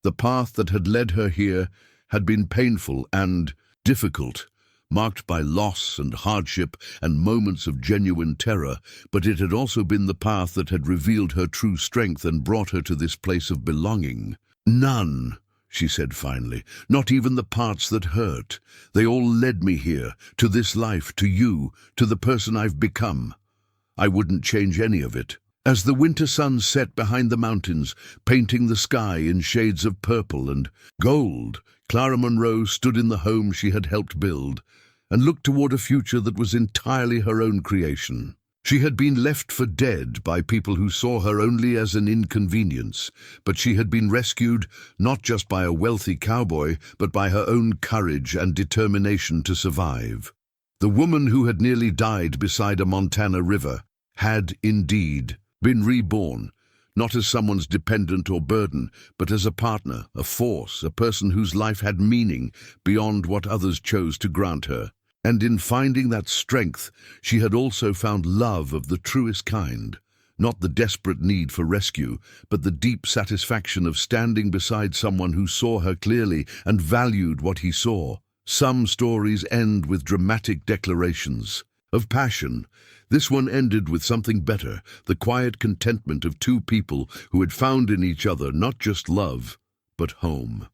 The path that had led her here had been painful and difficult, marked by loss and hardship and moments of genuine terror, but it had also been the path that had revealed her true strength and brought her to this place of belonging. "None," she said finally, "not even the parts that hurt. They all led me here, to this life, to you, to the person I've become. I wouldn't change any of it." As the winter sun set behind the mountains, painting the sky in shades of purple and gold, Clara Monroe stood in the home she had helped build and looked toward a future that was entirely her own creation. She had been left for dead by people who saw her only as an inconvenience, but she had been rescued not just by a wealthy cowboy, but by her own courage and determination to survive. The woman who had nearly died beside a Montana river had, indeed, been reborn, not as someone's dependent or burden, but as a partner, a force, a person whose life had meaning beyond what others chose to grant her. And in finding that strength, she had also found love of the truest kind, not the desperate need for rescue, but the deep satisfaction of standing beside someone who saw her clearly and valued what he saw. Some stories end with dramatic declarations of passion. This one ended with something better, the quiet contentment of two people who had found in each other not just love, but home.